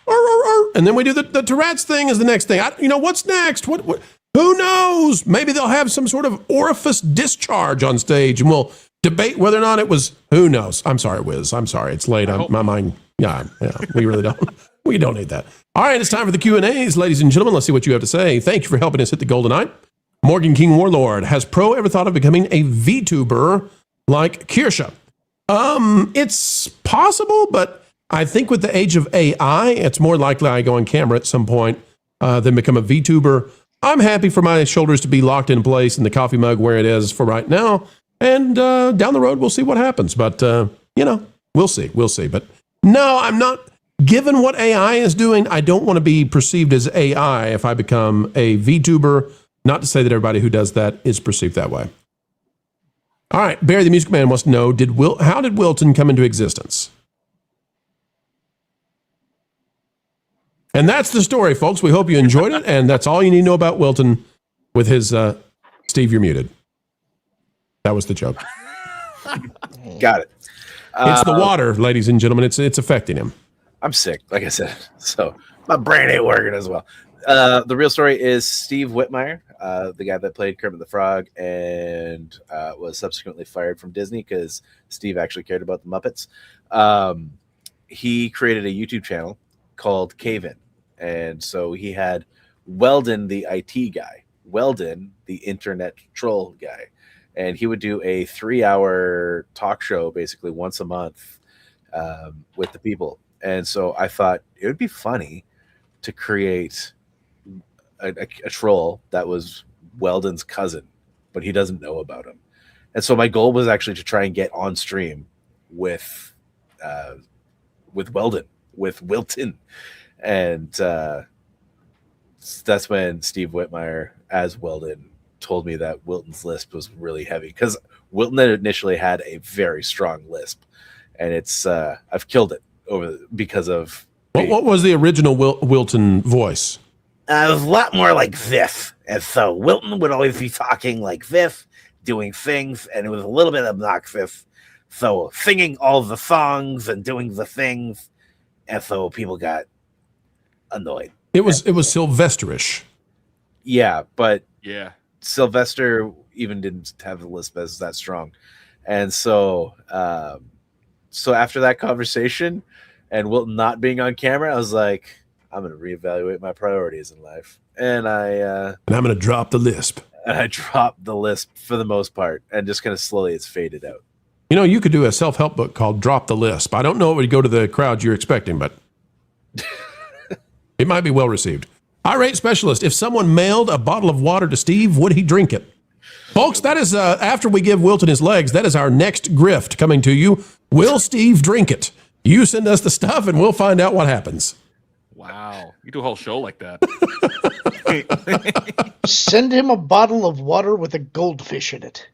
arr, arr." And then we do the Tourette's thing is the next thing. What's next? What? Who knows? Maybe they'll have some sort of orifice discharge on stage, and we'll debate whether or not it was. Who knows? I'm sorry, Wiz. I'm sorry. It's late. My mind. Yeah. We really don't. We don't need that. All right, it's time for the Q&As, ladies and gentlemen. Let's see what you have to say. Thank you for helping us hit the golden eye. Morgan King Warlord, has Pro ever thought of becoming a VTuber like Kirsha? It's possible, but I think with the age of AI, it's more likely I go on camera at some point than become a VTuber. I'm happy for my shoulders to be locked in place and the coffee mug where it is for right now. And down the road, we'll see what happens. But, we'll see. We'll see. But no, I'm not. Given what AI is doing, I don't want to be perceived as AI if I become a VTuber. Not to say that everybody who does that is perceived that way. All right, Barry the Music Man wants to know, how did Wilton come into existence? And that's the story, folks. We hope you enjoyed it, and that's all you need to know about Wilton with his Steve, you're muted. That was the joke. Got it. It's the water, ladies and gentlemen. It's affecting him. I'm sick, like I said, so my brain ain't working as well. The real story is Steve Whitmire, the guy that played Kermit the Frog and was subsequently fired from Disney because Steve actually cared about the Muppets. He created a YouTube channel called Cave In. And so he had Weldon, the IT guy, Weldon, the internet troll guy, and he would do a 3-hour talk show basically once a month with the people. And so I thought it would be funny to create a troll that was Weldon's cousin, but he doesn't know about him. And so my goal was actually to try and get on stream with Weldon, with Wilton. And that's when Steve Whitmire as Weldon told me that Wilton's lisp was really heavy, because Wilton initially had a very strong lisp, and it's I've killed it because of what was the original Wilton voice? It was a lot more like this, and so Wilton would always be talking like this, doing things, and it was a little bit obnoxious. So singing all the songs and doing the things, and so people got annoyed. It was Sylvesterish. Yeah, but yeah, Sylvester even didn't have the lisp as that strong, and so so after that conversation and Wilton not being on camera, I was like, I'm going to reevaluate my priorities in life, and I'm going to drop the lisp. And I dropped the lisp for the most part, and just kind of slowly it's faded out. You know, you could do a self-help book called Drop the Lisp. I don't know it would go to the crowd you're expecting, but it might be well received. Irate Specialist, if someone mailed a bottle of water to Steve, would he drink it? Folks, that is, after we give Wilton his legs, that is our next grift coming to you. Will Steve drink it? You send us the stuff and we'll find out what happens. Wow. You do a whole show like that. Send him a bottle of water with a goldfish in it.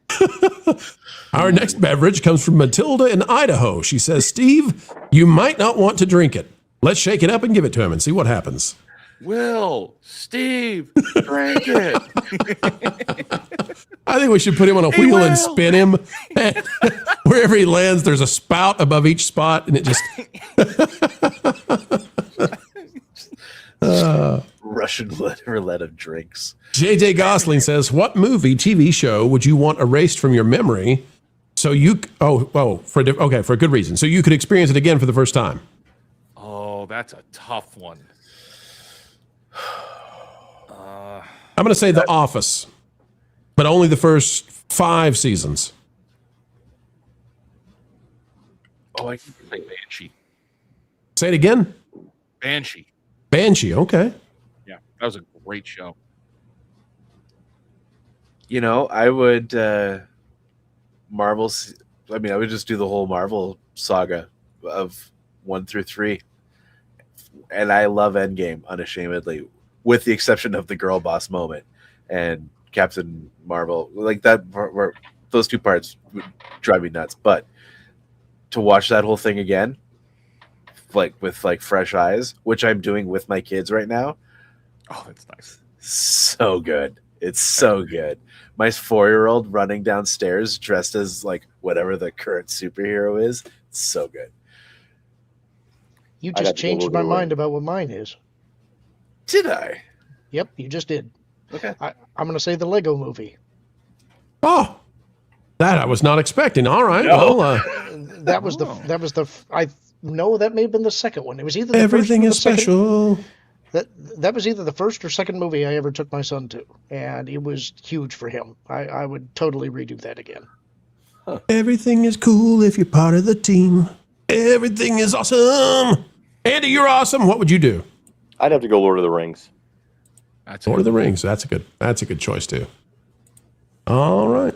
Our next beverage comes from Matilda in Idaho. She says, Steve, you might not want to drink it. Let's shake it up and give it to him and see what happens. Will, Steve, drink it. I think we should put him on a wheel and spin him. And wherever he lands, there's a spout above each spot, and it just... Russian roulette of drinks. JJ Gosling says, what movie, TV show would you want erased from your memory so you... for a good reason. So you could experience it again for the first time. Oh, that's a tough one. I'm going to say The Office, but only the first 5 seasons. Oh, I can say Banshee. Say it again? Banshee. Banshee, okay. Yeah, that was a great show. You know, I would Marvel's... I mean, I would just do the whole Marvel saga of 1 through 3. And I love Endgame unashamedly, with the exception of the girl boss moment and Captain Marvel. Like that, those 2 parts would drive me nuts. But to watch that whole thing again, like with like fresh eyes, which I'm doing with my kids right now. Oh, that's nice. So good. It's so good. My 4-year-old running downstairs dressed as like whatever the current superhero is. It's so good. You just changed my mind about what mine is. Did I? Yep, you just did. Okay. I'm going to say the Lego Movie. Oh, that I was not expecting. All right. No. Well, that was that may have been the second one. It was either the everything is first or the special. That was either the first or second movie I ever took my son to, and it was huge for him. I would totally redo that again. Huh. Everything is cool if you're part of the team. Everything is awesome. Andy, you're awesome. What would you do? I'd have to go Lord of the Rings. Lord of the Rings. That's a good choice too. All right.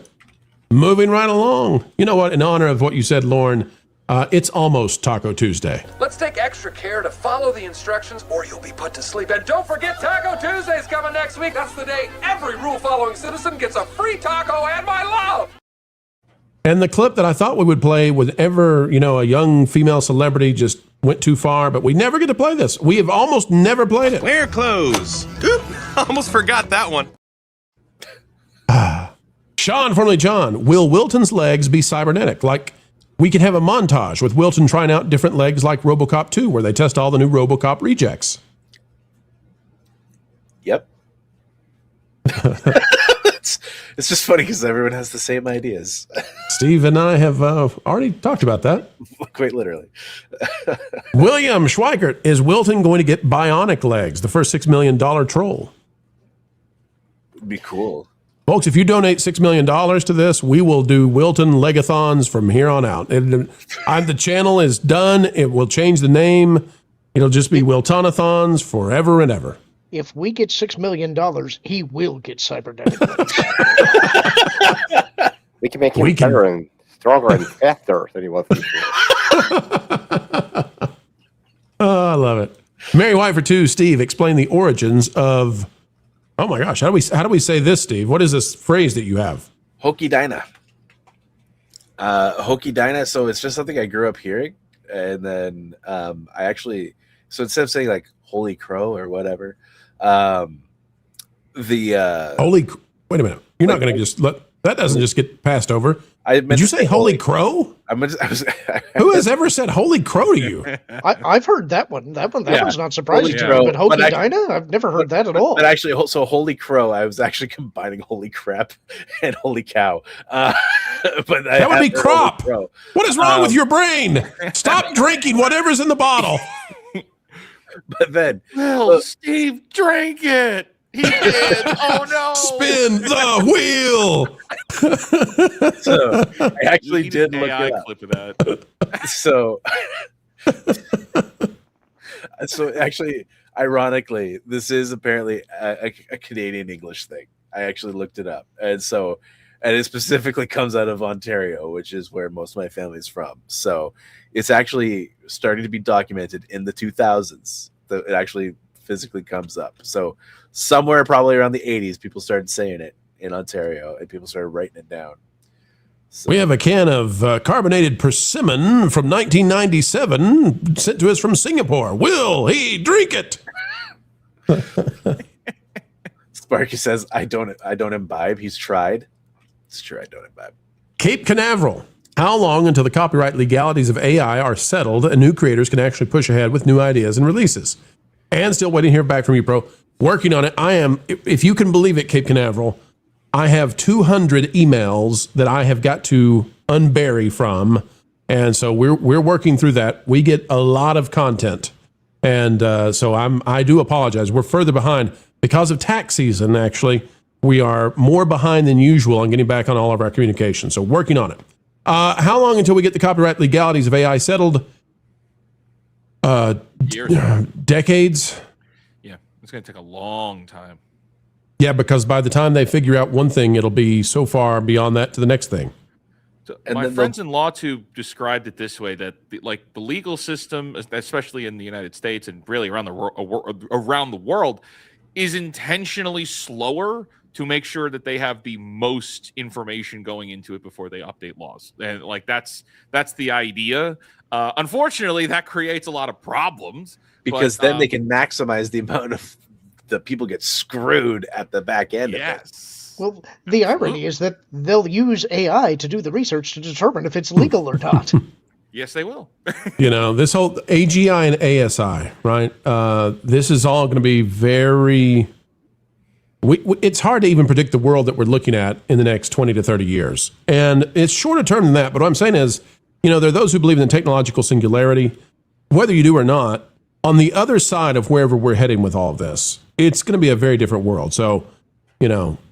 Moving right along. You know what? In honor of what you said, Lauren, it's almost Taco Tuesday. Let's take extra care to follow the instructions or you'll be put to sleep. And don't forget Taco Tuesday's coming next week. That's the day every rule-following citizen gets a free taco and my love. And the clip that I thought we would play whenever, a young female celebrity just went too far, but we never get to play this. We have almost never played it. Wear clothes. Oop, almost forgot that one. Sean, formerly John, will Wilton's legs be cybernetic? Like, we could have a montage with Wilton trying out different legs like RoboCop 2, where they test all the new RoboCop rejects. Yep. It's just funny because everyone has the same ideas. Steve and I have already talked about that. Quite literally. William Schweikert, is Wilton going to get bionic legs, the first $6 million troll? It'd be cool. Folks, if you donate $6 million to this, we will do Wilton Legathons from here on out. The channel is done. It will change the name. It'll just be Wiltonathons forever and ever. If we get $6 million, he will get cybernetic legs. We can make him better and stronger and faster than he was before. Oh, I love it. Mary White for 2, Steve, explain the origins of... Oh my gosh, how do we say this, Steve? What is this phrase that you have? Hokey Dinah. Hokey Dinah. So it's just something I grew up hearing, and then I actually. So instead of saying like "Holy Crow" or whatever, Wait a minute. You're not going to just let that doesn't just get passed over. Did you say "Holy Crow"? Who has ever said "Holy Crow" to you? I've heard that one. That one's not surprising to me. But Hokey Dinah, I've never heard that at all. But actually, so "Holy Crow," I was actually combining "Holy Crap" and "Holy Cow." But that would be crop. What is wrong with your brain? Stop drinking whatever's in the bottle. But then, Steve drank it. He did. Oh no! Spin the wheel. So I actually did look it up. Clip of that. So actually, ironically, this is apparently a Canadian English thing. I actually looked it up, and it specifically comes out of Ontario, which is where most of my family is from. So it's actually starting to be documented in the 2000s. That it actually physically comes up. So somewhere probably around the 80s, people started saying it in Ontario, and people started writing it down. So. We have a can of carbonated persimmon from 1997 sent to us from Singapore. Will he drink it? Sparky says, I don't imbibe. He's tried. It's true, I don't imbibe. Cape Canaveral. How long until the copyright legalities of AI are settled and new creators can actually push ahead with new ideas and releases? And still waiting to hear back from you, bro. Working on it. I am, if you can believe it, Cape Canaveral, I have 200 emails that I have got to unbury from. And so we're working through that. We get a lot of content. And so I do apologize. We're further behind because of tax season, actually. We are more behind than usual on getting back on all of our communication. So working on it. How long until we get the copyright legalities of AI settled? Decades. Yeah, it's going to take a long time. Yeah, because by the time they figure out one thing, it'll be so far beyond that to the next thing. So my friends in law too described it this way: that the legal system, especially in the United States and really around the world, is intentionally slower to make sure that they have the most information going into it before they update laws. And that's the idea. Unfortunately, that creates a lot of problems because then they can maximize the amount of the people get screwed at the back end. Yes. Well, the irony is that they'll use AI to do the research to determine if it's legal or not. Yes, they will. This whole AGI and ASI, right? This is all going to be very... it's hard to even predict the world that we're looking at in the next 20 to 30 years. And it's shorter term than that. But what I'm saying is, there are those who believe in technological singularity, whether you do or not. On the other side of wherever we're heading with all of this, it's going to be a very different world. So,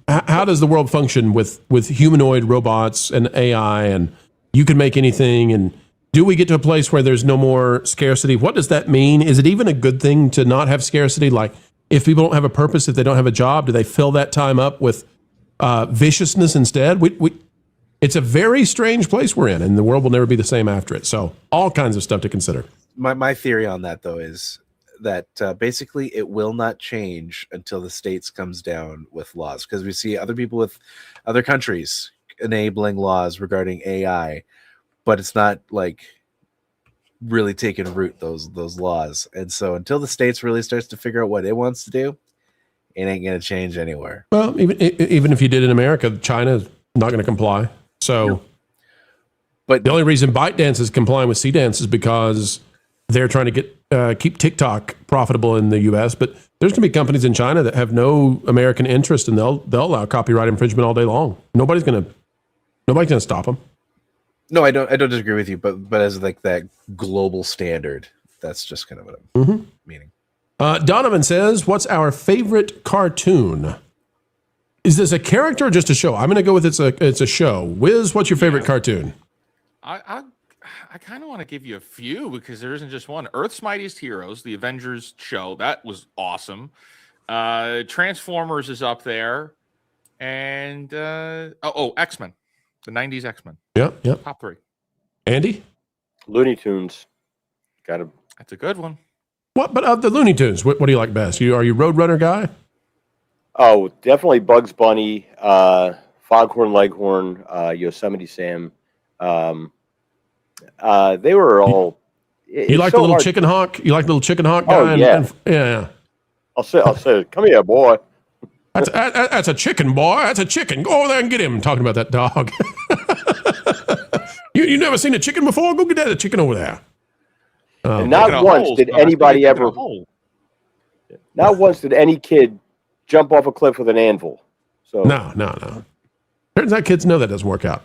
how does the world function with humanoid robots and AI, and you can make anything? And do we get to a place where there's no more scarcity? What does that mean? Is it even a good thing to not have scarcity? Like, if people don't have a purpose, if they don't have a job, do they fill that time up with viciousness instead? It's a very strange place we're in, and the world will never be the same after it. So all kinds of stuff to consider. My theory on that, though, is that basically it will not change until the States comes down with laws, because we see other people with other countries enabling laws regarding AI, but it's not really taking root, those laws. And so until the States really starts to figure out what it wants to do, it ain't going to change anywhere. Well, even if you did in America, China's not going to comply. So, no. But the only reason ByteDance is complying with CDance is because they're trying to keep TikTok profitable in the U.S. But there's going to be companies in China that have no American interest, and they'll allow copyright infringement all day long. Nobody's going to stop them. No, I don't disagree with you, but as that global standard, that's just kind of what I'm meaning. Donovan says, "What's our favorite cartoon?" Is this a character or just a show? I'm going to go with it's a show. Wiz, what's your favorite cartoon? I kind of want to give you a few because there isn't just one. Earth's Mightiest Heroes, the Avengers show, that was awesome. Transformers is up there, and X-Men, the '90s X-Men. Yeah. Top 3. Andy, Looney Tunes. Got to. That's a good one. What? But of the Looney Tunes, what do you like best? Are you Roadrunner guy? Oh, definitely Bugs Bunny, Foghorn Leghorn, Yosemite Sam. They were all. You like the little chicken hawk? You like the little chicken hawk guy? Oh, yeah. Yeah. I'll say, come here, boy. That's a chicken, boy. That's a chicken. Go over there and get him. Talking about that dog. you never seen a chicken before? Go get that chicken over there. And not once did anybody ever. Not once did any kid jump off a cliff with an anvil. So No. Turns out kids know that doesn't work out.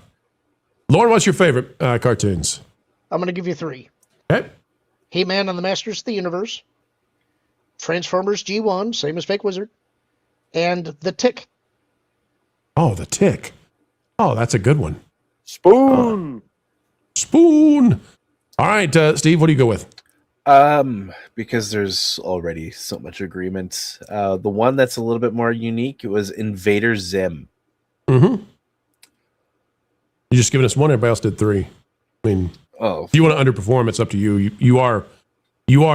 Lauren, what's your favorite cartoons? I'm going to give you 3. Okay. He-Man and the Masters of the Universe. Transformers G1, same as Fake Wizard. And The Tick. Oh, The Tick. Oh, that's a good one. Spoon. Spoon. All right, Steve, what do you go with? Because there's already so much agreement. The one that's a little bit more unique, it was Invader Zim. Mm-hmm. You're just giving us one. Everybody else did 3. I mean, if you want to underperform, it's up to you. You are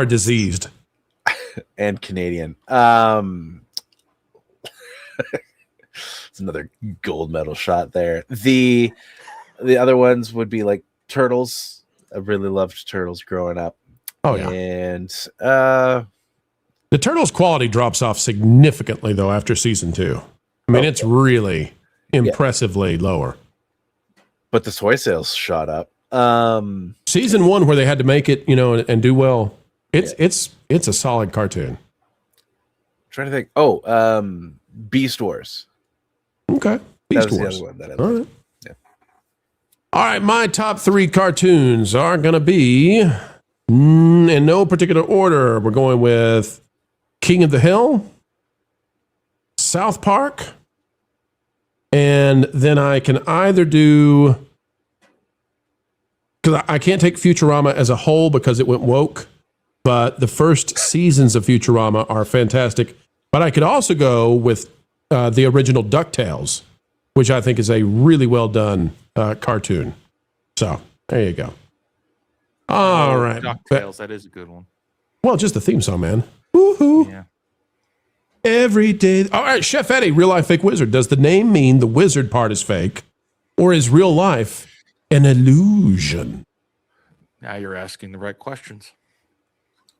diseased and Canadian. It's another gold medal shot there. The other ones would be like Turtles. I really loved Turtles growing up. Oh yeah, and the Turtles quality drops off significantly though after season 2. I mean, it's really impressively lower. But the toy sales shot up. Season 1, where they had to make it, and do well. It's a solid cartoon. I'm trying to think. Beast Wars. Okay, Beast Wars. Wars. The other one that I All loved. right. All right, my top 3 cartoons are going to be, in no particular order, we're going with King of the Hill, South Park, and then I can either do, because I can't take Futurama as a whole because it went woke, but the first seasons of Futurama are fantastic. But I could also go with the original DuckTales, which I think is a really well done cartoon. So there you go. All right. DuckTales, that is a good one. Well, just the theme song, man. Woohoo. Yeah. Every day. All right, Chef Eddie, real life fake wizard. Does the name mean the wizard part is fake, or is real life an illusion? Now you're asking the right questions.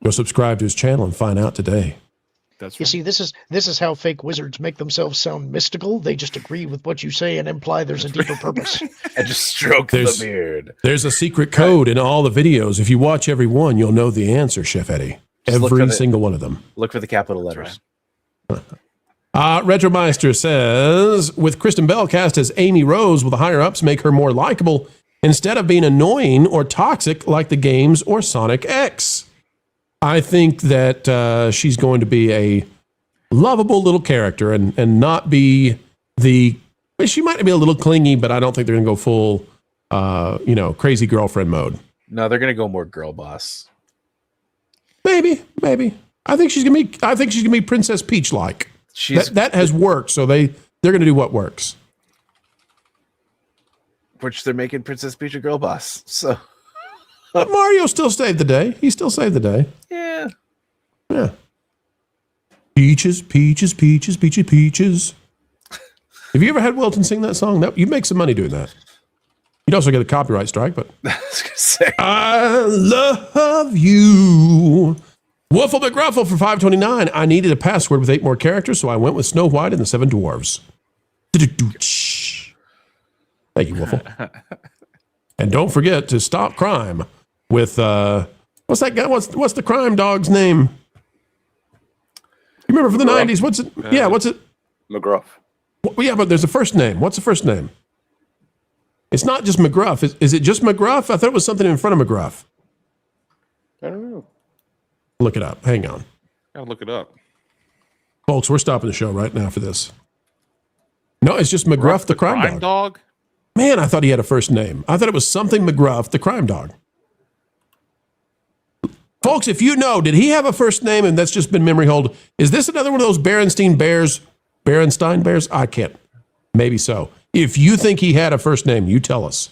Go subscribe to his channel and find out today. That's You see, this is how fake wizards make themselves sound mystical. They just agree with what you say and imply there's a deeper purpose. And just stroke the beard. There's a secret code in all the videos. If you watch every one, you'll know the answer, Chef Eddie. Just look for Every the- single one of them. Look for the capital letters. Retromeister says, with Kristen Bell cast as Amy Rose, will the higher ups make her more likable instead of being annoying or toxic like the games or Sonic X? I think that she's going to be a lovable little character and not be she might be a little clingy, but I don't think they're going to go full, crazy girlfriend mode. No, they're gonna go more girl boss. Maybe. I think she's gonna be Princess Peach like. That has worked, so they're gonna do what works. Which they're making Princess Peach a girl boss. So But Mario still saved the day. He still saved the day. yeah. Peaches, peaches, peaches, peaches, peaches. Have you ever had Wilton sing that song? You'd make some money doing that. You'd also get a copyright strike, but I was gonna say, I love you. Wuffle McGruffle for $5.29. I needed a password with 8 more characters, so I went with Snow White and the 7 Dwarves. Thank you, Wuffle. And don't forget to stop crime with what's that guy? What's the crime dog's name? You remember from the 90s? What's it? Yeah, what's it? McGruff. Well, yeah, but there's a first name. What's the first name? It's not just McGruff. Is it just McGruff? I thought it was something in front of McGruff. I don't know. Look it up. Hang on. Gotta look it up. Folks, we're stopping the show right now for this. No, it's just McGruff the crime dog. Man, I thought he had a first name. I thought it was something McGruff the crime dog. Folks, if you know, did he have a first name and that's just been memory hold? Is this another one of those Berenstein Bears? I can't. Maybe so. If you think he had a first name, you tell us.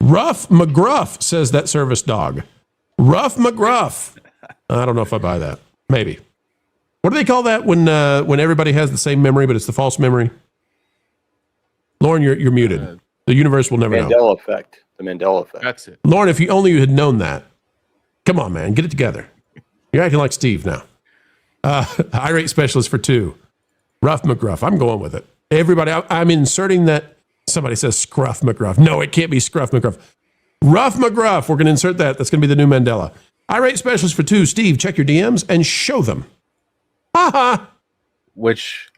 Rough McGruff, says that service dog. Rough McGruff. I don't know if I buy that. Maybe. What do they call that when everybody has the same memory, but it's the false memory? Lauren, you're muted. The universe will never know. Mandela effect. The Mandela effect. That's it. Lauren, if you only had known that. Come on, man. Get it together. You're acting like Steve now. Irate specialist for 2. Rough McGruff. I'm going with it. Everybody, I'm inserting that. Somebody says Scruff McGruff. No, it can't be Scruff McGruff. Rough McGruff. We're going to insert that. That's going to be the new Mandela. Irate specialist for 2. Steve, check your DMs and show them. Ha. Which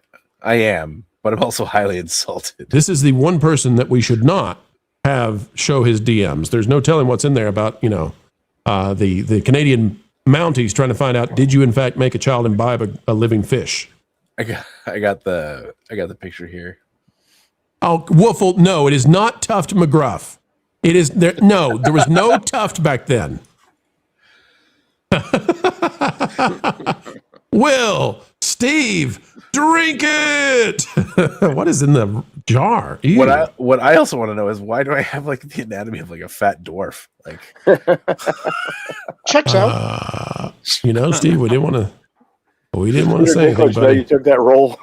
I am, but I'm also highly insulted. This is the one person that we should not have show his DMs. There's no telling what's in there about, the Canadian Mounties trying to find out, did you in fact make a child imbibe a living fish? I got the picture here. Oh, Woofle, no, it is not Tuft McGruff. It is there. No, there was no Tuft back then. Will, Steve, drink it. What is in the jar? Ew. What I also want to know is, why do I have like the anatomy of like a fat dwarf? Like, checks out. Steve, we didn't want to say anything. Buddy. You took that role.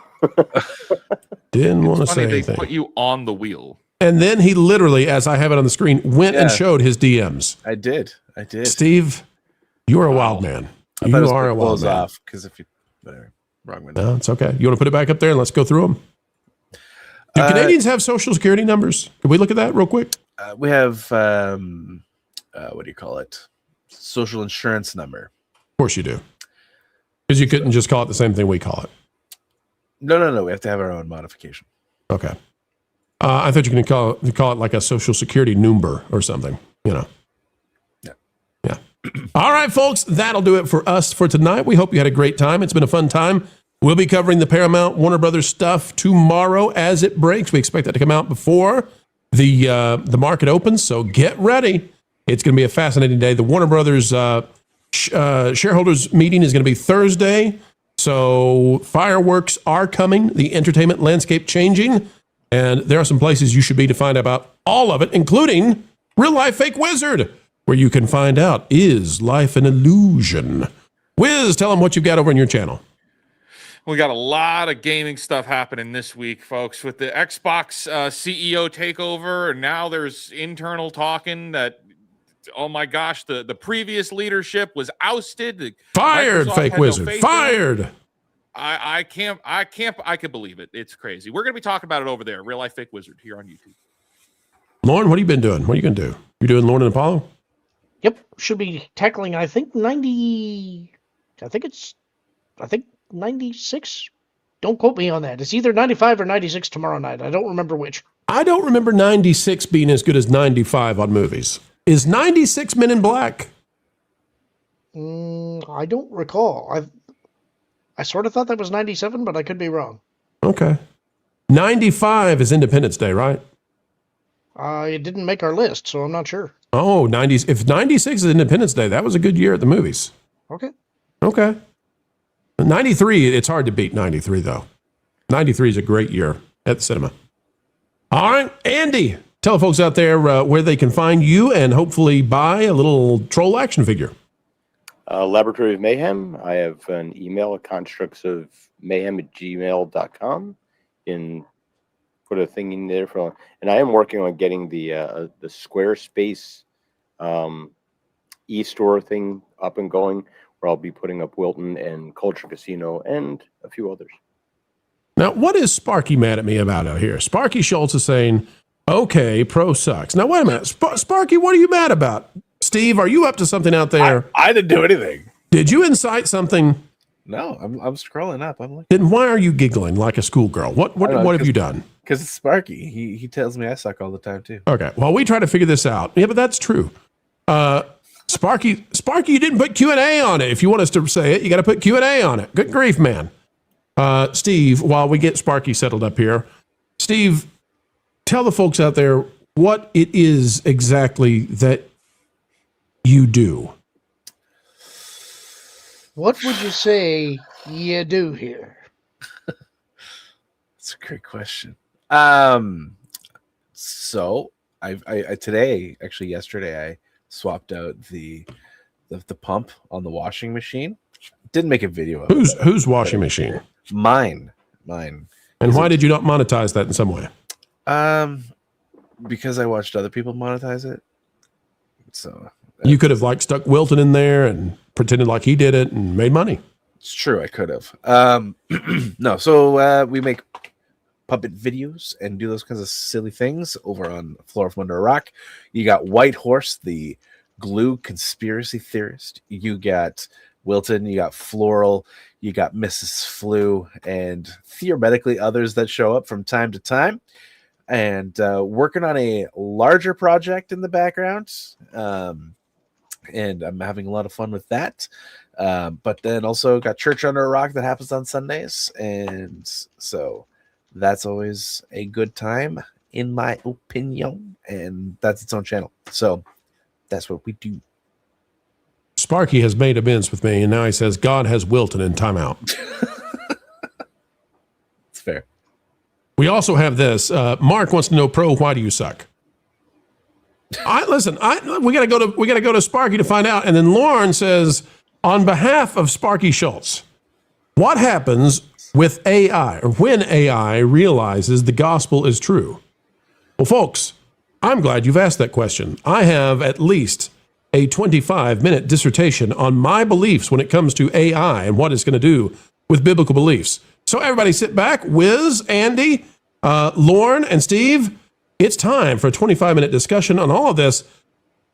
Didn't want to say They anything. put you on the wheel. And then he literally, as I have it on the screen, went and showed his DMs. I did. Steve, you are a wild man. You are a wild man. Off because if you wrong window. No, it's okay. You want to put it back up there and let's go through them? Do Canadians have social security numbers? Can we look at that real quick? We have what do you call it? Social insurance number. Of course you do. Because you couldn't just call it the same thing we call it. No. We have to have our own modification. Okay. I thought you can call it like a social security number or something. Yeah. All right, folks, that'll do it for us for tonight. We hope you had a great time. It's been a fun time. We'll be covering the Paramount Warner Brothers stuff tomorrow as it breaks. We expect that to come out before the market opens, so get ready. It's going to be a fascinating day. The Warner Brothers shareholders meeting is going to be Thursday, so fireworks are coming. The entertainment landscape changing, and there are some places you should be to find out about all of it, including Real Life Fake Wizard, where you can find out, is life an illusion? Wiz, tell them what you've got over on your channel. We got a lot of gaming stuff happening this week, folks, with the Xbox CEO takeover. And now there's internal talking that, oh my gosh, the previous leadership was ousted. Fired, Microsoft Fake Wizard. Fired. I can believe it. It's crazy. We're going to be talking about it over there. Real Life Fake Wizard here on YouTube. Lauren, what have you been doing? What are you going to do? You're doing Lauren and Apollo? Yep, should be tackling, I think 96. Don't quote me on that. It's either 95 or 96 tomorrow night. I don't remember which. I don't remember 96 being as good as 95 on movies. Is 96 Men in Black? I don't recall. I sort of thought that was 97, but I could be wrong. Okay. 95 is Independence Day, right? It didn't make our list, so I'm not sure. Oh, 90s. If 96 is Independence Day, that was a good year at the movies. Okay. 93, it's hard to beat 93, though. 93 is a great year at the cinema. All right, Andy, tell the folks out there where they can find you and hopefully buy a little troll action figure. Laboratory of Mayhem. I have an email, constructsofmayhem@gmail.com. Put a thing in there and I am working on getting the Squarespace e-store thing up and going, where I'll be putting up Wilton and Culture Casino and a few others. Now, what is Sparky mad at me about out here? Sparky Schwartz is saying, okay, Pro sucks. Now, wait a minute. Sparky, what are you mad about? Steve, are you up to something out there? I didn't do anything. Did you incite something? No, I'm scrolling up. I'm like, then why are you giggling like a schoolgirl? What have you done? Because it's Sparky. He tells me I suck all the time too. Okay. Well, we try to figure this out. Yeah, but that's true. Sparky, you didn't put Q&A on it. If you want us to say it, you got to put Q&A on it. Good grief, man. Steve, while we get Sparky settled up here, Steve, tell the folks out there what it is exactly that you do. What would you say you do here? That's a great question. So I today, actually yesterday, I swapped out the pump on the washing machine. Didn't make a video of it. Whose washing machine? Mine. And why did you not monetize that in some way? Because I watched other people monetize it. So you could have like stuck Wilton in there and pretended like he did it and made money. It's true, I could have. No, so we make puppet videos and do those kinds of silly things over on Floor from Under a Rock. You got White Horse, the glue conspiracy theorist. You got Wilton, you got Floral, you got Mrs. Flu, and theoretically others that show up from time to time. And working on a larger project in the background. And I'm having a lot of fun with that. But then also got Church Under a Rock that happens on Sundays. And so that's always a good time, in my opinion. And that's its own channel. So that's what we do. Sparky has made amends with me, and now he says God has Wilton in timeout. It's fair. We also have this. Mark wants to know, Pro, why do you suck? We gotta go to Sparky to find out. And then Lauren says, on behalf of Sparky Schultz, what happens with AI, or when AI realizes the gospel is true? Well, folks, I'm glad you've asked that question. I have at least a 25-minute dissertation on my beliefs when it comes to AI and what it's going to do with biblical beliefs. So everybody sit back. Wiz, Andy, Lauren, and Steve, it's time for a 25-minute discussion on all of this.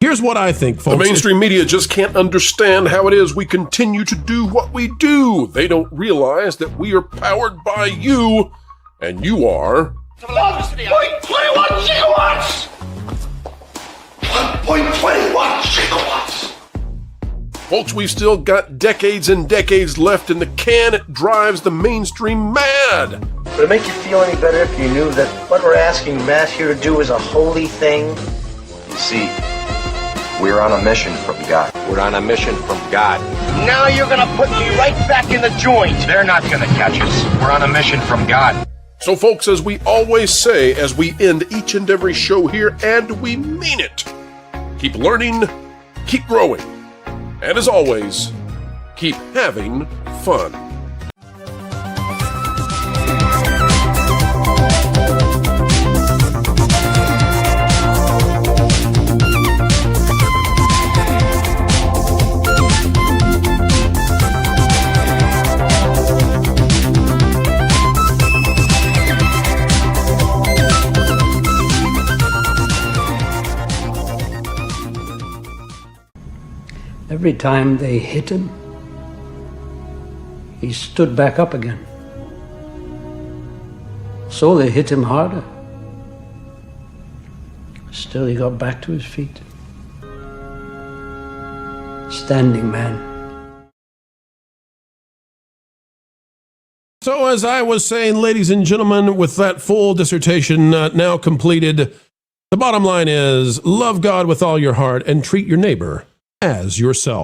Here's what I think, folks. The mainstream media just can't understand how it is we continue to do what we do. They don't realize that we are powered by you, and you are... 1.21 gigawatts! 1.21 gigawatts! Folks, we've still got decades and decades left in the can. It drives the mainstream mad. Would it make you feel any better if you knew that what we're asking Matt here to do is a holy thing? You see, we're on a mission from God. We're on a mission from God. Now you're gonna put me right back in the joint. They're not gonna catch us. We're on a mission from God. So, folks, as we always say, as we end each and every show here, and we mean it, keep learning, keep growing, and as always, keep having fun. Every time they hit him, he stood back up again. So they hit him harder. Still, he got back to his feet. Standing man. So as I was saying, ladies and gentlemen, with that full dissertation now completed, the bottom line is love God with all your heart and treat your neighbor as yourself.